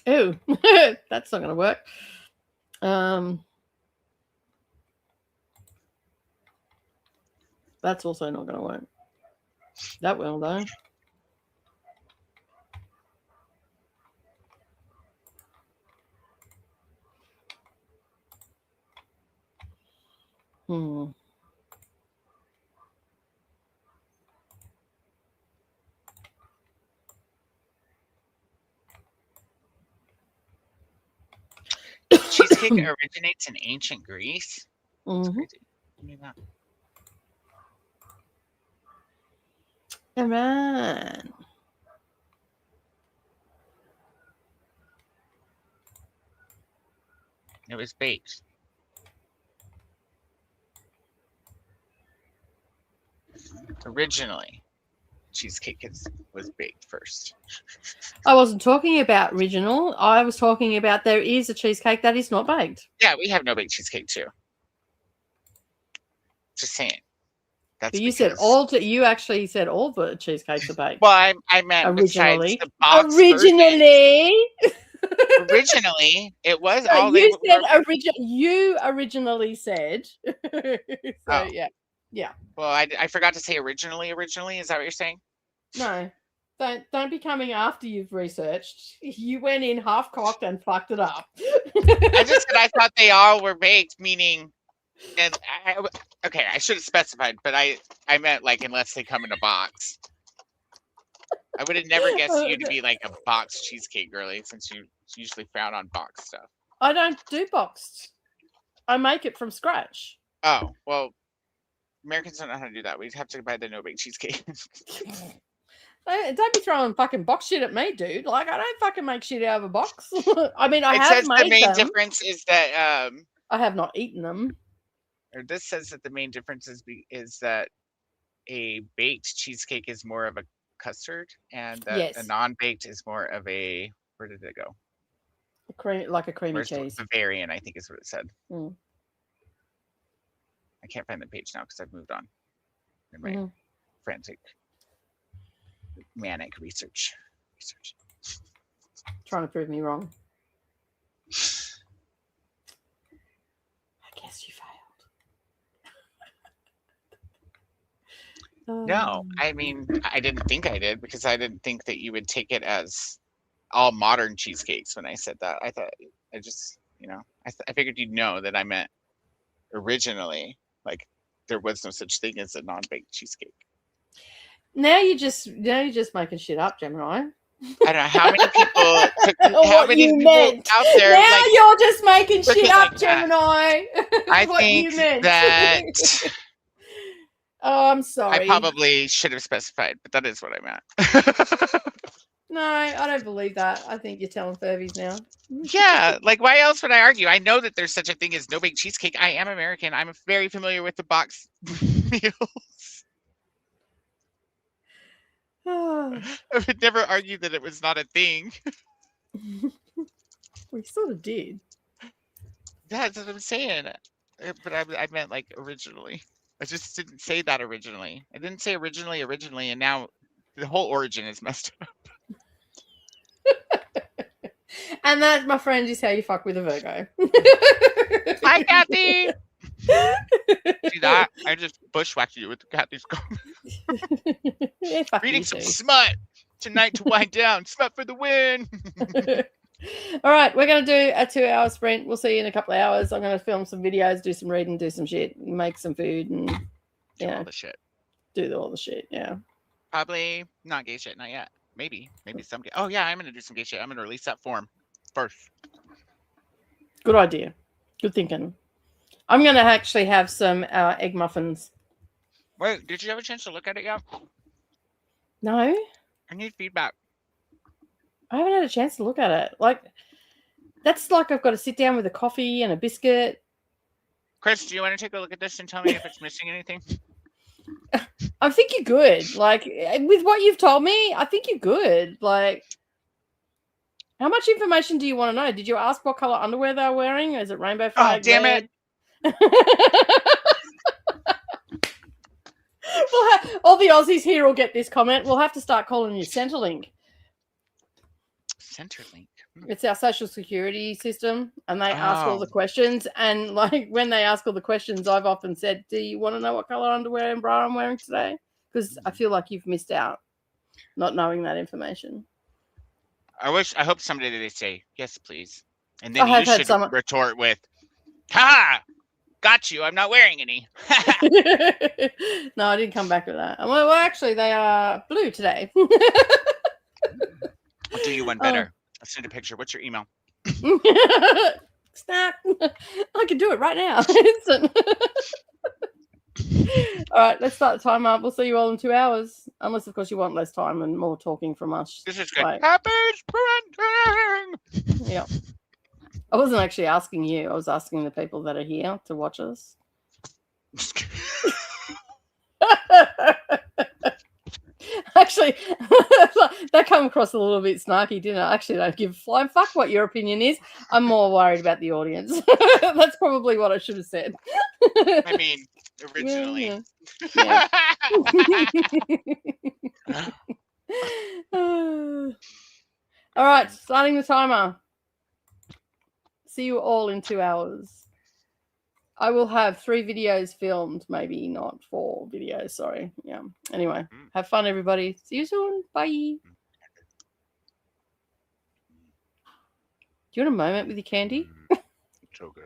Oh, that's not going to work. That's also not going to work. That will, though. Cheesecake originates in ancient Greece. Mm-hmm. I knew that. Come on. It was baked. Originally, cheesecake was baked first. I wasn't talking about original. I was talking about there is a cheesecake that is not baked. Yeah, we have no baked cheesecake too. Just saying. That's But you said you actually said all the cheesecakes are baked. Well, I meant originally. Besides the box Originally. Originally, it was So all you they said were. you originally said. Oh. Yeah. Well, I forgot to say originally. Is that what you're saying? No. Don't be coming after you've researched. You went in half cocked and fucked it up. I just said I thought they all were baked, meaning, and okay, I should have specified, but I meant like unless they come in a box. I would have never guessed you to be like a boxed cheesecake girly, since you usually frown on boxed stuff. I don't do boxed. I make it from scratch. Oh, well, Americans don't know how to do that. We'd have to buy the no-bake cheesecake. Don't be throwing fucking box shit at me, dude. Like, I don't fucking make shit out of a box. I mean, I it have says made the main them. difference is that I have not eaten them. Or this says that the main difference is that a baked cheesecake is more of a custard, and that a non-baked is more of a, where did it go? Like a creamy cheese. Bavarian, I think is what it said. Mm. I can't find the page now because I've moved on in my frantic, manic research. Trying to prove me wrong. I guess you failed. No, I mean, I didn't think I did, because I didn't think that you would take it as all modern cheesecakes when I said that. I thought, I just, I figured you'd know that I meant originally, like, there was no such thing as a non-baked cheesecake. Now you're just making shit up, Gemini. I don't know how many people how many people out there. Now like, you're just making shit up, like Gemini. I think that. Oh, I'm sorry. I probably should have specified, but that is what I meant. No, I don't believe that. I think you're telling furbies now. Yeah, like why else would I argue? I know that there's such a thing as no bake cheesecake. I am American. I'm very familiar with the box meals. I would never argue that it was not a thing. We sort of did. That's what I'm saying. But I meant like originally. I just didn't say that originally. I didn't say originally, and now the whole origin is messed up. And that, my friend, is how you fuck with a Virgo. Hi, Kathy! See that? I just bushwhacked you with Kathy's comment. Yeah, reading some smut tonight to wind down. Smut for the win! All right, we're going to do a 2-hour sprint. We'll see you in a couple of hours. I'm going to film some videos, do some reading, do some shit, make some food, and do all the shit. Do all the shit, yeah. Probably not gay shit, not yet. Maybe some. Oh yeah, I'm gonna do some gay shit. I'm gonna release that form first. Good idea. Good thinking. I'm gonna actually have some egg muffins. Wait, did you have a chance to look at it yet? No, I need feedback. I haven't had a chance to look at it. Like, that's like I've got to sit down with a coffee and a biscuit. Chris, do you want to take a look at this and tell me if it's missing anything? I think you're good. Like, with what you've told me, I think you're good. Like, how much information do you want to know? Did you ask what color underwear they're wearing? Is it rainbow flag? Oh, damn red? All the Aussies here will get this comment. We'll have to start calling you Centrelink. Centrelink. It's our social security system, and they ask all the questions. And like when they ask all the questions, I've often said, "Do you want to know what color underwear and bra I'm wearing today?" Because I feel like you've missed out not knowing that information. I hope someday they say yes, please, and then I have you had should retort with, "Ha! Got you. I'm not wearing any." No, I didn't come back with that. Well, actually, they are blue today. I'll do you one better. I'll send a picture. What's your email? Snap. I can do it right now. Instant. All right, let's start the timer. We'll see you all in 2 hours. Unless, of course, you want less time and more talking from us. This is good. Like, Happy sprinting! Yeah. I wasn't actually asking you. I was asking the people that are here to watch us. Actually, that came across a little bit snarky, didn't it? Actually, I don't give a flying fuck what your opinion is. I'm more worried about the audience. That's probably what I should have said. I mean, originally. Yeah. All right, starting the timer. See you all in 2 hours. I will have 3 videos filmed, maybe not 4 videos. Sorry. Yeah. Anyway, have fun, everybody. See you soon. Bye. Do you want a moment with your candy? So good.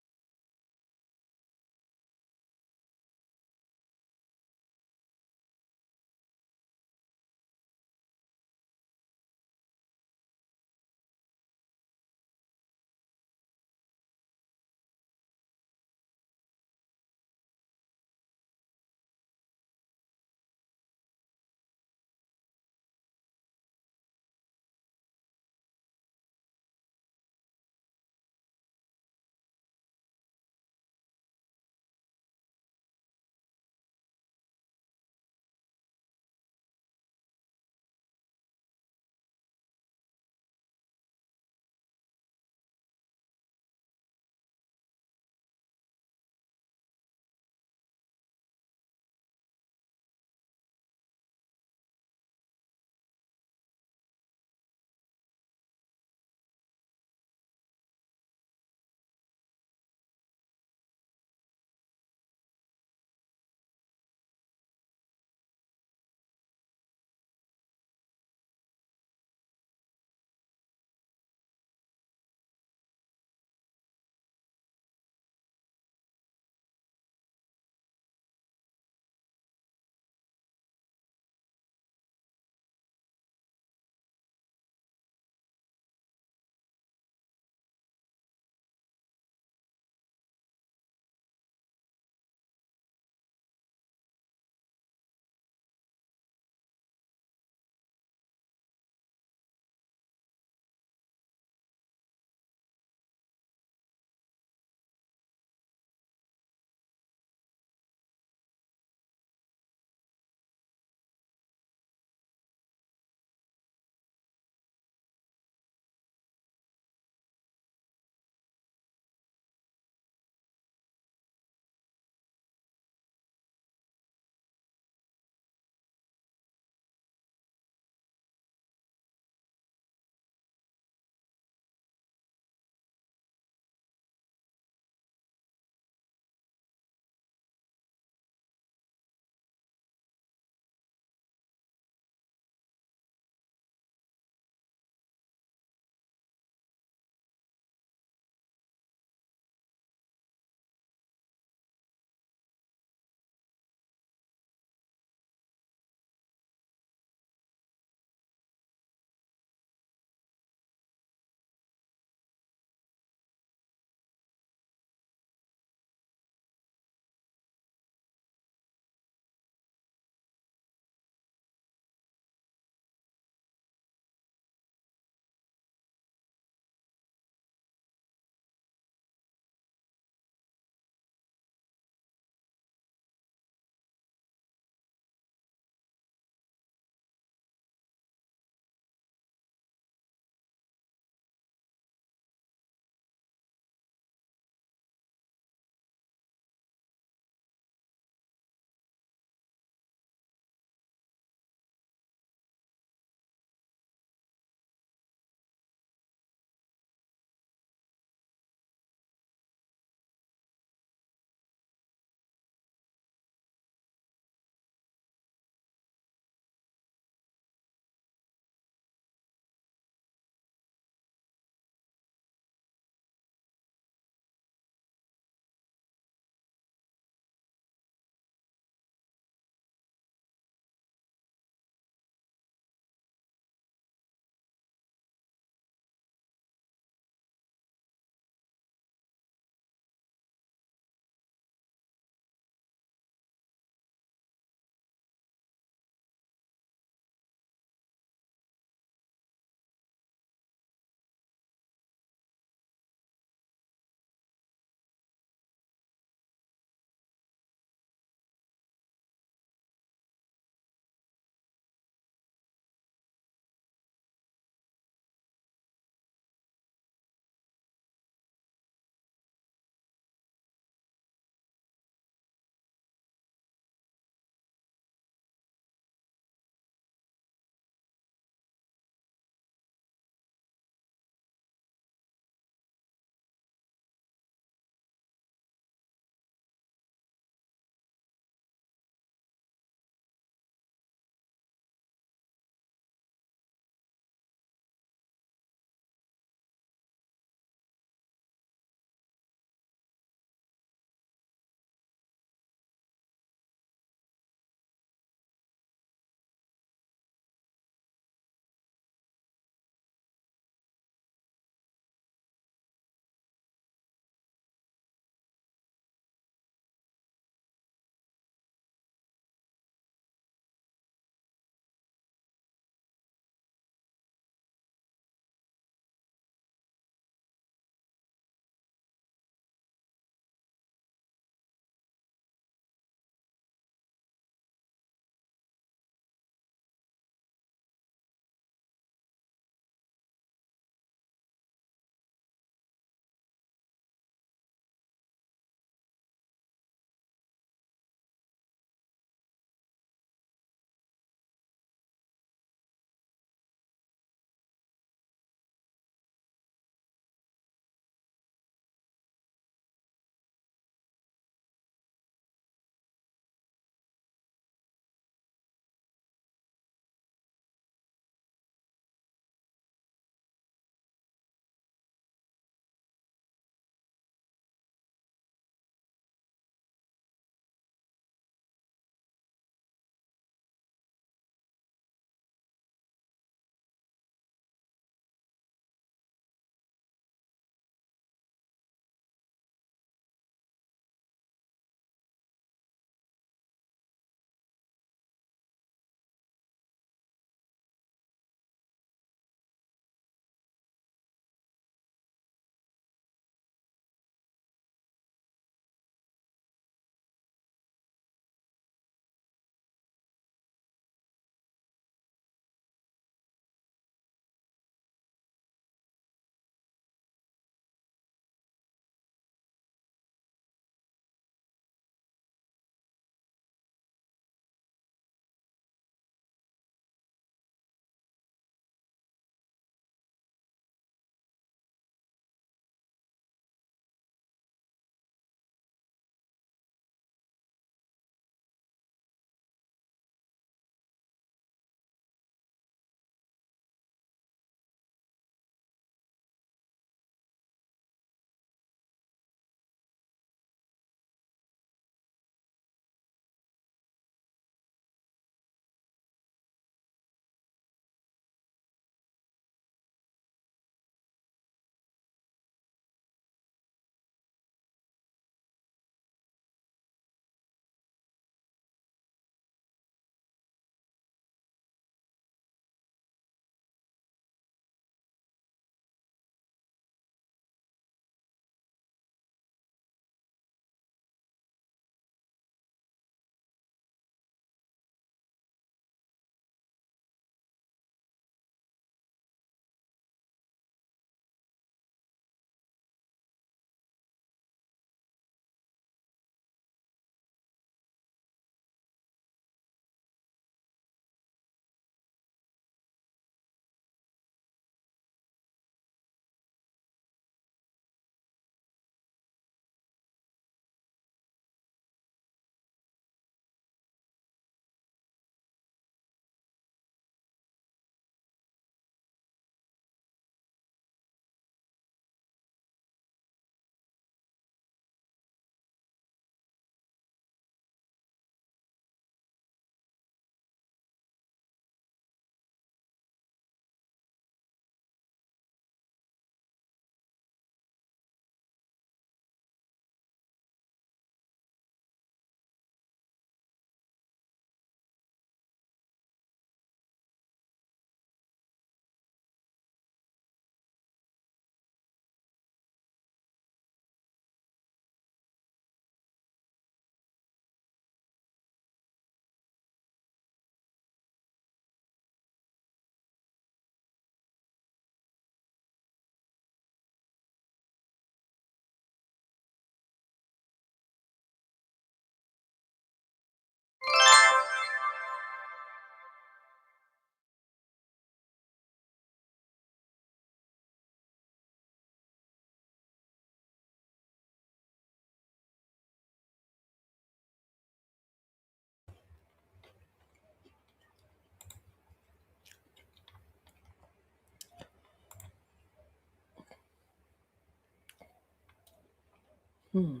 Hello.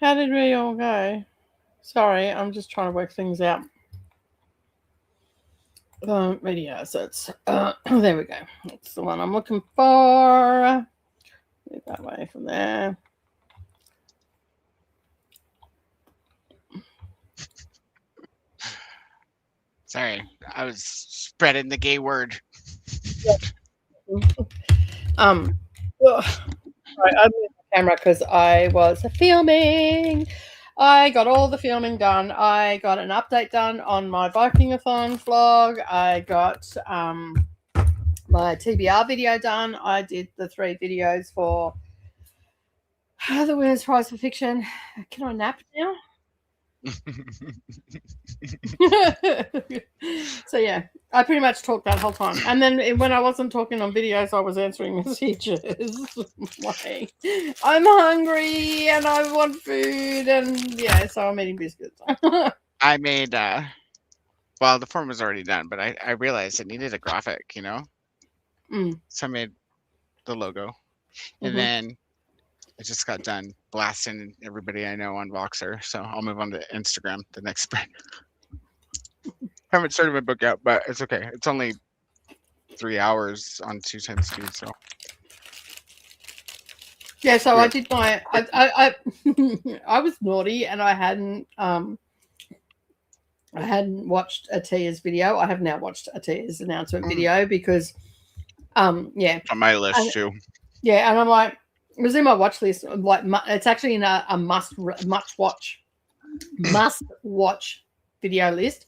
How did we all go? Sorry, I'm just trying to work things out. Media assets. There we go. That's the one I'm looking for. Move that way from there. Sorry, I was spreading the gay word. Well, I moved the camera because I was filming. I got all the filming done. I got an update done on my Vikingathon vlog. I got my TBR video done. I did the 3 videos for the Women's Prize for Fiction. Can I nap now? So yeah, I pretty much talked that whole time, and then when I wasn't talking on videos, I was answering messages. Like, I'm hungry and I want food, and yeah, so I'm eating biscuits. I made well, the form was already done, but I realized it needed a graphic, you know. So I made the logo, and then I just got done blasting everybody I know on Voxer, so I'll move on to Instagram the next spring. Haven't started my book yet, but it's okay. It's only 3 hours on 2 times speed, so. Yeah, so I did my. I was naughty, and I hadn't watched Atia's video. I have now watched Atia's announcement video because, yeah, on my list too. Yeah, and I'm like, it was in my watch list. Like, it's actually in a must watch video list.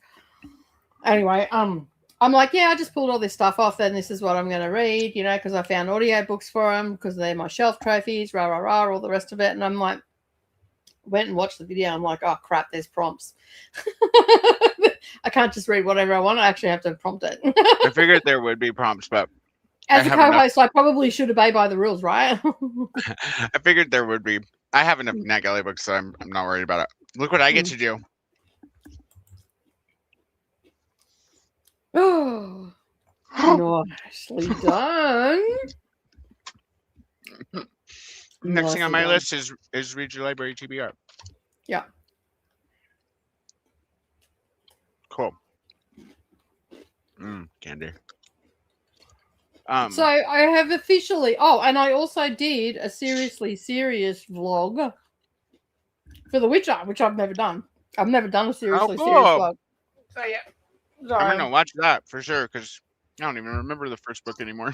Anyway, I'm like, yeah, I just pulled all this stuff off. Then this is what I'm going to read, you know, because I found audio books for them because they're my shelf trophies, all the rest of it. And I'm like, went and watched the video. I'm like, oh crap, there's prompts. I can't just read whatever I want. I actually have to prompt it. I figured there would be prompts, but as a co-host, I probably should obey by the rules, right? I figured there would be. I have enough NetGalley books, so I'm not worried about it. Look what I get to do. Oh, nicely done. Next thing on my list is read your library TBR. Yeah. Cool. Candy. So I have officially. Oh, and I also did a seriously serious vlog for The Witcher, which I've never done. I've never done a seriously serious vlog. So yeah. I'm gonna watch that for sure because I don't even remember the first book anymore.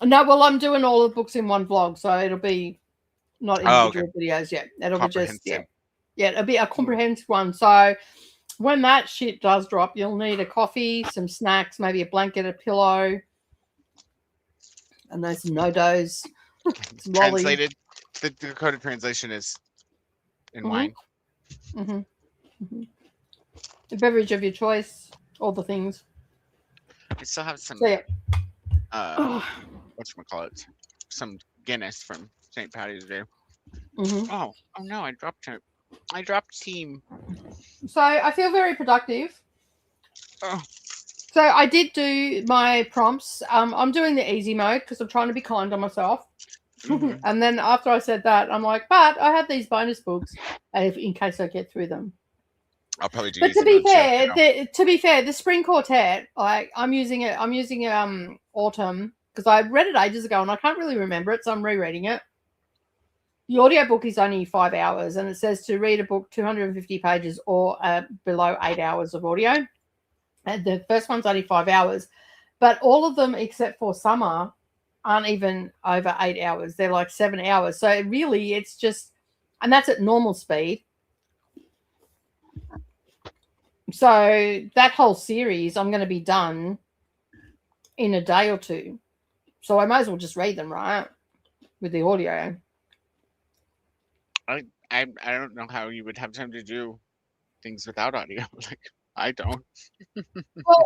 No, well, I'm doing all the books in one vlog, so it'll be not individual videos yet. It'll be just it'll be a comprehensive one. So when that shit does drop, you'll need a coffee, some snacks, maybe a blanket, a pillow, and there's some no-dos. Translated, the decoded translation is in wine. A beverage of your choice, all the things. I still have some. So, yeah. Whatchamacallit? Some Guinness from St. Patty's Day. Oh no! I dropped it. I dropped team. So I feel very productive. Oh. So I did do my prompts. I'm doing the easy mode because I'm trying to be kind on myself. And then after I said that, I'm like, but I have these bonus books in case I get through them. I'll probably do. But to be fair, the Spring Quartet, like I'm using Autumn because I read it ages ago and I can't really remember it, so I'm rereading it. The audiobook is only 5 hours, and it says to read a book 250 pages or below 8 hours of audio. And the first one's only 5 hours, but all of them except for Summer aren't even over 8 hours. They're like 7 hours. So really, it's just, and that's at normal speed. So that whole series, I'm going to be done in a day or two. So I might as well just read them, right? With the audio. I don't know how you would have time to do things without audio. Like I don't. Well,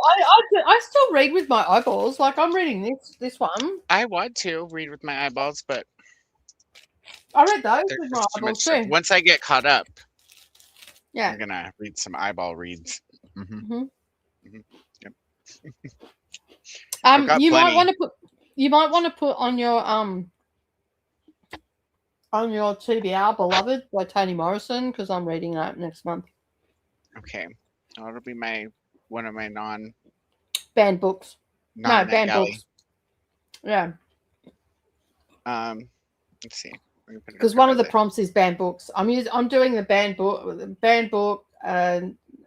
I still read with my eyeballs. Like I'm reading this one. I want to read with my eyeballs, but I read those with my eyeballs too. Once I get caught up, Yeah. I'm gonna read some eyeball reads. Mhm. Yep. I've You got might plenty. want to put on your TBR Beloved by Toni Morrison, because I'm reading that next month. Okay. Oh, it'll be one of my Banned books. No, banned NetGalley. books. Yeah. Let's see. Because one of the prompts is banned books. I'm doing the banned book,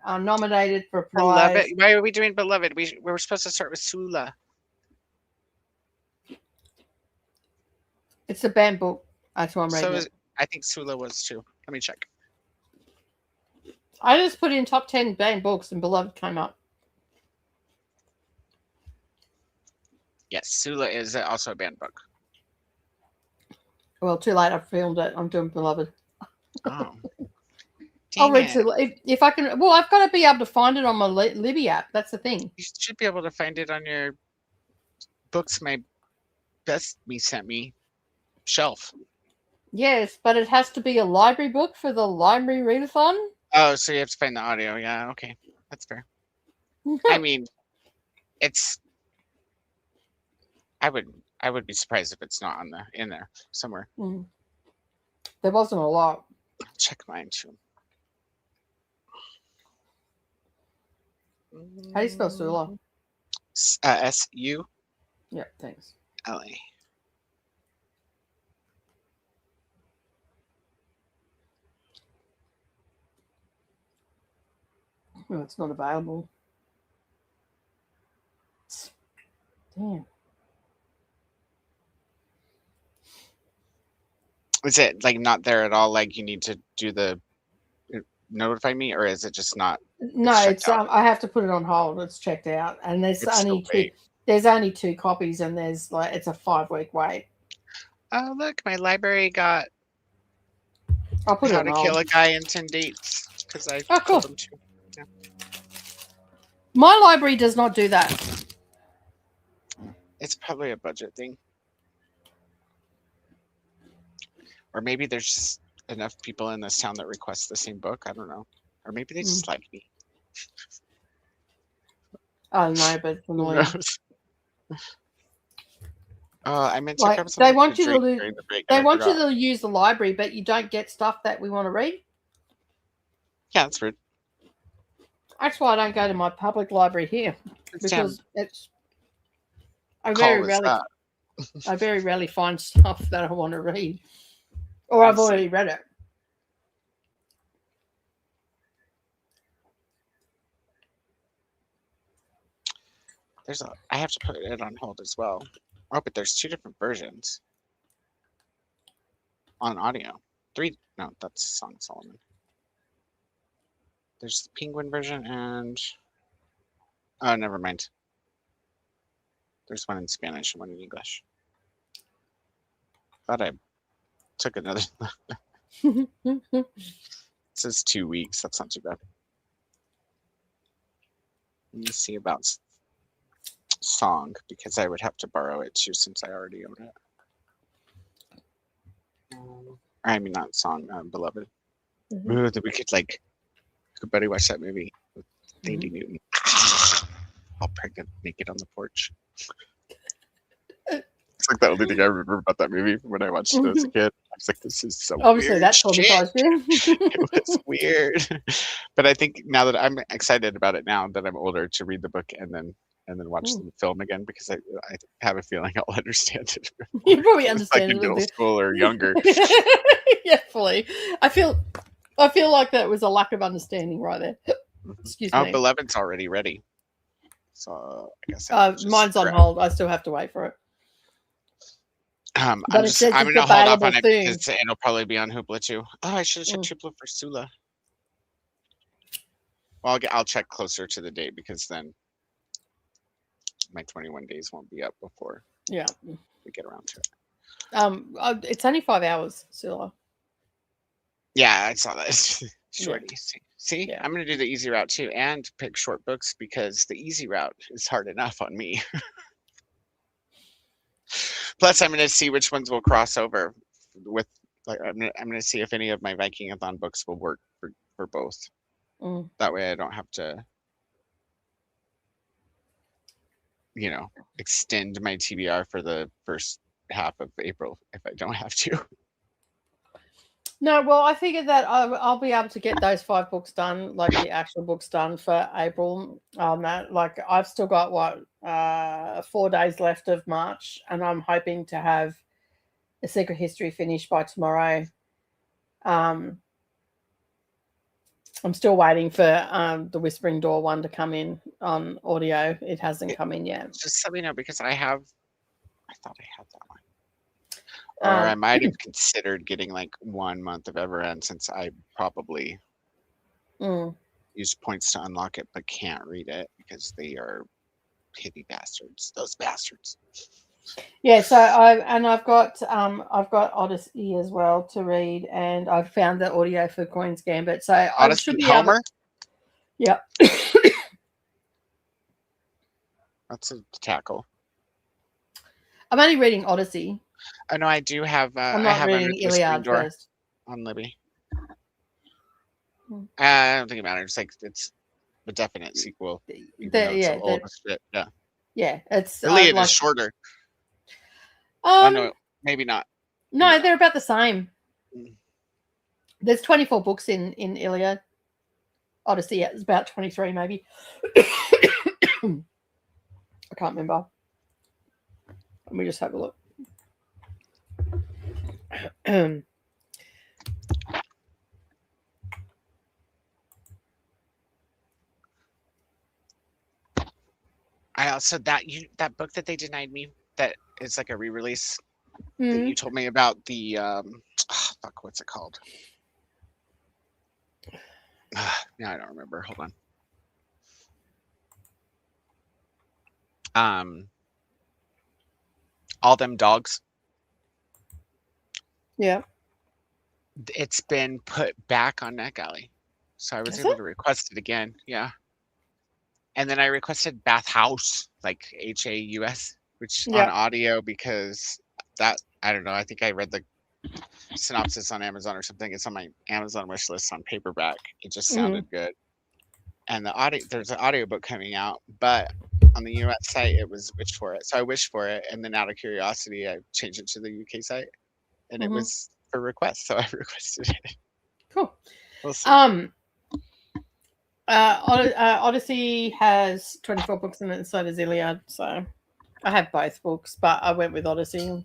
nominated for a prize. Beloved. Why are we doing Beloved? We were supposed to start with Sula. It's a banned book. That's what I'm reading. I think Sula was too. Let me check. I just put in top 10 banned books and Beloved came up. Yes, Sula is also a banned book. Well, too late. I filmed it. I'm doing Beloved. Oh. I'll read Sula if I can. Well, I've got to be able to find it on my Libby app. That's the thing. You should be able to find it on your books my best me sent me shelf. Yes, but it has to be a library book for the library readathon. Oh, so you have to find the audio. Yeah, okay. That's fair. I mean, I would be surprised if it's not in there somewhere. There wasn't a lot. I'll check mine too. How do you spell Sula? S-U. Yeah, thanks. L-A. Oh, it's not available. Damn. Is it like not there at all? Like you need to do the notify me, or is it just not? No, it's I have to put it on hold. It's checked out, and there's only two. There's only 2 copies, and there's it's a 5-week wait. Oh look, my library got. I'll put How it on to hold. Kill a Guy in 10 Dates because I cool. told them to. Yeah. My library does not do that. It's probably a budget thing. Or maybe there's just enough people in this town that request the same book. I don't know. Or maybe they just like me. I don't know, but it's annoying. I meant to grab something they want you to during the break. They want you to use the library, but you don't get stuff that we want to read. Yeah, that's rude. That's why I don't go to my public library here, because I very rarely find stuff that I want to read, or I've already read it. I have to put it on hold as well. Oh, but there's 2 different versions on audio. 3. No, that's Song of Solomon. There's the Penguin version and oh, never mind. There's one in Spanish and one in English. Thought I took another. It says 2 weeks. That's not too bad. Let me see about Song, because I would have to borrow it too since I already own it. I mean, not Song, Beloved. Ooh, we could everybody watch that movie with Dandy Newton. All pregnant, naked on the porch. It's like the only thing I remember about that movie from when I watched it as a kid. I was like, this is so obviously weird. That's traumatized you. It was weird. But I think now that I'm excited about it now that I'm older to read the book and then watch the film again, because I have a feeling I'll understand it. You probably understand like it in middle school or younger. Yeah, fully. I feel like that was a lack of understanding right there. Excuse me. Beloved's already ready. So I guess mine's on hold. I still have to wait for it. I'm gonna hold off on it because it'll probably be on Hoopla too. Oh, I should have checked Hoopla for Sula. Well, I'll check closer to the date, because then my 21 days won't be up before we get around to it. It's only 5 hours, Sula. Yeah, I saw that. Short, easy. See, I'm gonna do the easy route too, and pick short books, because the easy route is hard enough on me. Plus, I'm gonna see which ones will cross over with. I'm gonna see if any of my Vikingathon books will work for both. Mm. That way I don't have to, extend my TBR for the first half of April if I don't have to. No, well, I figured that I'll be able to get those 5 books done, like the actual books done for April. That, like, I've still got 4 days left of March, and I'm hoping to have A Secret History finished by tomorrow. I'm still waiting for the Whispering Door one to come in on audio. It hasn't come in yet. Just let me know, because I thought I had that one. Or I might have considered getting like 1 month of Everend, since I probably use points to unlock it but can't read it because they are hippie bastards. Those bastards. Yeah, so I've got Odyssey as well to read, and I've found the audio for Queen's Gambit. So I should be Homer? Yeah. That's a tackle. I'm only reading Odyssey. I know I do have. I'm not reading Iliad first. On Libby. I don't think it matters. Like, it's a definite sequel. Yeah. Yeah, it's Iliad is shorter. No, maybe not. No, they're about the same. There's 24 books in Iliad. Odyssey is about 23, maybe. I can't remember. Let me just have a look. I also that book that they denied me, that is like a re-release that you told me about, the what's it called? Now I don't remember. Hold on. All Them Dogs. Yeah. It's been put back on NetGalley, so I was able to request it again. Yeah. And then I requested Bathhouse, like Haus, which on audio, because that, I don't know, I think I read the synopsis on Amazon or something. It's on my Amazon wish list on paperback. It just sounded good. And there's an audiobook coming out, but on the US site it was wished for it. So I wished for it, and then out of curiosity I changed it to the UK site, and it was for request, so I requested it. Cool. We'll see. Odyssey has 24 books in it, and so does Iliad. So I have both books, but I went with Odyssey.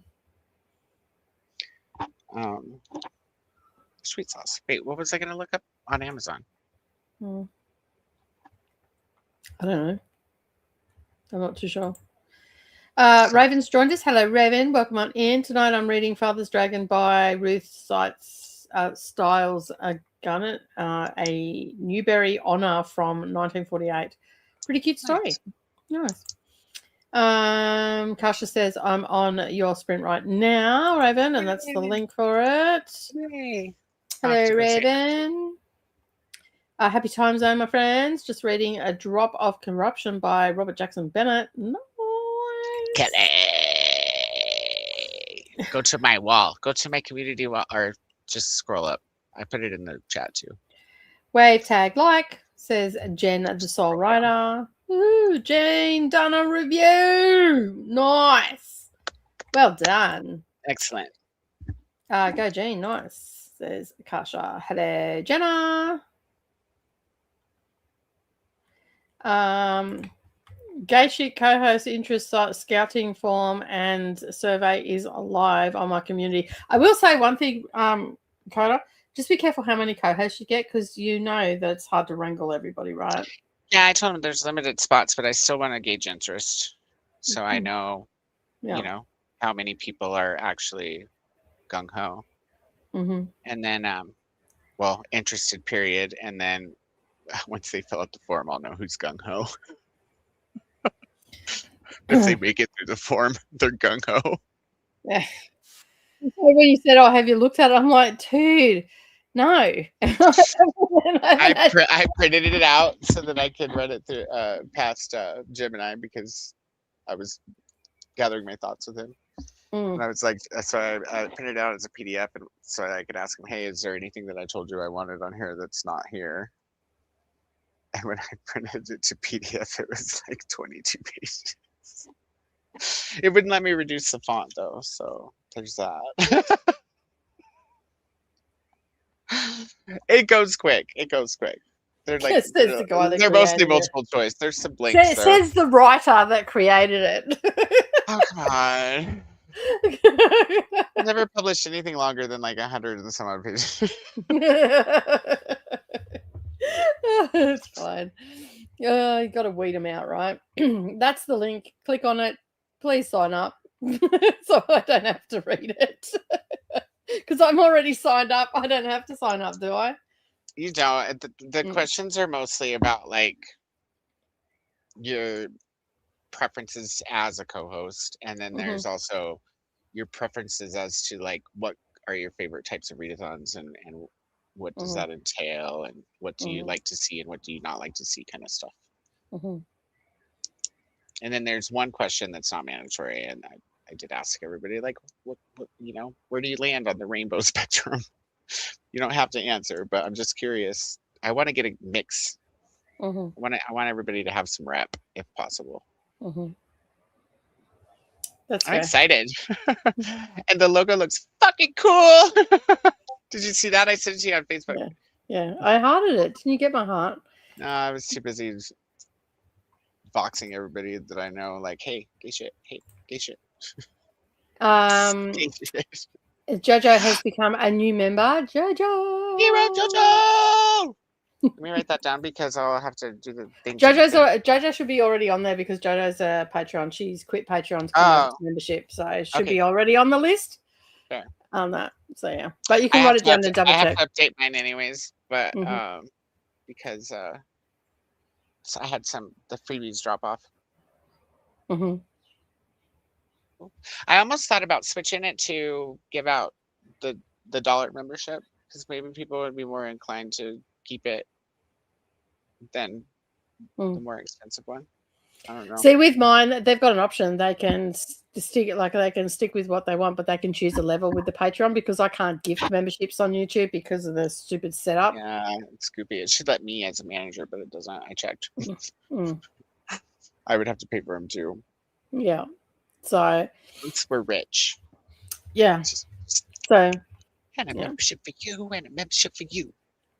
Sweet sauce. Wait, what was I going to look up on Amazon? I don't know. I'm not too sure. Raven's joined us. Hello, Raven. Welcome on in. Tonight I'm reading Father's Dragon by Ruth Stiles Gunnett, a Newbery Honour from 1948. Pretty cute story. Nice. Kasha says, I'm on your sprint right now, Raven, and that's the link for it. Yay. Hello, Raven. Happy time zone, my friends. Just reading A Drop of Corruption by Robert Jackson Bennett. Nice. Kelly. Go to my wall. Go to my community wall, or just scroll up. I put it in the chat too. Wave tag like, says Jen the Soul Rider. Ooh, Jane, done a review. Nice. Well done. Excellent. Go, Jane. Nice, says Kasha. Hello, Jenna. Gay Chic co-host interest scouting form and survey is live on my community. I will say one thing, Coda, just be careful how many co-hosts you get, because you know that it's hard to wrangle everybody, right? Yeah, I told him there's limited spots, but I still want to gauge interest, so I know, how many people are actually gung-ho. And then, interested, period, and then once they fill out the form, I'll know who's gung-ho. If they make it through the form, they're gung-ho. Yeah. When you said, "Oh, have you looked at it?" I'm like, dude, no. I printed it out so that I could run it through past Gemini, because I was gathering my thoughts with him. And I was like, so I printed it out as a PDF, and so I could ask him, hey, is there anything that I told you I wanted on here that's not here? And when I printed it to PDF, it was like 22 pages. It wouldn't let me reduce the font though, so there's that. It goes quick. It goes quick. They're like Says the guy that they're mostly created it. multiple choice. There's some blinks there. Says the writer that created it. Oh come on. I've never published anything longer than like 100 and some odd pages. It's fine. You got to weed them out, right? That's the link. Click on it. Please sign up, so I don't have to read it. Because I'm already signed up. I don't have to sign up, do I? You don't. The questions are mostly about like your preferences as a co-host, and then there's also your preferences as to like what are your favorite types of readathons, and what does that entail, and what do you like to see and what do you not like to see, kind of stuff. And then there's one question that's not mandatory, and I did ask everybody, like, what where do you land on the rainbow spectrum? You don't have to answer, but I'm just curious. I want to get a mix. I want everybody to have some rep if possible. That's I'm fair. excited. And the logo looks fucking cool. Did you see that? I sent it to you on Facebook. Yeah, I hearted it. Didn't you get my heart? No, I was too busy boxing everybody that I know, like, hey, gay shit. Hey, gay shit. Gay shit. Jojo has become a new member. Jojo! Hero Jojo! Let me write that down because I'll have to do the thing. Jojo should be already on there because Jojo's a Patreon. She's quit Patreon to come over to membership, so it should be already on the list. Fair. On that, so yeah. But you can write it down and double check. I have to update mine anyways, but because so I had the freebies drop off. I almost thought about switching it to give out the $1 membership, because maybe people would be more inclined to keep it than the more expensive one. I don't know. See, with mine, they've got an option. They can stick it, like they can stick with what they want, but they can choose a level with the Patreon, because I can't gift memberships on YouTube because of the stupid setup. Yeah, it's goopy. It should let me as a manager, but it doesn't. I checked. I would have to pay for them too. Yeah. So we're rich. Yeah. So and a membership for you, and a membership for you.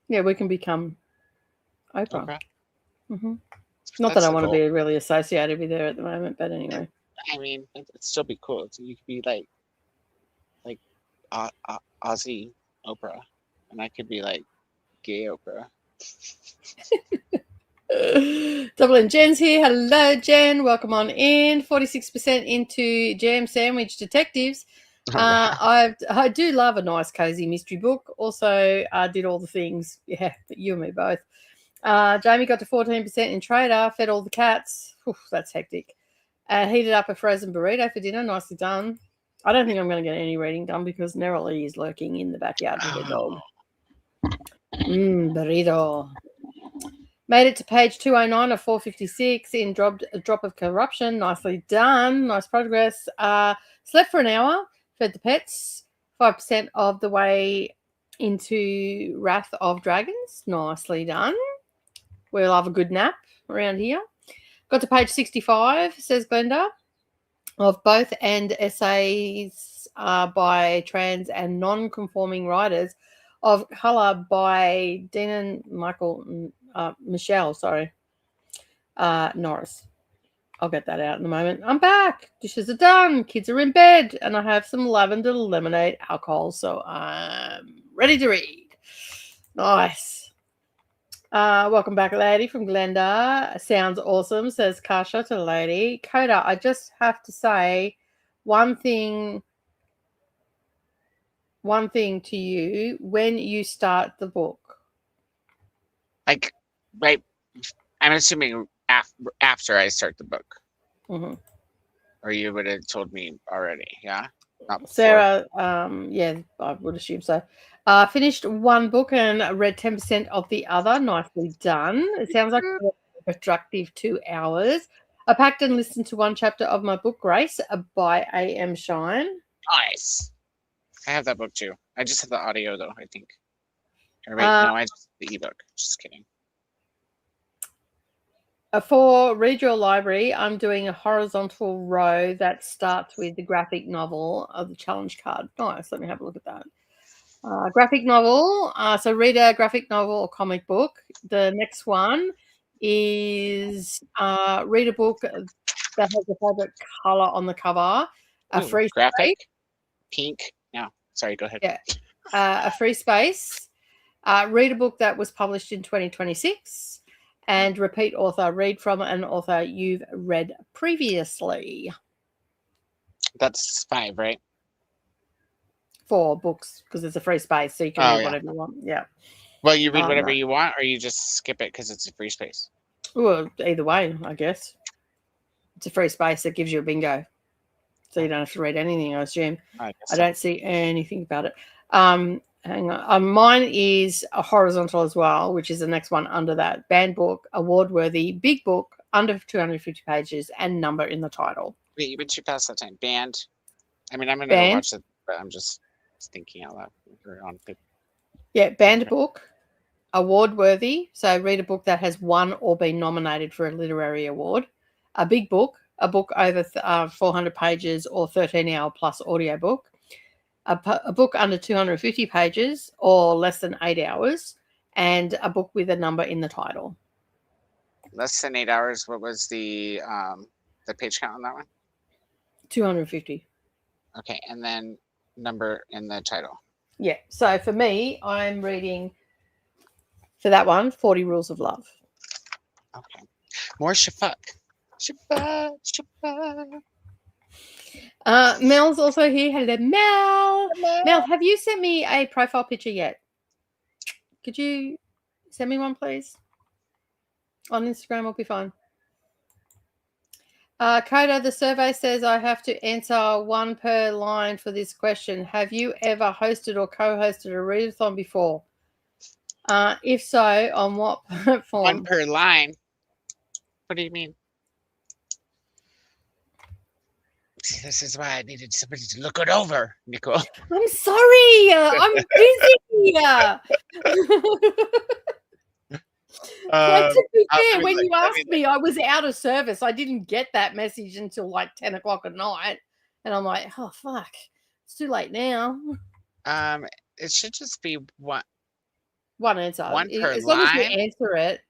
Yeah, we can become Oprah. Not that I want to be really associated with her at the moment, but anyway. I mean, it'd still be cool. So you could be like Aussie Oprah, and I could be like gay Oprah. Double N Jen's here. Hello, Jen. Welcome on in. 46% into Jam Sandwich Detectives. I do love a nice cozy mystery book. Also, I did all the things. Yeah, you and me both. Jamie got to 14% in Trader. Fed all the cats. Oof, that's hectic. Heated up a frozen burrito for dinner. Nicely done. I don't think I'm going to get any reading done because Neroli is lurking in the backyard with her dog. Burrito. Made it to page 209 of 456 in Drop of Corruption. Nicely done. Nice progress. Slept for an hour. Fed the pets. 5% of the way into Wrath of Dragons. Nicely done. We'll have a good nap around here. Got to page 65, says Glenda, of both and essays by trans and non-conforming writers of colour by Dean and Michelle Norris. I'll get that out in a moment. I'm back. Dishes are done. Kids are in bed. And I have some lavender lemonade alcohol. So I'm ready to read. Nice. Welcome back, lady, from Glenda. Sounds awesome, says Kasha to the lady. Coda, I just have to say one thing to you when you start the book. Like, right, I'm assuming after I start the book. Or you would have told me already, yeah? Not before. Sarah, yeah, I would assume so. Finished one book and read 10% of the other. Nicely done. It sounds like a productive 2 hours. I packed and listened to one chapter of my book, Grace, by A.M. Shine. Nice. I have that book too. I just have the audio though, I think. Or wait, no, I just have the ebook. Just kidding. For Read Your Library, I'm doing a horizontal row that starts with the graphic novel of the challenge card. Nice. Let me have a look at that. Graphic novel. So read a graphic novel or comic book. The next one is read a book that has a favorite color on the cover. A free graphic, space. pink. No, sorry, go ahead. Yeah. A free space. Read a book that was published in 2026. And repeat author. Read from an author you've read previously. That's 5, right? 4 books because it's a free space, so you can read whatever you want. Yeah. Well, you read whatever you want, or you just skip it because it's a free space. Well, either way, I guess. It's a free space that gives you a bingo, so you don't have to read anything, I assume. I don't see anything about it. Hang on. Mine is a horizontal as well, which is the next one under that. Banned book, award-worthy, big book, under 250 pages, and number in the title. Wait, you went too past that time. Banned. I mean, I'm going to go watch it, but I'm just thinking out loud. Yeah, banned book, award-worthy. So read a book that has won or been nominated for a literary award. A big book, a book over 400 pages or 13-hour plus audiobook. A book under 250 pages or less than 8 hours, and a book with a number in the title. Less than 8 hours. What was the page count on that one? 250. Okay, and then number in the title. Yeah. So for me, I'm reading for that one 40 Rules of Love. Okay. More shafak. Shafak. Mel's also here. Hello, Mel. Mel, have you sent me a profile picture yet? Could you send me one, please? On Instagram will be fine. Coda, the survey says I have to answer 1 per line for this question. Have you ever hosted or co-hosted a readathon before? If so, on what platform? 1 per line. What do you mean? This is why I needed somebody to look it over, Nicole. I'm sorry. I'm busy. To be fair, when you asked me, I was out of service. I didn't get that message until like 10 o'clock at night. And I'm like, oh, fuck. It's too late now. It should just be one answer. 1 per line. As long as you answer it.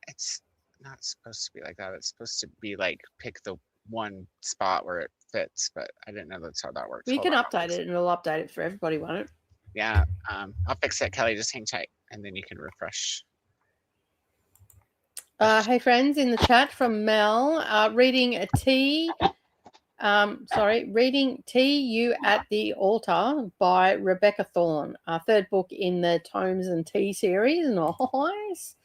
It's not supposed to be like that. It's supposed to be like pick the one spot where it fits, but I didn't know that's how that works. We can update it and it'll update it for everybody, won't it? Yeah. I'll fix it, Kelly. Just hang tight and then you can refresh. Hey friends, in the chat from Mel, reading Tea You at the Altar by Rebecca Thorne, 3rd book in the Tomes and Tea series. Nice.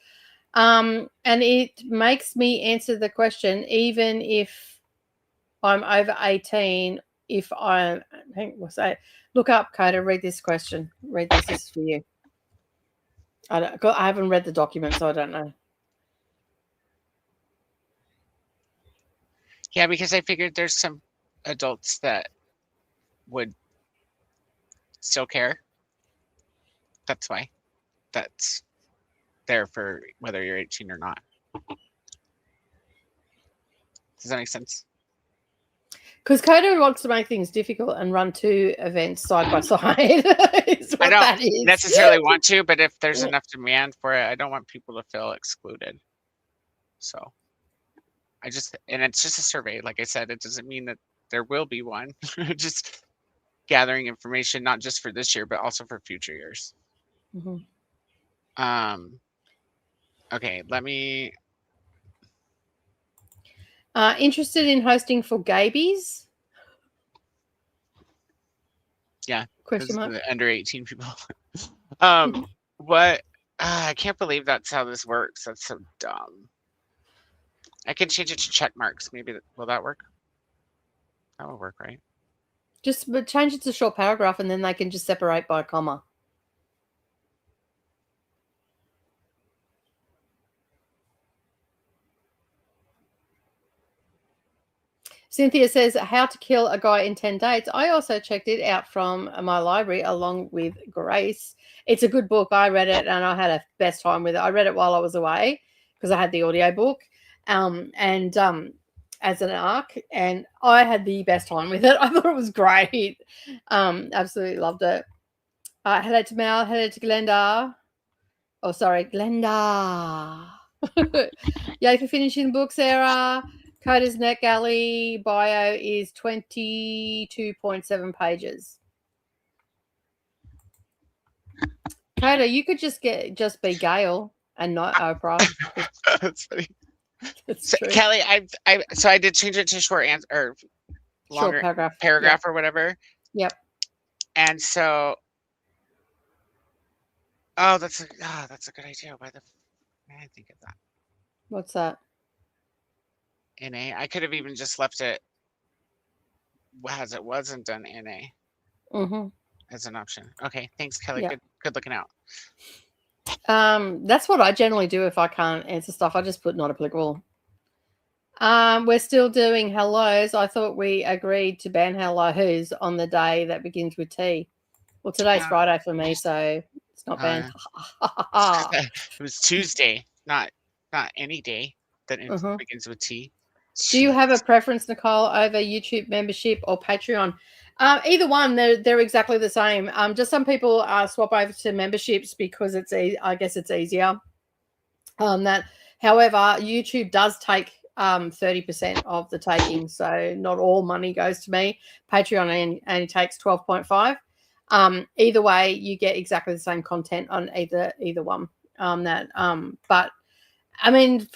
And it makes me answer the question, even if I'm over 18, if I look up, Coda, read this question. Read this is for you. I haven't read the document, so I don't know. Yeah, because I figured there's some adults that would still care. That's why. That's there for whether you're 18 or not. Does that make sense? Because Coda wants to make things difficult and run 2 events side by side. I don't necessarily want to, but if there's enough demand for it, I don't want people to feel excluded. So and it's just a survey. Like I said, it doesn't mean that there will be one. Just gathering information, not just for this year, but also for future years. Mm-hmm. Okay, let me. Interested in hosting for Gabies? Yeah. Question mark. Under 18 people. What? I can't believe that's how this works. That's so dumb. I can change it to check marks. Maybe will that work? That will work, right? But change it to short paragraph, and then they can just separate by a comma. Cynthia says, How to Kill a Guy in 10 Dates. I also checked it out from my library along with Grace. It's a good book. I read it and I had a best time with it. I read it while I was away because I had the audio book as an arc, and I had the best time with it. I thought it was great. Absolutely loved it. Hello to Mel. Hello to Glenda. Oh, sorry, Glenda. Yay for finishing the book, Sarah. Coda's NetGalley bio is 22.7 pages. Coda, you could just be Gail and not Oprah. That's funny. That's so, true. Kelly, I did change it to short answer or longer short paragraph or whatever. Yep. And so, that's a good idea. Why the I think of that? What's that? NA. I could have even just left it as it was and done NA as an option. Okay, thanks, Kelly. Yep. Good looking out. That's what I generally do if I can't answer stuff. I just put not applicable. We're still doing hellos. I thought we agreed to ban hellos on the day that begins with T. Well, today's Friday for me, so it's not banned. It was Tuesday, not any day that begins with T. Do you have a preference, Nicole, over YouTube membership or Patreon? Either one, they're exactly the same. Just some people swap over to memberships because I guess it's easier. However, YouTube does take 30% of the taking, so not all money goes to me. Patreon only takes 12.5. Either way, you get exactly the same content on either one. But I mean,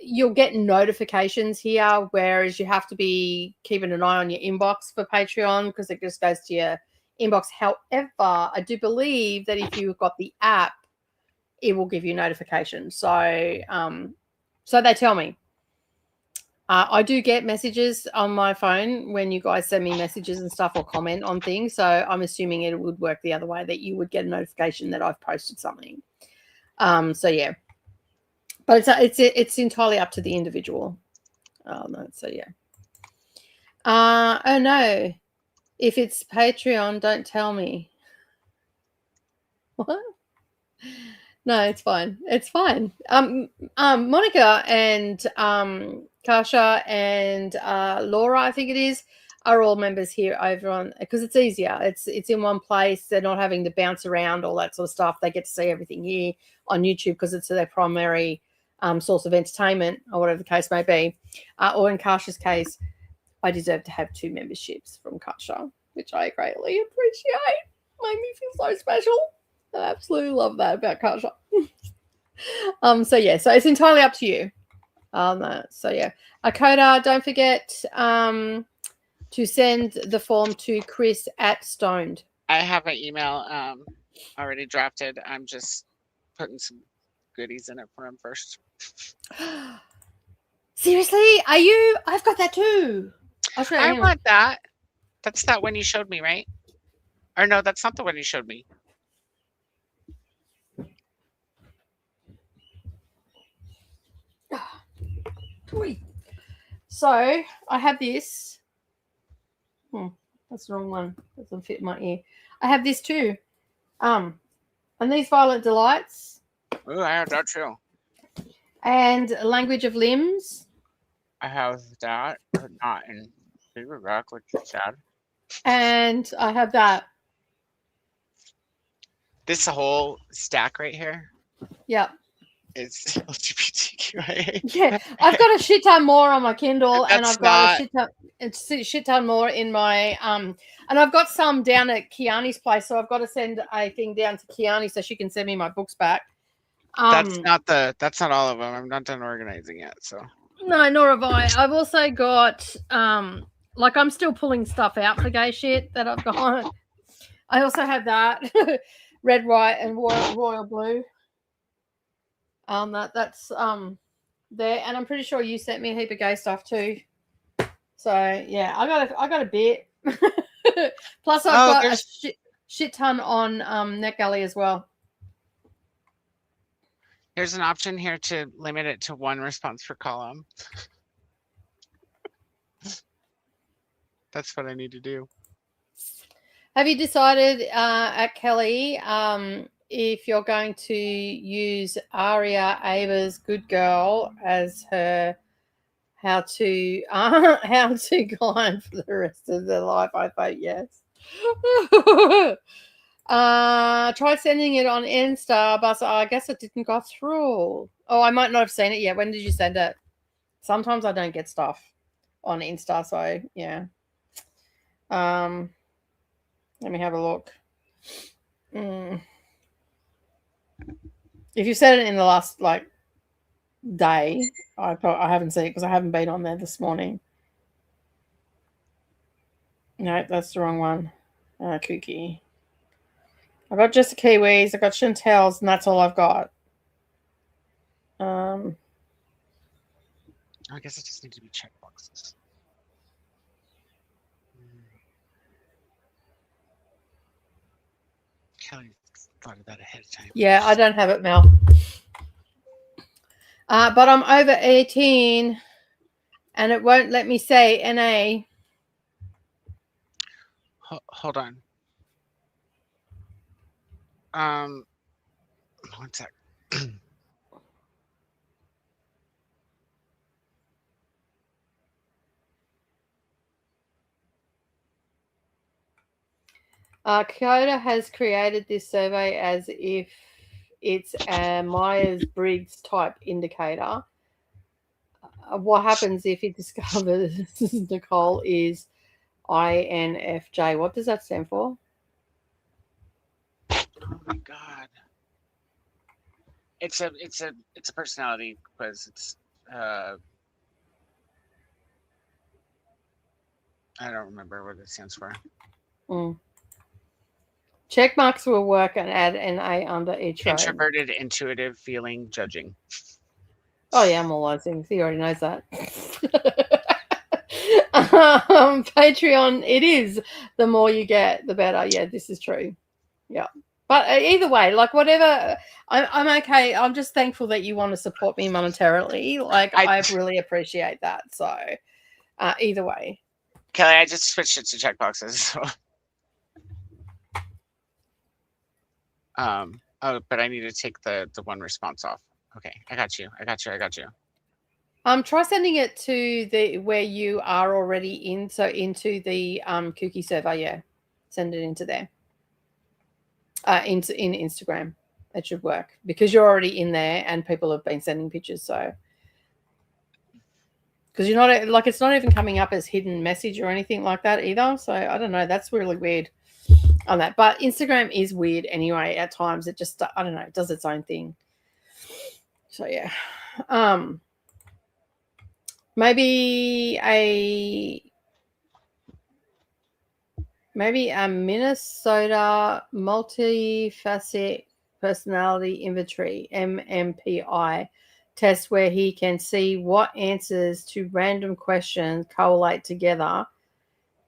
you'll get notifications here, whereas you have to be keeping an eye on your inbox for Patreon because it just goes to your inbox. However, I do believe that if you've got the app, it will give you notifications. So they tell me. I do get messages on my phone when you guys send me messages and stuff or comment on things. So I'm assuming it would work the other way, that you would get a notification that I've posted something. So yeah. But it's entirely up to the individual. So yeah. Oh no, if it's Patreon, don't tell me. What? No, it's fine. It's fine. Monica and Kasha and Laura, I think it is, are all members here over on, because it's easier. It's in one place. They're not having to bounce around, all that sort of stuff. They get to see everything here on YouTube because it's their primary source of entertainment, or whatever the case may be. Or in Kasha's case, I deserve to have 2 memberships from Kasha, which I greatly appreciate. Made me feel so special. I absolutely love that about Kasha. So yeah, so it's entirely up to you. So yeah, Coda, don't forget to send the form to Chris at Stoned. I have an email already drafted. I'm just putting some goodies in it for him first. Seriously? Are you? I've got that too. I want that. That's that one you showed me, right? Or no, that's not the one you showed me. So I have this. That's the wrong one. Doesn't fit my ear. I have this too. And these Violent Delights. Oh, I have that too. And Language of Limbs. I have that, but not in paperback, which is sad. And I have that. This whole stack right here. Yep. It's LGBTQIA. Yeah, I've got a shit ton more on my Kindle, and I've got a shit ton more in my and I've got some down at Kiani's place, so I've got to send a thing down to Kiani so she can send me my books back. That's not all of them. I'm not done organizing yet, so. No, nor have I. I've also got I'm still pulling stuff out for gay shit that I've got. I also have that Red, White, and Royal Blue. That's there, and I'm pretty sure you sent me a heap of gay stuff too. So yeah, I got a bit. Plus I've got a shit ton on NetGalley as well. There's an option here to limit it to 1 response per column. That's what I need to do. Have you decided at Kelly if you're going to use Aria Ava's Good Girl as her how to guide for the rest of their life? I vote yes. Try sending it on Insta, but I guess it didn't go through. Oh, I might not have seen it yet. When did you send it? Sometimes I don't get stuff on Insta, so yeah. Let me have a look. If you said it in the last day, I haven't seen it because I haven't been on there this morning. No, that's the wrong one. Kooky. I got just the Kiwis. I got Chantel's, and that's all I've got. I guess it just needs to be checkboxes. Kelly thought of that ahead of time. Yeah, I don't have it, Mel. But I'm over 18, and it won't let me say NA. Hold on. One sec. Coda has created this survey as if it's a Myers-Briggs type indicator. What happens if it discovers Nicole is INFJ? What does that stand for? Oh my god! It's a personality quiz. It's I don't remember what it stands for. Check marks will work and add an A under each row. Introverted, intuitive, feeling, judging. Oh yeah, I'm all those things. He already knows that. Patreon, it is. The more you get, the better. Yeah, this is true. Yeah. But either way, whatever, I'm okay. I'm just thankful that you want to support me monetarily. I really appreciate that. So either way. Kelly, I just switched it to checkboxes. So. Oh, but I need to take the one response off. Okay, I got you. Try sending it to the where you are already in, so into the Kooky server. Yeah, send it into there. In Instagram, it should work because you're already in there and people have been sending pictures. So because you're not it's not even coming up as hidden message or anything like that either. So I don't know. That's really weird on that. But Instagram is weird anyway. At times, it just I don't know. It does its own thing. So yeah. Maybe a Minnesota multifaceted personality inventory MMPI test where he can see what answers to random questions correlate together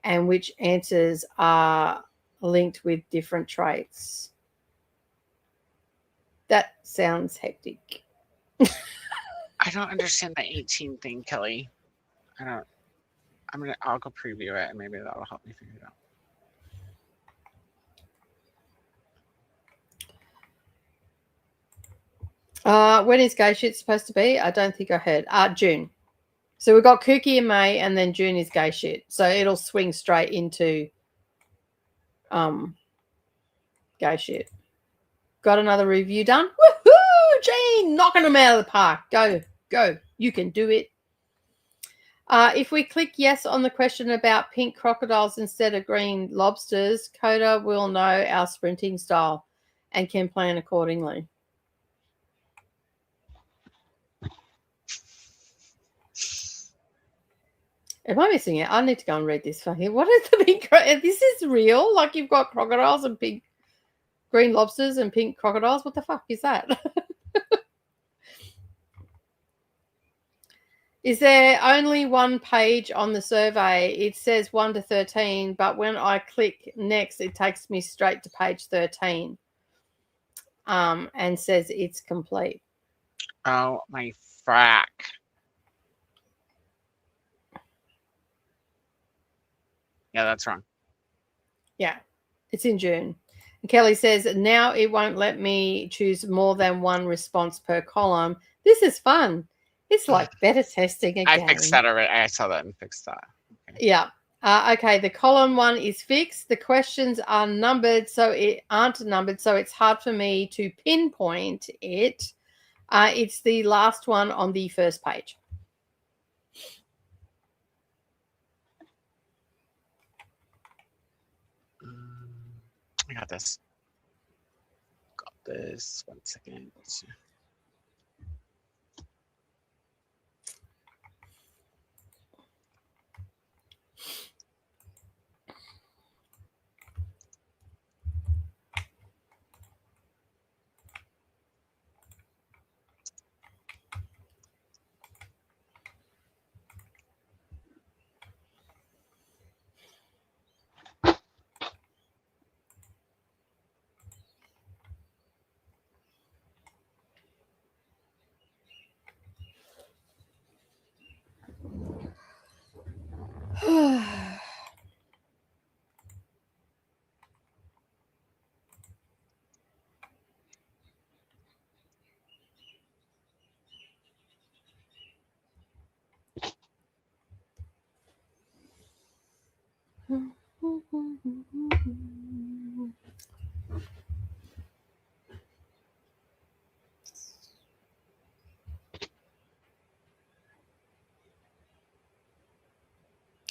and which answers are linked with different traits. That sounds hectic. I don't understand the 18 thing, Kelly. I'll go preview it and maybe that'll help me figure it out. When is Gay Shit supposed to be? I don't think I heard. June. So we've got Kooky in May and then June is Gay Shit. So it'll swing straight into Gay Shit. Got another review done? Woohoo! Jane, knocking them out of the park. Go. You can do it. If we click yes on the question about pink crocodiles instead of green lobsters, Coda will know our sprinting style and can plan accordingly. Am I missing it? I need to go and read this fucking. What is the pink? This is real? Like you've got crocodiles and pink green lobsters and pink crocodiles? What the fuck is that? Is there only one page on the survey? It says 1 to 13, but when I click next, it takes me straight to page 13 and says it's complete. Oh, my frack. Yeah, that's wrong. Yeah, it's in June. And Kelly says, now it won't let me choose more than one response per column. This is fun. It's like beta testing again. I fixed that already. I saw that and fixed that. Okay. Yeah. Okay, the column 1 is fixed. The questions are numbered, so it's hard for me to pinpoint it. It's the last one on the first page. I got this. Got this. 1 second.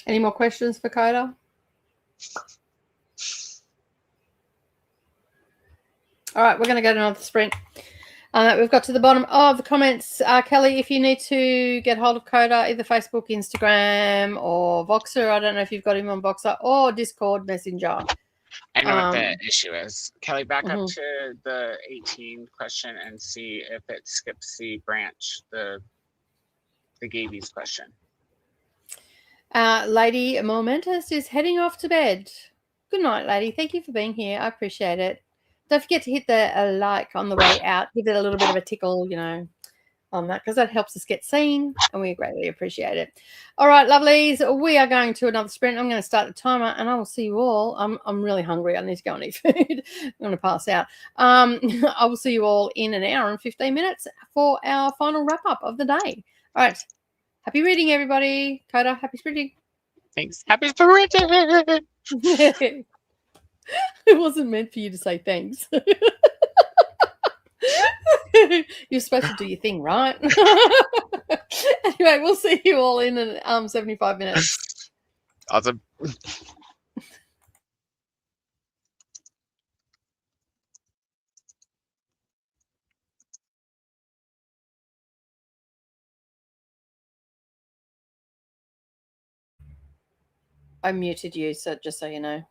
Any more questions for Coda? All right, we're going to go to another sprint. We've got to the bottom of the comments. Kelly, if you need to get hold of Coda, either Facebook, Instagram, or Voxer, I don't know if you've got him on Voxer, or Discord Messenger. I know what the issue is. Kelly, back up to the 18 question and see if it skips the branch, the Gaby's question. Lady Momentous is heading off to bed. Good night, lady. Thank you for being here. I appreciate it. Don't forget to hit the like on the way out. Give it a little bit of a tickle, on that, because that helps us get seen, and we greatly appreciate it. All right, lovelies, we are going to another sprint. I'm going to start the timer, and I will see you all. I'm really hungry. I need to go and eat food. I'm going to pass out. I will see you all in an hour and 15 minutes for our final wrap-up of the day. All right. Happy reading, everybody. Coda, happy reading. Thanks. Happy reading. It wasn't meant for you to say thanks. You're supposed to do your thing, right? Anyway, we'll see you all in 75 minutes. Awesome. I muted you, so just so you know.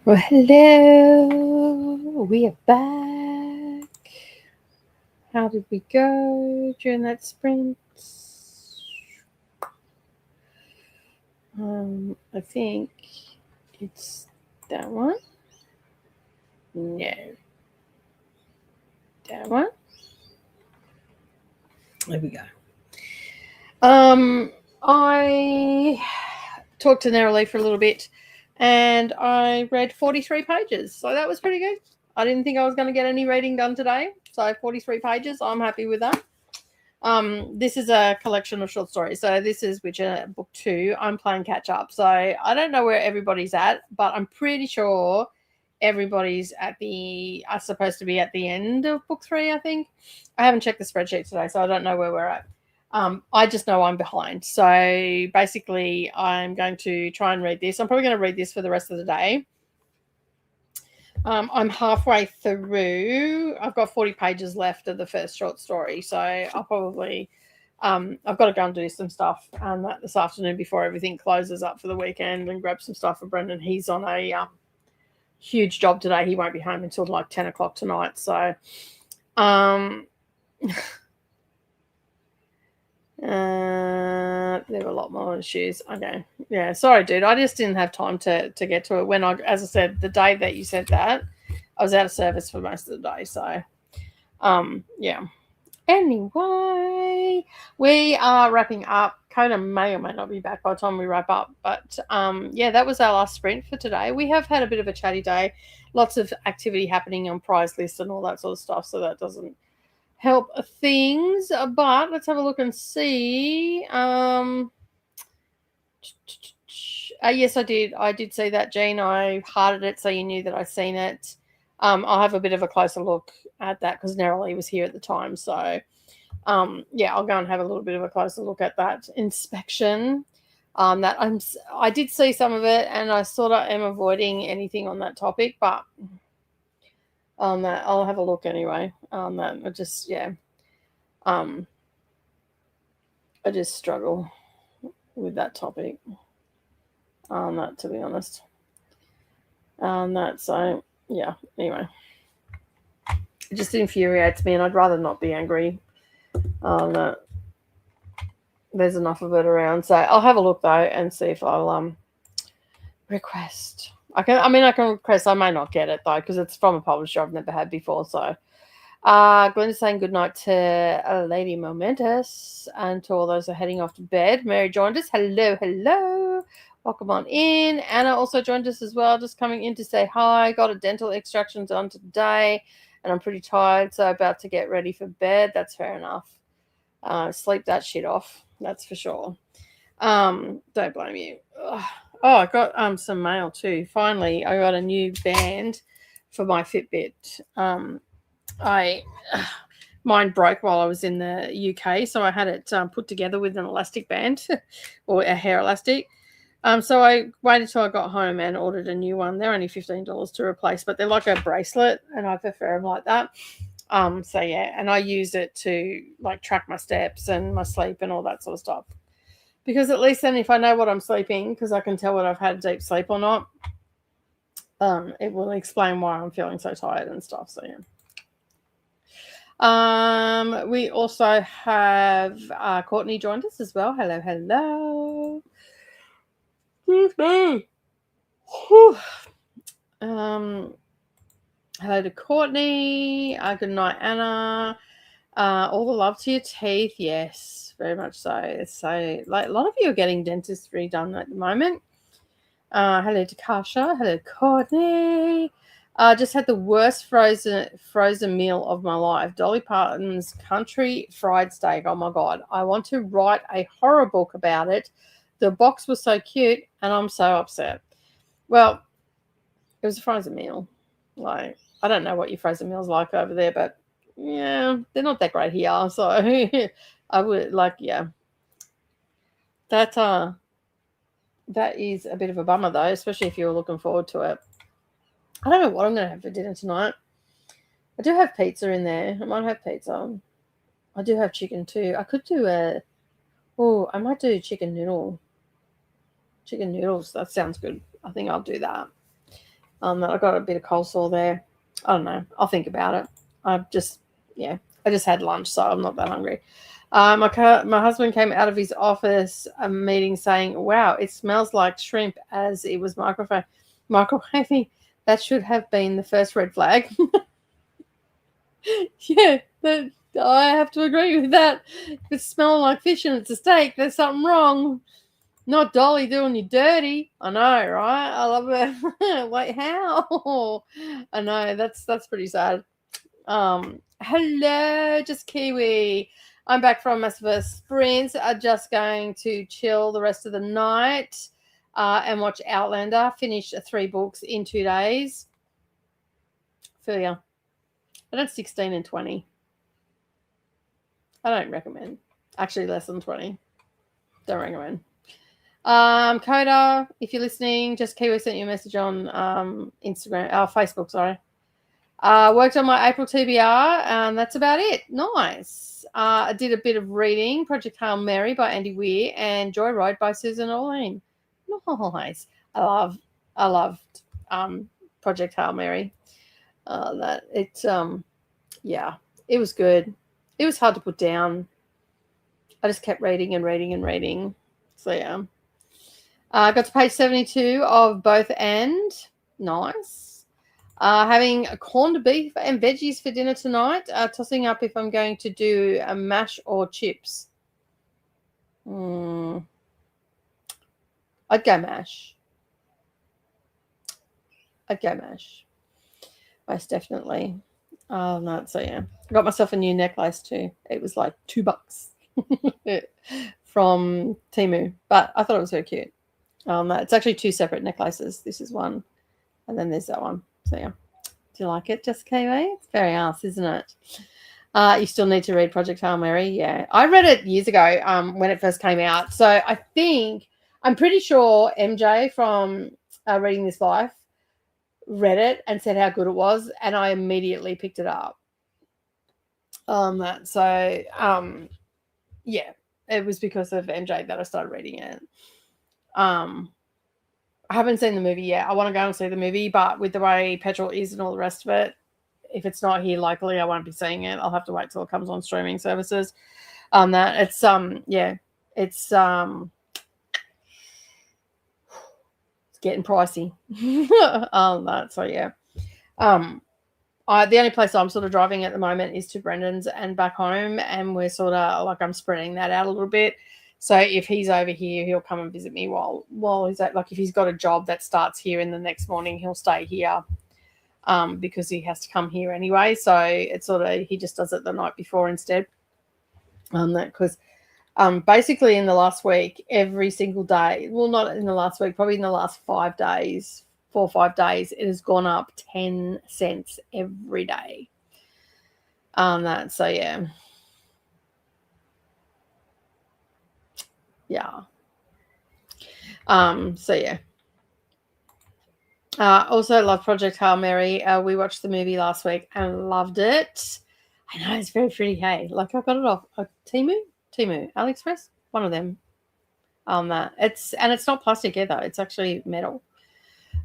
Well, hello. We are back. How did we go during that sprint? I think it's that one. No. That one. There we go. I talked to Narrowly for a little bit and I read 43 pages. So that was pretty good. I didn't think I was going to get any reading done today. So 43 pages. I'm happy with that. This is a collection of short stories. So this is Witcher book 2. I'm playing catch up. So I don't know where everybody's at, but I'm pretty sure everybody's are supposed to be at the end of book 3, I think. I haven't checked the spreadsheet today, so I don't know where we're at. I just know I'm behind. So basically, I'm going to try and read this. I'm probably going to read this for the rest of the day. I'm halfway through. I've got 40 pages left of the first short story. So I'll probably, I've got to go and do some stuff this afternoon before everything closes up for the weekend and grab some stuff for Brendan. He's on a huge job today. He won't be home until like 10 o'clock tonight. So, there were a lot more issues. Okay. Yeah. Sorry, dude. I just didn't have time to get to it as I said, the day that you said that, I was out of service for most of the day. So, yeah. Anyway, we are wrapping up. Coda may or may not be back by the time we wrap up. But, yeah, that was our last sprint for today. We have had a bit of a chatty day. Lots of activity happening on prize lists and all that sort of stuff. So that doesn't help things, but let's have a look and see. Yes, I did see that, Jean. I hearted it so you knew that I'd seen it. I'll have a bit of a closer look at that because Narrowly was here at the time. So yeah, I'll go and have a little bit of a closer look at that inspection. I did see some of it and I sort of am avoiding anything on that topic, but that I'll have a look anyway. That I just I just struggle with that topic. That, to be honest. So yeah. Anyway, it just infuriates me, and I'd rather not be angry. That there's enough of it around. So I'll have a look though and see if I'll request. I can request. I may not get it though because it's from a publisher I've never had before. So, Glenda's saying good night to Lady Momentous and to all those who are heading off to bed. Mary joined us. Hello. Welcome on in. Anna also joined us as well, just coming in to say hi. Got a dental extraction done today, and I'm pretty tired, so about to get ready for bed. That's fair enough. Sleep that shit off. That's for sure. Don't blame you. Ugh. Oh, I got some mail too. Finally, I got a new band for my Fitbit. Mine broke while I was in the UK, so I had it put together with an elastic band or a hair elastic. So I waited till I got home and ordered a new one. They're only $15 to replace, but they're like a bracelet, and I prefer them like that. So yeah, and I use it to like track my steps and my sleep and all that sort of stuff. Because at least then if I know what I'm sleeping, because I can tell whether I've had deep sleep or not, it will explain why I'm feeling so tired and stuff. So yeah. We also have Courtney joined us as well. Hello. Excuse me. Hello to Courtney. Good night, Anna. All the love to your teeth. Yes, very much so. So, like, a lot of you are getting dentistry done at the moment. Hello to Kasha. Hello, Courtney. Just had the worst frozen meal of my life. Dolly Parton's country fried steak. Oh my God. I want to write a horror book about it. The box was so cute and I'm so upset. Well, it was a frozen meal. Like, I don't know what your frozen meal's like over there, but yeah, they're not that great here. So I would like, yeah. That is a bit of a bummer though, especially if you're looking forward to it. I don't know what I'm going to have for dinner tonight. I do have pizza in there. I might have pizza. I do have chicken too. I could do I might do chicken noodles. That sounds good. I think I'll do that. I got a bit of coleslaw there. I don't know. I'll think about it. I just had lunch, so I'm not that hungry. My husband came out of his office meeting saying, "Wow, it smells like shrimp," as it was microwaving. That should have been the first red flag. Yeah, I have to agree with that. If it's smelling like fish and it's a steak, there's something wrong. Not Dolly doing you dirty. I know, right? I love it. Wait, how? I know, that's pretty sad. Hello, just Kiwi. I'm back from massive sprint. I'm just going to chill the rest of the night and watch Outlander. Finished 3 books in 2 days. Feel ya. I did 16 and 20. I don't recommend. Actually, less than 20. Don't recommend. Coda, if you're listening, just Kiwi sent you a message on Facebook, sorry. Worked on my April TBR, and that's about it. Nice. I did a bit of reading, Project Hail Mary by Andy Weir and Joyride by Susan Orlean. Nice. I loved Project Hail Mary. It was good. It was hard to put down. I just kept reading and reading and reading. So yeah. I got to page 72 of Both and. Nice. Having corned beef and veggies for dinner tonight. Tossing up if I'm going to do a mash or chips. I'd go mash. Most definitely. Oh, no. So, yeah. I got myself a new necklace too. It was like $2 from Temu. But I thought it was very cute. It's actually 2 separate necklaces. This is one. And then there's that one. So, yeah. Do you like it, Jessica? It's very nice, isn't it? You still need to read Project Hail Mary. Yeah. I read it years ago when it first came out. So, I'm pretty sure MJ from Reading This Life read it and said how good it was, and I immediately picked it up. It was because of MJ that I started reading it. I haven't seen the movie yet. I want to go and see the movie, but with the way petrol is and all the rest of it, if it's not here locally, I won't be seeing it. I'll have to wait till it comes on streaming services. It's getting pricey. The only place I'm sort of driving at the moment is to Brendan's and back home, and we're sort of like, I'm spreading that out a little bit. So if he's over here, he'll come and visit me while he's at, like, if he's got a job that starts here in the next morning, he'll stay here because he has to come here anyway. So it's sort of, he just does it the night before instead. Because basically in the last week, every single day, well, not in the last week, probably in the last 5 days, 4 or 5 days, it has gone up 10 cents every day. Also love Project Hail Mary. We watched the movie last week and loved it. I know, it's very pretty, hey. Like, I got it off Temu, AliExpress, one of them. It's not plastic either. It's actually metal.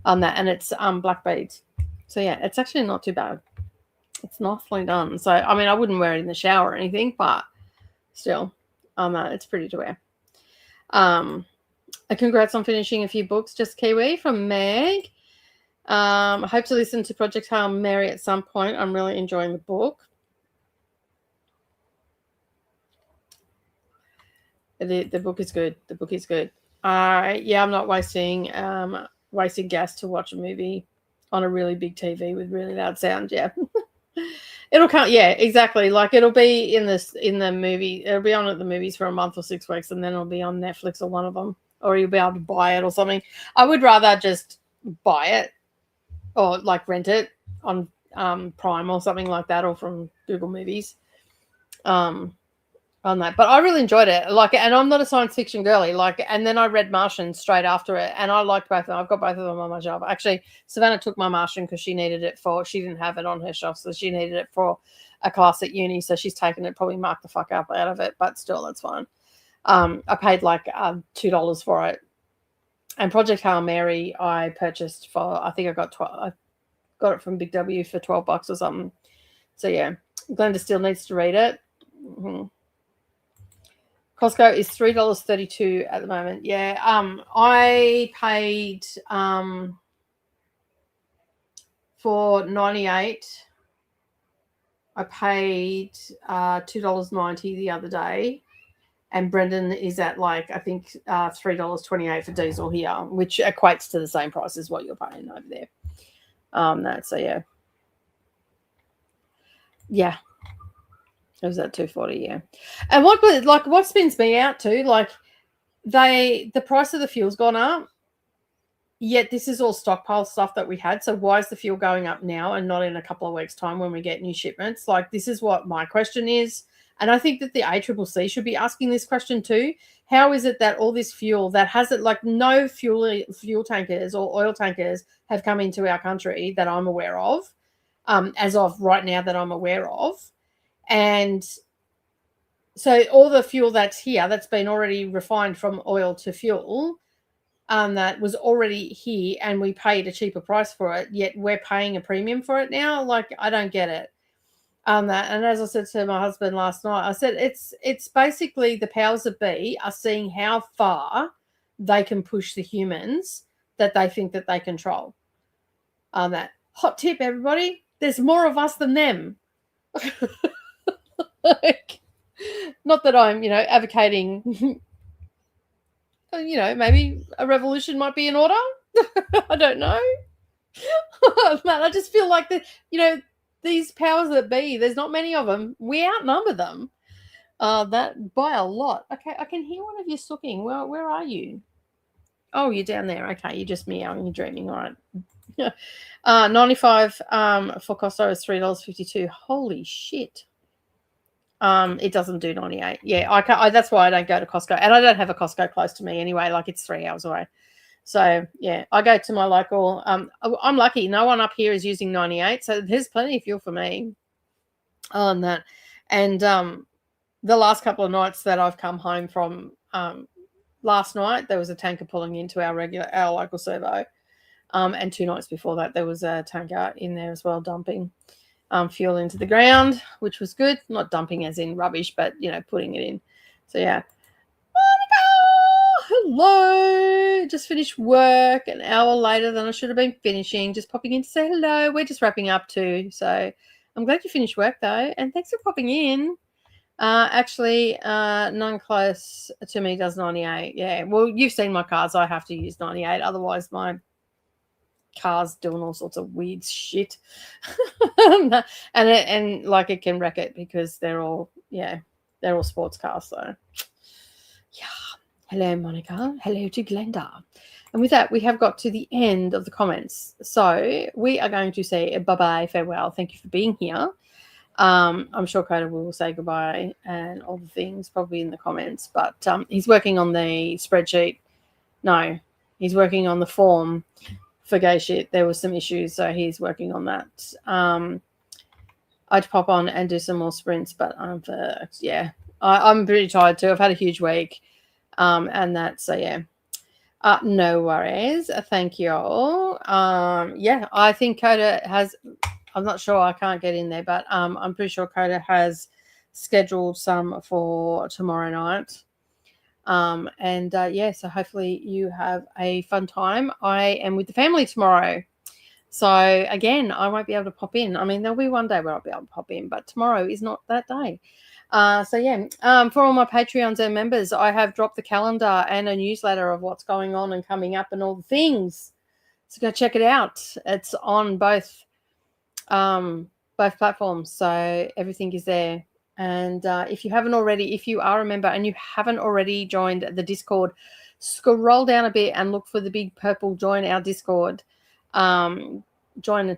And it's black beads. So yeah, it's actually not too bad. It's nicely done. So I mean, I wouldn't wear it in the shower or anything, but still, it's pretty to wear. Congrats on finishing a few books, just Kiwi from Meg. I hope to listen to Project Hail Mary at some point. I'm really enjoying the book. The book is good. The book is good. I'm not wasting gas to watch a movie on a really big TV with really loud sound. Yeah. It'll come. Yeah, exactly. Like, it'll be in the movie. It'll be on at the movies for a month or 6 weeks, and then it'll be on Netflix or one of them, or you'll be able to buy it or something. I would rather just buy it or like rent it on Prime or something like that, or from Google Movies. On that, but I really enjoyed it. Like, and I'm not a science fiction girly. Like, and then I read Martian straight after it, and I liked both of them. I've got both of them on my shelf. Actually, Savannah took my Martian because she needed it she didn't have it on her shelf, so she needed it for a class at uni. So she's taken it, probably marked the fuck up out of it, but still, that's fine. I paid like $2 for it, And Project Hail Mary, I purchased for, I think I got it from Big W for $12 or something. So yeah, Glenda still needs to read it. Mm-hmm. Costco is $3.32 at the moment. Yeah, I paid for 98. I paid $2.90 the other day, and Brendan is at like I think $3.28 for diesel here, which equates to the same price as what you're paying over there. So yeah. It was at $2.40, yeah. And what spins me out too, like the price of the fuel's gone up, yet this is all stockpile stuff that we had. So why is the fuel going up now and not in a couple of weeks' time when we get new shipments? Like, this is what my question is. And I think that the ACCC should be asking this question too. How is it that all this fuel that hasn't, like, no fuel tankers or oil tankers have come into our country that I'm aware of, as of right now that I'm aware of? And so all the fuel that's here, that's been already refined from oil to fuel, that was already here, and we paid a cheaper price for it, yet we're paying a premium for it now. Like, I don't get it. And as I said to my husband last night, I said it's basically the powers that be are seeing how far they can push the humans that they think that they control. That hot tip, everybody, there's more of us than them. Like, not that I'm, advocating, maybe a revolution might be in order. I don't know. Man, I just feel like these powers that be, there's not many of them. We outnumber them. That by a lot. Okay, I can hear one of you sucking. Well, where are you? Oh, you're down there. Okay, you're just meowing. You're dreaming. All right. 95 for Costco is $3.52. Holy shit. It doesn't do 98. Yeah, that's why I don't go to Costco, and I don't have a Costco close to me anyway. Like, it's 3 hours away. So yeah, I go to my local. I'm lucky. No one up here is using 98, so there's plenty of fuel for me on that. And the last couple of nights that I've come home from, last night there was a tanker pulling into our local servo, and 2 nights before that there was a tanker in there as well dumping fuel into the ground, which was good. Not dumping as in rubbish, but putting it in. So yeah. Hello. Just finished work an hour later than I should have been finishing. Just popping in to say hello. We're just wrapping up too. So I'm glad you finished work though, and thanks for popping in. Actually, none close to me does 98. Yeah. Well, you've seen my cars. I have to use 98. Otherwise, my car's doing all sorts of weird shit. and like, it can wreck it because they're all sports cars. So yeah. Hello, Monica. Hello to Glenda. And with that, we have got to the end of the comments. So we are going to say bye-bye, farewell. Thank you for being here. I'm sure Coda will say goodbye and all the things probably in the comments. But he's working on the spreadsheet. No, he's working on the form for gay shit. There was some issues, so he's working on that. I'd pop on and do some more sprints, but I'm pretty tired too. I've had a huge week. And that, so yeah. No worries. Thank you all. Yeah, I think Coda has, I'm not sure, I can't get in there, but I'm pretty sure Coda has scheduled some for tomorrow night. So hopefully you have a fun time. I am with the family tomorrow. So again, I won't be able to pop in. I mean, there'll be one day where I'll be able to pop in, but tomorrow is not that day. For all my Patreons and members, I have dropped the calendar and a newsletter of what's going on and coming up and all the things. So go check it out. It's on both platforms, so everything is there. And if you are a member and you haven't already joined the Discord, scroll down a bit and look for the big purple join our Discord. Join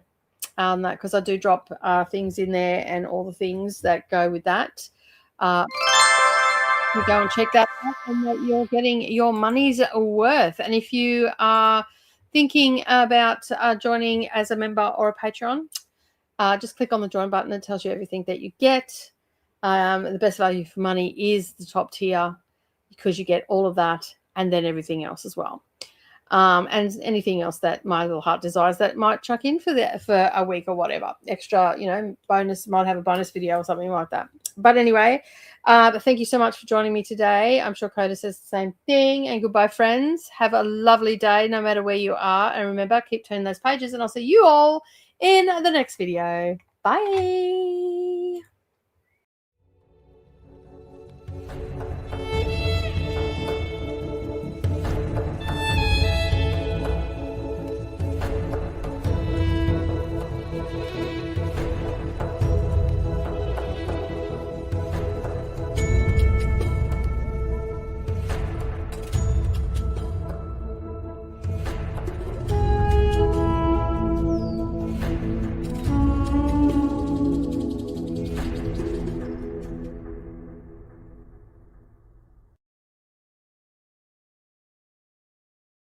that, because I do drop things in there and all the things that go with that. You go and check that out, and that you're getting your money's worth. And if you are thinking about joining as a member or a Patreon, just click on the join button. It tells you everything that you get. The best value for money is the top tier, because you get all of that and then everything else as well. and anything else that my little heart desires that might chuck in for a week or whatever. Extra, bonus, might have a bonus video or something like that. But anyway, thank you so much for joining me today. I'm sure Coda says the same thing. And goodbye, friends. Have a lovely day no matter where you are. And remember, keep turning those pages, and I'll see you all in the next video. Bye.